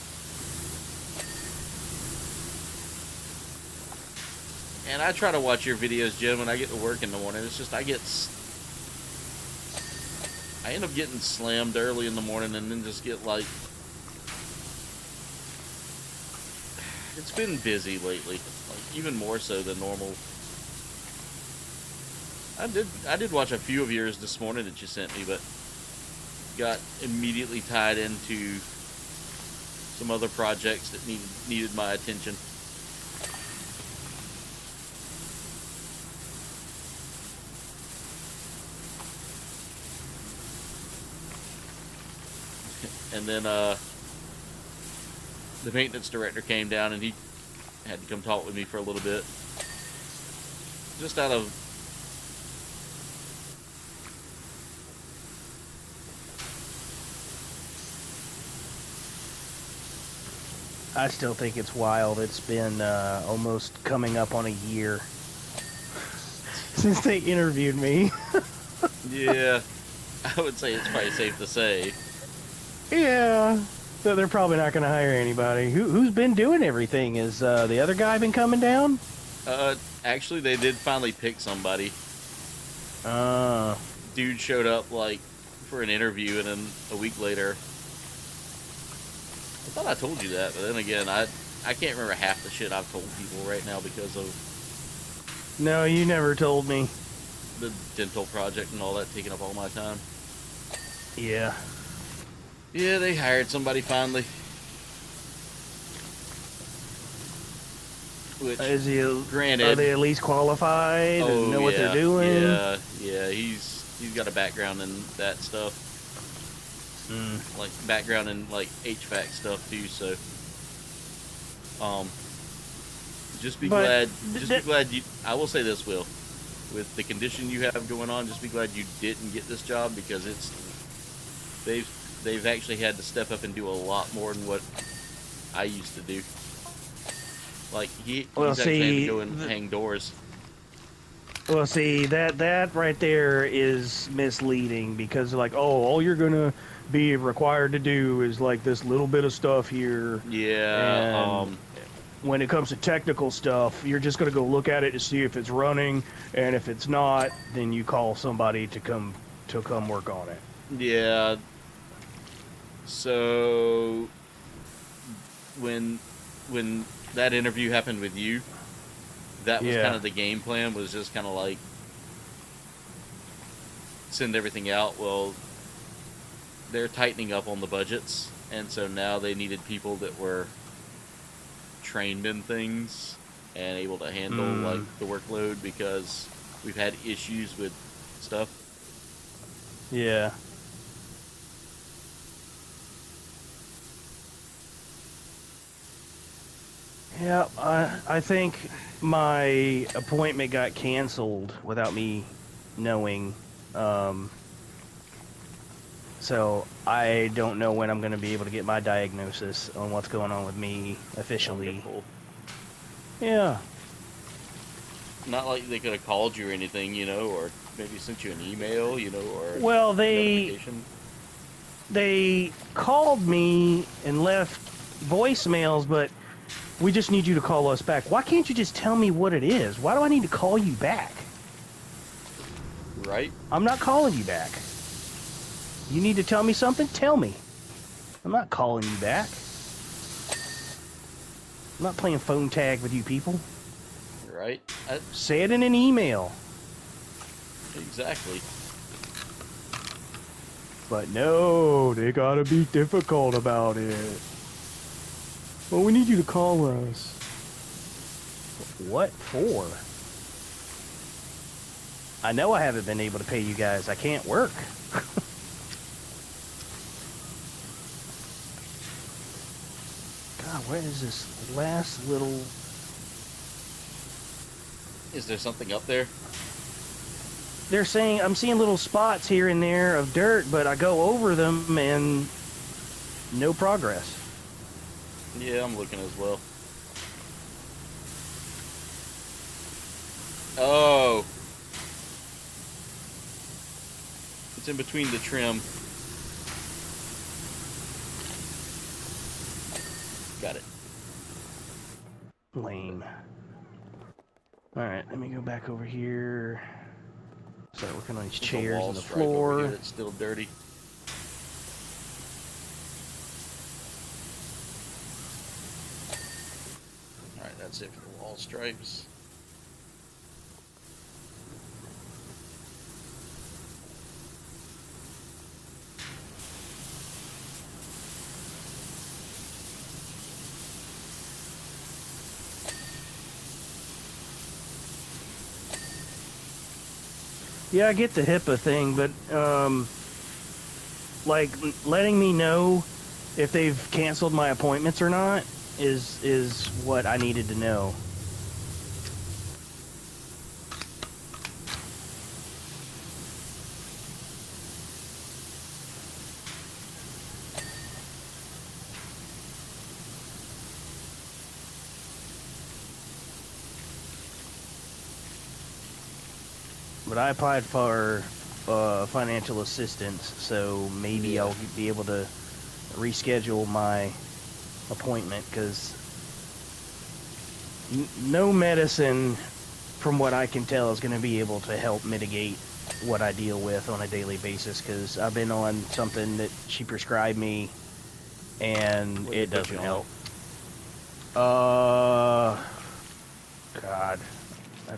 And I try to watch your videos, Jim, when I get to work in the morning. It's just I end up getting slammed early in the morning and then just get like... It's been busy lately, like even more so than normal. I did watch a few of yours this morning that you sent me, but got immediately tied into some other projects that needed my attention. And then the maintenance director came down and he had to come talk with me for a little bit. Just out of I still think it's wild. It's been almost coming up on a year since they interviewed me. Yeah, I would say it's probably safe to say. Yeah, so they're probably not going to hire anybody. Who's been doing everything? Is the other guy been coming down? Actually, they did finally pick somebody. Dude showed up like for an interview, and then a week later. I thought I told you that, but then again, I can't remember half the shit I've told people right now because of... No, you never told me. The dental project and all that taking up all my time. Yeah. Yeah, they hired somebody finally. Which, Is he, granted... Are they at least qualified and know what they're doing? Yeah, he's got a background in that stuff. Like background in like HVAC stuff too, so just be glad you... I will say this, Will, with the condition you have going on, just be glad you didn't get this job, because it's they've actually had to step up and do a lot more than what I used to do. Like he's actually had to go and hang doors. Well, see, that right there is misleading because like, oh, all you're gonna be required to do is like this little bit of stuff here. Yeah. And when it comes to technical stuff, you're just gonna go look at it to see if it's running, and if it's not, then you call somebody to come work on it. Yeah. So when that interview happened with you, that was kind of the game plan, was just kind of like send everything out. Well, they're tightening up on the budgets, and so now they needed people that were trained in things and able to handle like the workload, because we've had issues with stuff. Yeah. Yeah, I think my appointment got canceled without me knowing. So I don't know when I'm going to be able to get my diagnosis on what's going on with me officially. Yeah. Not like they could have called you or anything, you know, or maybe sent you an email, you know, or well, notification. They called me and left voicemails, but we just need you to call us back. Why can't you just tell me what it is? Why do I need to call you back? Right? I'm not calling you back. You need to tell me something? Tell me. I'm not calling you back. I'm not playing phone tag with you people. Right? Say it in an email. Exactly. But no, they gotta be difficult about it. Well, we need you to call us. What for? I know I haven't been able to pay you guys. I can't work. God, where is this last little... Is there something up there? They're saying, I'm seeing little spots here and there of dirt, but I go over them and no progress. Yeah, I'm looking as well. Oh. It's in between the trim. Got it. Lame. Alright, let me go back over here. Start working on these There's a chairs wall and the stripe over floor. here that's still dirty. Alright, that's it for the wall stripes. Yeah, I get the HIPAA thing, but, like, letting me know if they've canceled my appointments or not is what I needed to know. But I applied for financial assistance, so maybe I'll be able to reschedule my appointment, because no medicine, from what I can tell, is going to be able to help mitigate what I deal with on a daily basis, because I've been on something that she prescribed me, and it doesn't help. God.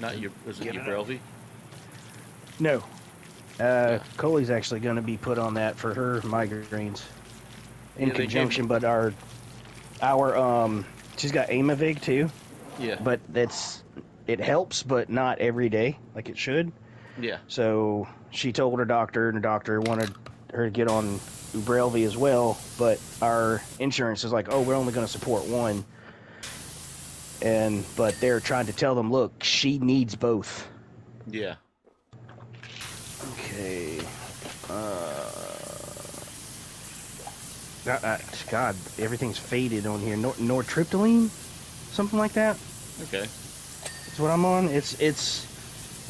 Not you. Was it Ubrelvy? No. Coley's actually going to be put on that for her migraines in conjunction, but our she's got Aimovig too. Yeah. But it helps, but not every day like it should. Yeah. So she told her doctor, and the doctor wanted her to get on Ubrelvy as well, but our insurance is like, oh, we're only going to support one. But they're trying to tell them, look, she needs both. Yeah. Okay. God, everything's faded on here. Nortriptyline? Something like that? Okay. That's what I'm on. It's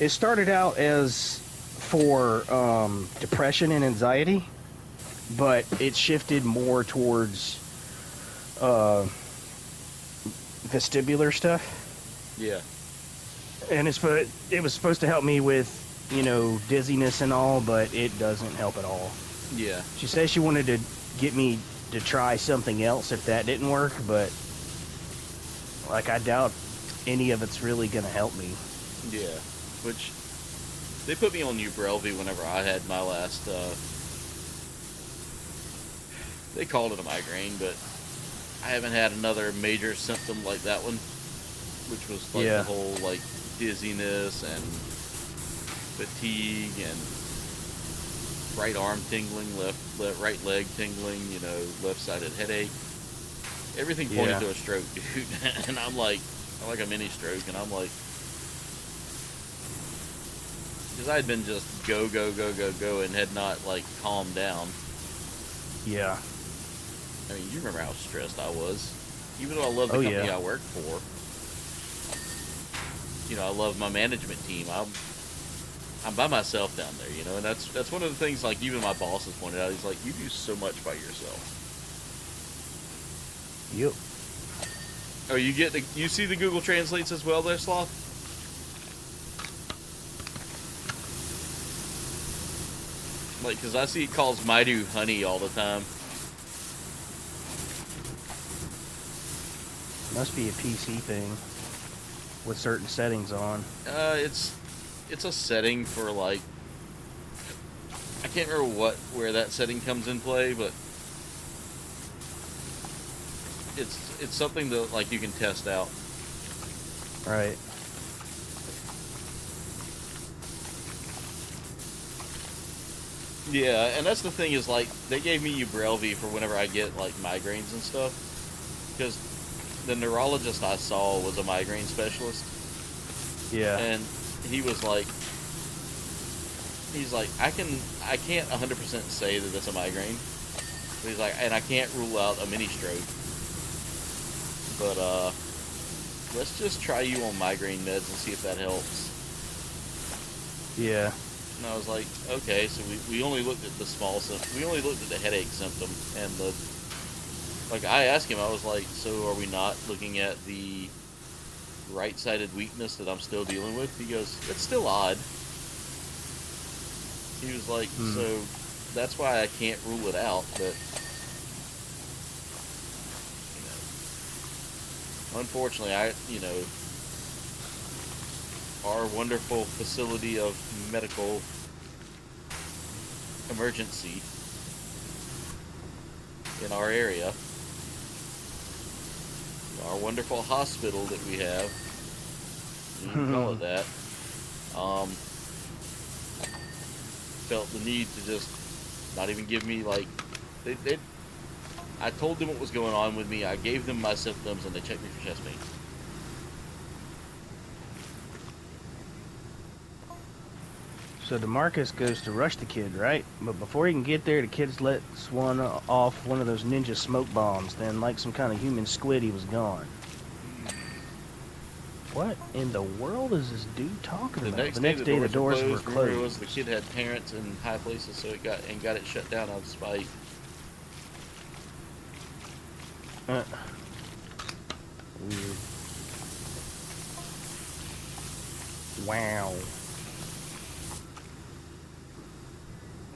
It started out as for depression and anxiety, but it shifted more towards vestibular stuff. Yeah. And it was supposed to help me with, you know, dizziness and all, but it doesn't help at all. Yeah. She says she wanted to get me to try something else if that didn't work, but like I doubt any of it's really gonna help me. Yeah. Which they put me on Ubrelvy whenever I had my last they called it a migraine, but I haven't had another major symptom like that one, which was like the whole like dizziness and fatigue and right arm tingling, right leg tingling, you know, left-sided headache. Everything pointed to a stroke, dude. And I'm like a mini stroke, and I'm like, because I had been just go, and had not like calmed down. Yeah. I mean, you remember how stressed I was. Even though I love the company I work for, you know, I love my management team. I'm by myself down there, you know, and that's one of the things, like, even my boss has pointed out. He's like, you do so much by yourself. Yep. Oh, you see the Google Translates as well there, Sloth? Like, because I see it calls Maidu honey all the time. Must be a PC thing with certain settings on. It's a setting for, like, I can't remember where that setting comes in play, but it's something that, like, you can test out. Right. Yeah, and that's the thing is, like, they gave me Ubrelvy for whenever I get, like, migraines and stuff, because the neurologist I saw was a migraine specialist. Yeah. And he was like, he's like, I can't 100% say that it's a migraine. But he's like, and I can't rule out a mini stroke. But let's just try you on migraine meds and see if that helps. Yeah. And I was like, okay, so we only looked at the we only looked at the headache symptom, and like, I asked him, I was like, so are we not looking at the right-sided weakness that I'm still dealing with? He goes, it's still odd. He was like, so that's why I can't rule it out, but, you know, unfortunately, our wonderful facility of medical emergency in our area, our wonderful hospital that we have, you can call it that, felt the need to just not even give me, like, I told them what was going on with me, I gave them my symptoms, and they checked me for chest pain. So DeMarcus goes to rush the kid, right? But before he can get there, the kid lets off one of those ninja smoke bombs. Then, like some kind of human squid, he was gone. What in the world is this dude talking about? The next day, the doors were closed. The kid had parents in high places, so it got it shut down out of spite. Weird. Wow.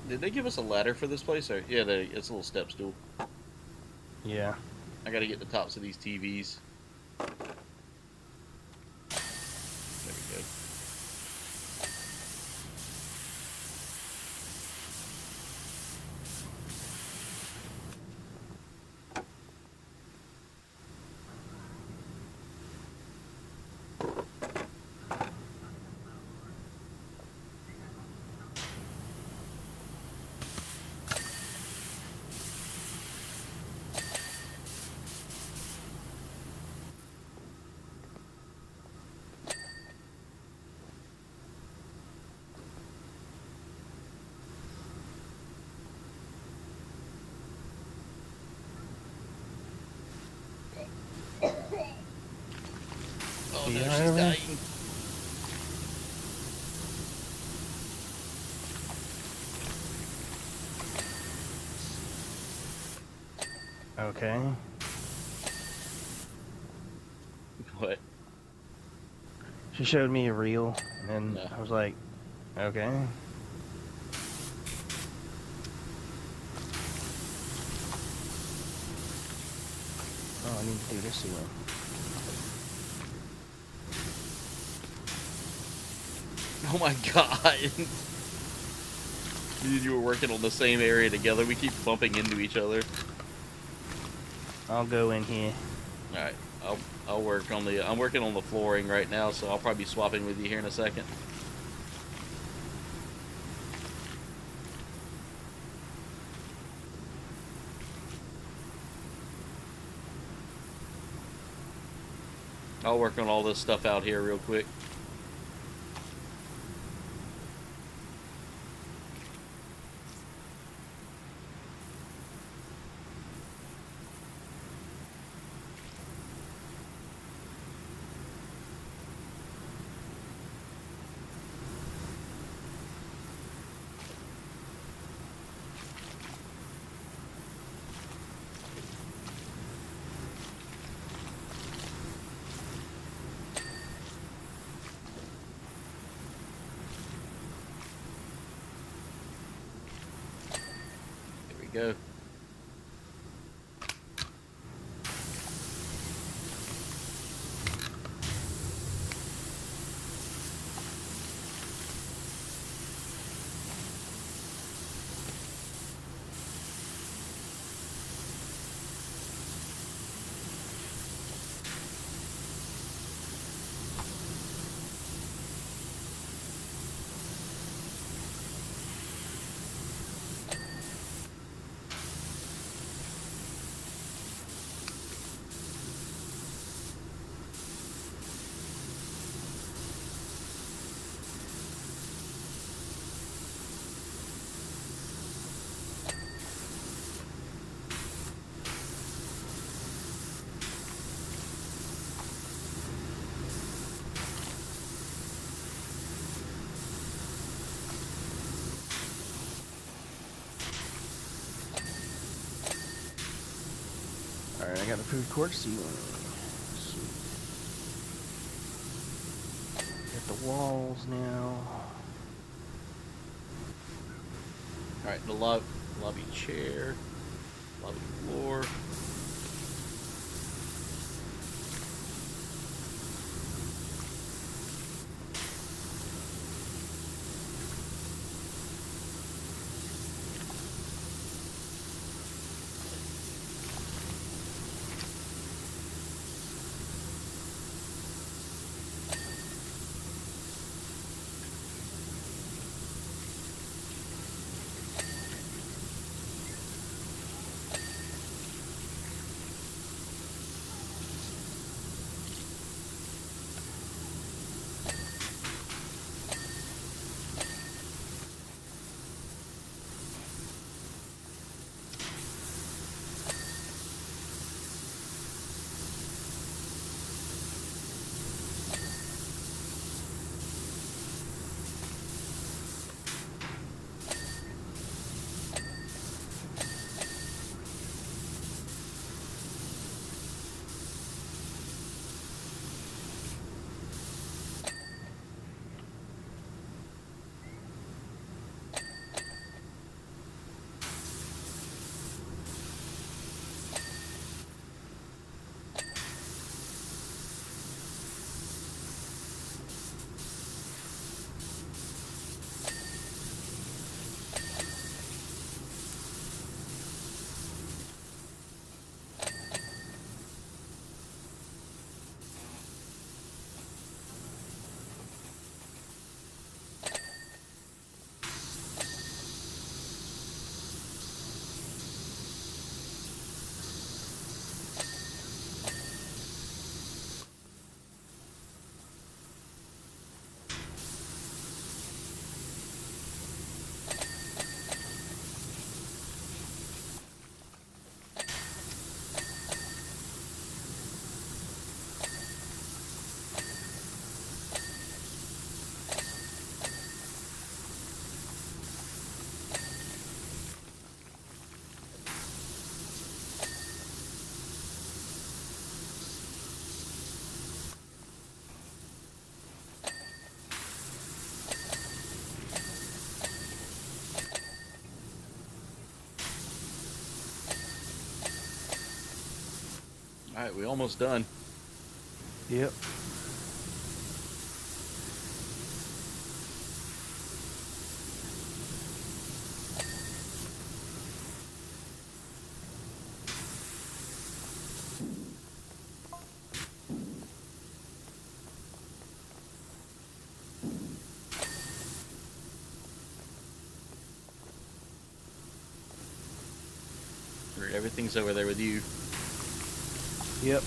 Did they give us a ladder for this place? Or yeah, it's a little step stool. Yeah. I gotta get the tops of these TVs. There we go. Oh no, she's dying. Okay. What? She showed me a reel, and Yeah. I was like, okay. Oh, I need to do this again. Oh my god. Me and you were working on the same area together. We keep bumping into each other. I'll go in here. Alright. I'll work on the I'm working on the flooring right now, so I'll probably be swapping with you here in a second. I'll work on all this stuff out here real quick. There we go. Alright, I got the food court ceiling. Get the walls now. Alright, the lobby chair, lobby floor. Alright, we almost done. Yep. Everything's over there with you. Yep.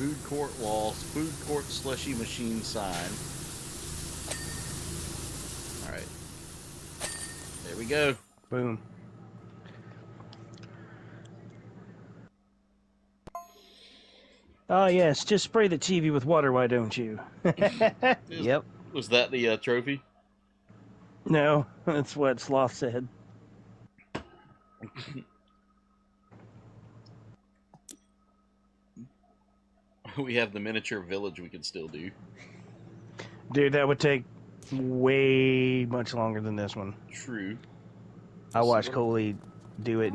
Food court walls, food court slushy machine sign. Alright. There we go. Boom. Oh, yes, just spray the TV with water, why don't you? Yep. Was that the trophy? No, that's what Sloth said. We have the miniature village we can still do. Dude, that would take way much longer than this one. True. I watched Coley do it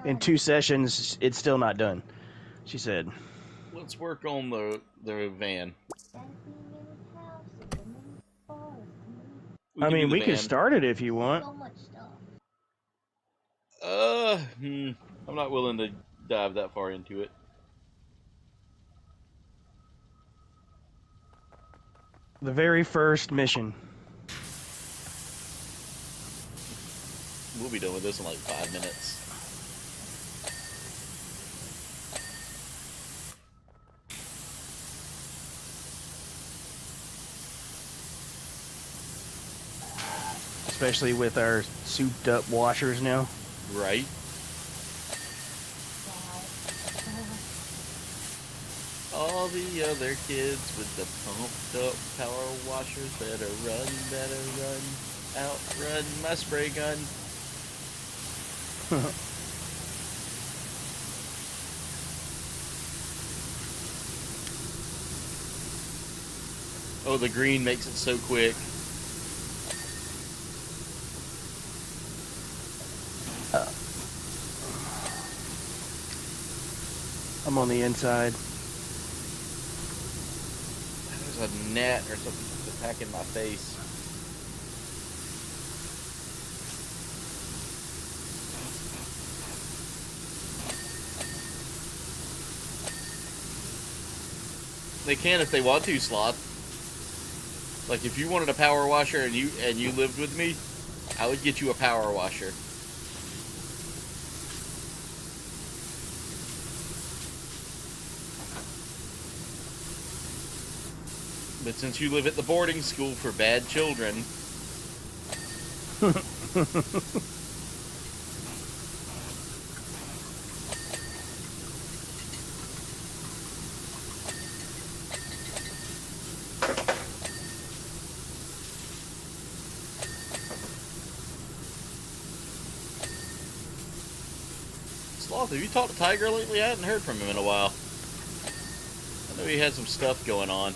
in 2 sessions. It's still not done, she said. Let's work on the van. I mean, we could start it if you want. So much stuff. I'm not willing to dive that far into it. The very first mission. We'll be done with this in like 5 minutes. Especially with our souped up washers now. Right? All the other kids with the pumped up power washers better run, outrun my spray gun. Oh, the green makes it so quick. I'm on the inside. There's a net or something attacking my face. They can if they want to, Sloth. Like if you wanted a power washer and you lived with me, I would get you a power washer. But since you live at the boarding school for bad children, Sloth, have you talked to Tiger lately? I hadn't heard from him in a while. I know he had some stuff going on.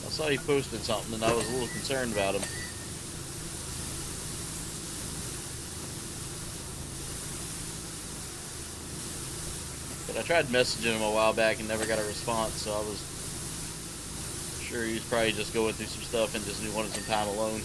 I saw he posted something and I was a little concerned about him. But I tried messaging him a while back and never got a response, so I was sure he was probably just going through some stuff and just wanted some time alone.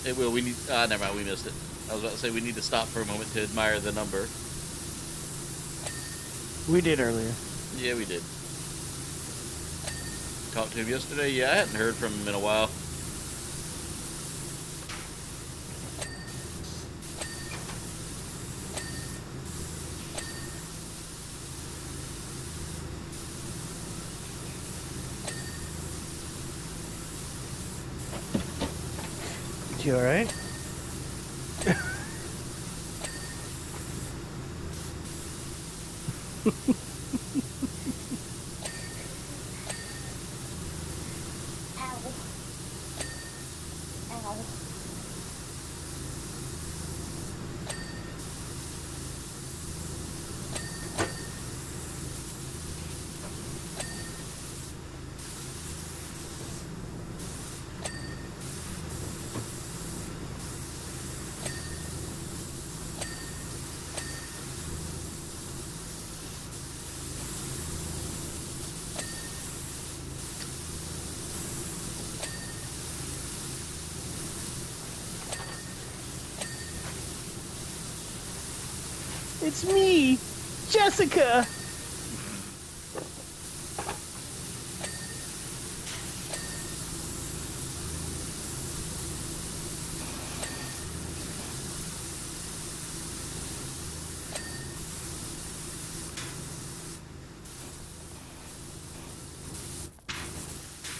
It will. We need. Never mind. We missed it. I was about to say we need to stop for a moment to admire the number. We did earlier. Yeah, we did. Talked to him yesterday. Yeah, I hadn't heard from him in a while. You alright? Ow. Ow. It's me, Jessica.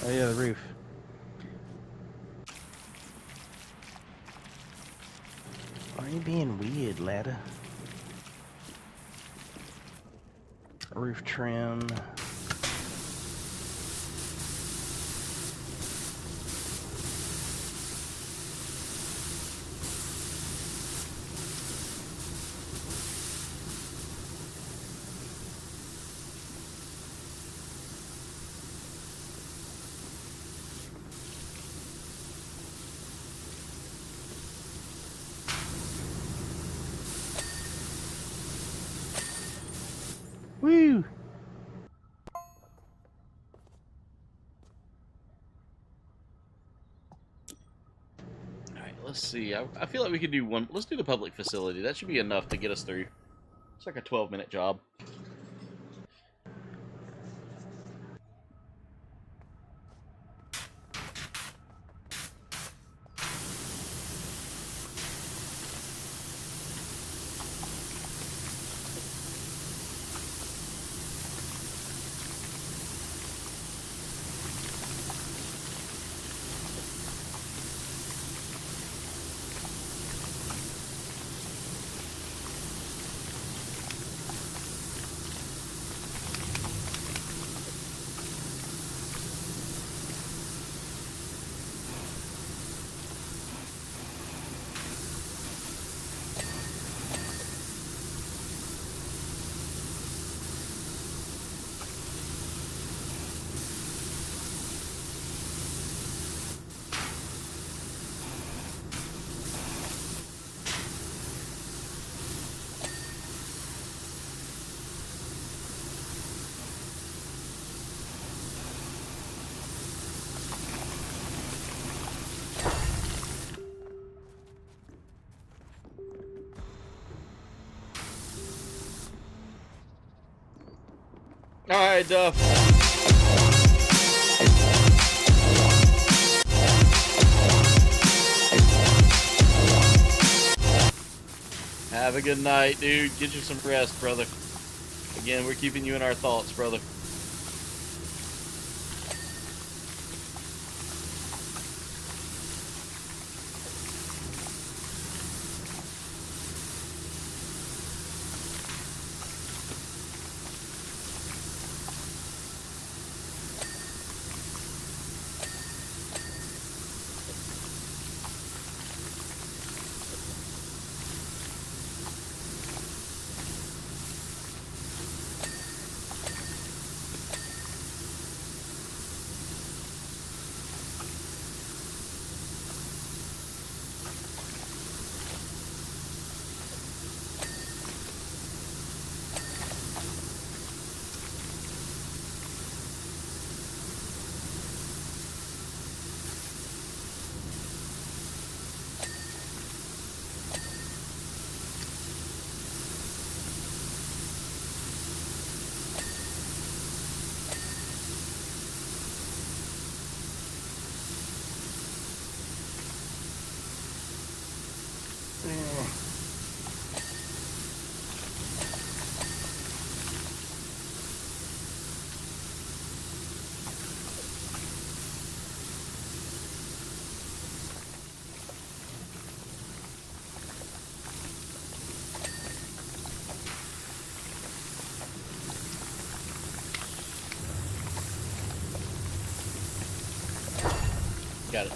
Oh yeah, the roof. Are you being weird, ladder? Roof trim. Woo! Alright, let's see. I feel like we could do one. Let's do the public facility. That should be enough to get us through. It's like a 12-minute job. Alright, Duff. Have a good night, dude. Get you some rest, brother. Again, we're keeping you in our thoughts, brother. Got it.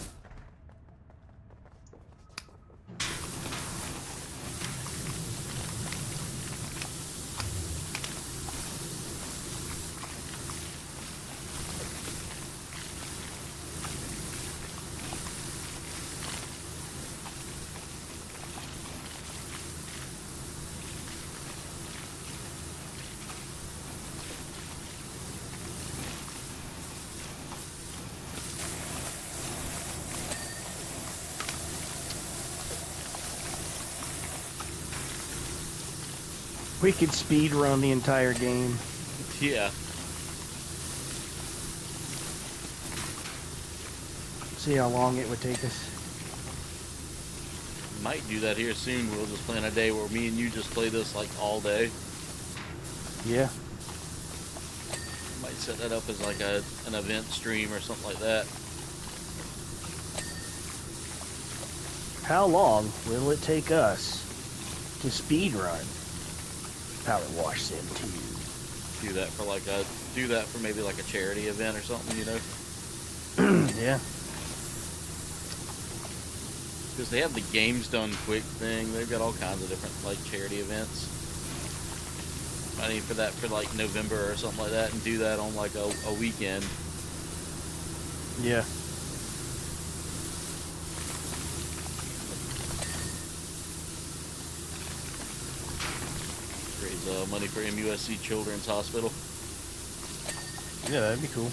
We could speed run the entire game. Yeah. See how long it would take us. Might do that here soon. We'll just plan a day where me and you just play this like all day. Yeah. Might set that up as like an event stream or something like that. How long will it take us to speed run PowerWash Sim 2? Do that for maybe like a charity event or something, you know? Yeah. Because they have the games done quick thing. They've got all kinds of different like charity events. I need for that for like November or something like that, and do that on like a weekend. Yeah. Raise money for MUSC Children's Hospital. Yeah, that'd be cool.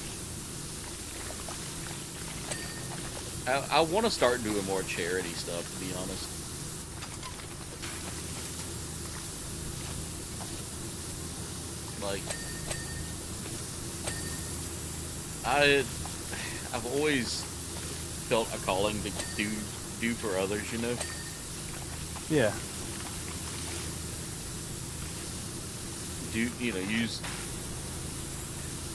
I want to start doing more charity stuff, to be honest. Like, I've always felt a calling to do for others, you know? Yeah. Use,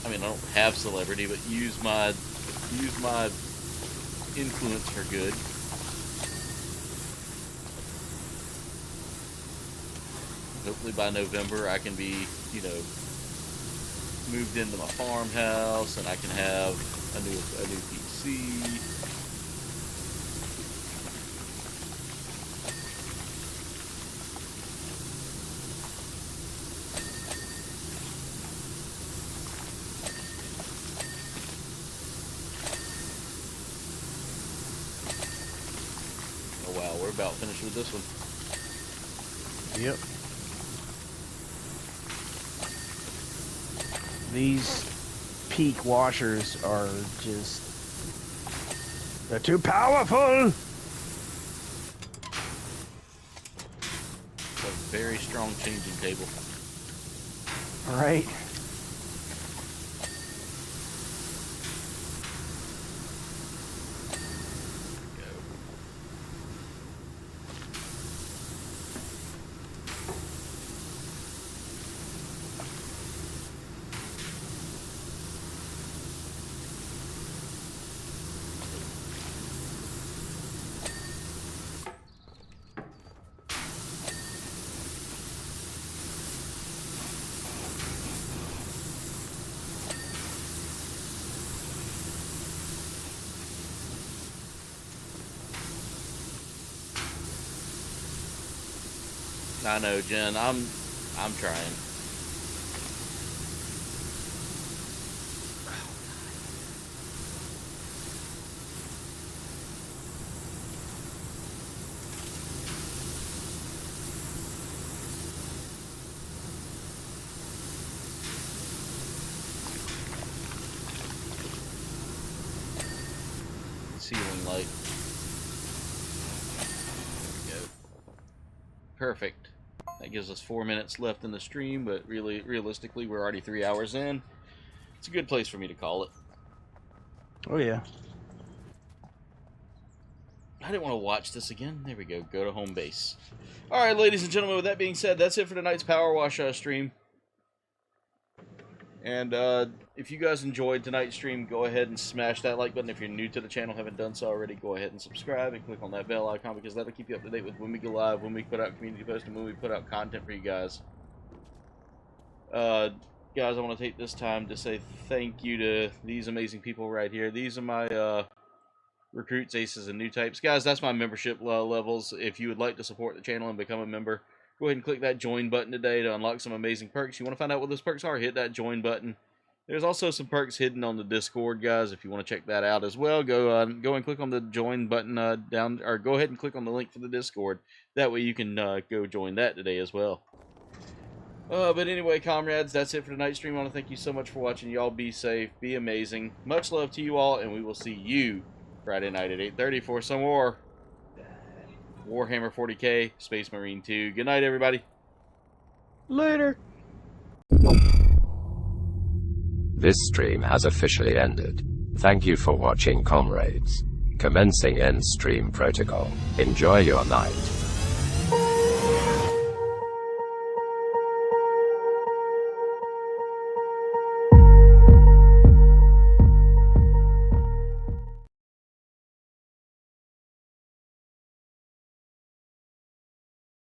I mean, I don't have celebrity, but use my influence for good. Hopefully by November I can be, moved into my farmhouse and I can have a new PC. About finished with this one. Yep. These peak washers are just... they're too powerful! It's a very strong changing table. Right. I know, Jen. I'm trying. Ceiling light. There we go. Perfect. That gives us 4 minutes left in the stream, but realistically, we're already 3 hours in. It's a good place for me to call it. Oh, yeah. I didn't want to watch this again. There we go. Go to home base. All right, ladies and gentlemen, with that being said, that's it for tonight's Power Wash stream. And if you guys enjoyed tonight's stream, go ahead and smash that like button. If you're new to the channel, haven't done so already, go ahead and subscribe and click on that bell icon, because that'll keep you up to date with when we go live, when we put out community posts, and when we put out content for you guys. Guys, I want to take this time to say thank you to these amazing people right here. These are my recruits, aces, and new types. Guys, that's my membership levels. If you would like to support the channel and become a member, go ahead and click that join button today to unlock some amazing perks. You want to find out what those perks are, hit that join button. There's also some perks hidden on the Discord, guys. If you want to check that out as well, go and click on the join button down, or go ahead and click on the link for the Discord. That way you can go join that today as well. But anyway, comrades, that's it for tonight's stream. I want to thank you so much for watching. Y'all be safe, be amazing. Much love to you all, and we will see you Friday night at 8:30 for some more Warhammer 40k Space Marine 2. Good night, everybody. Later. This stream has officially ended. Thank you for watching, comrades. Commencing end stream protocol. Enjoy your night.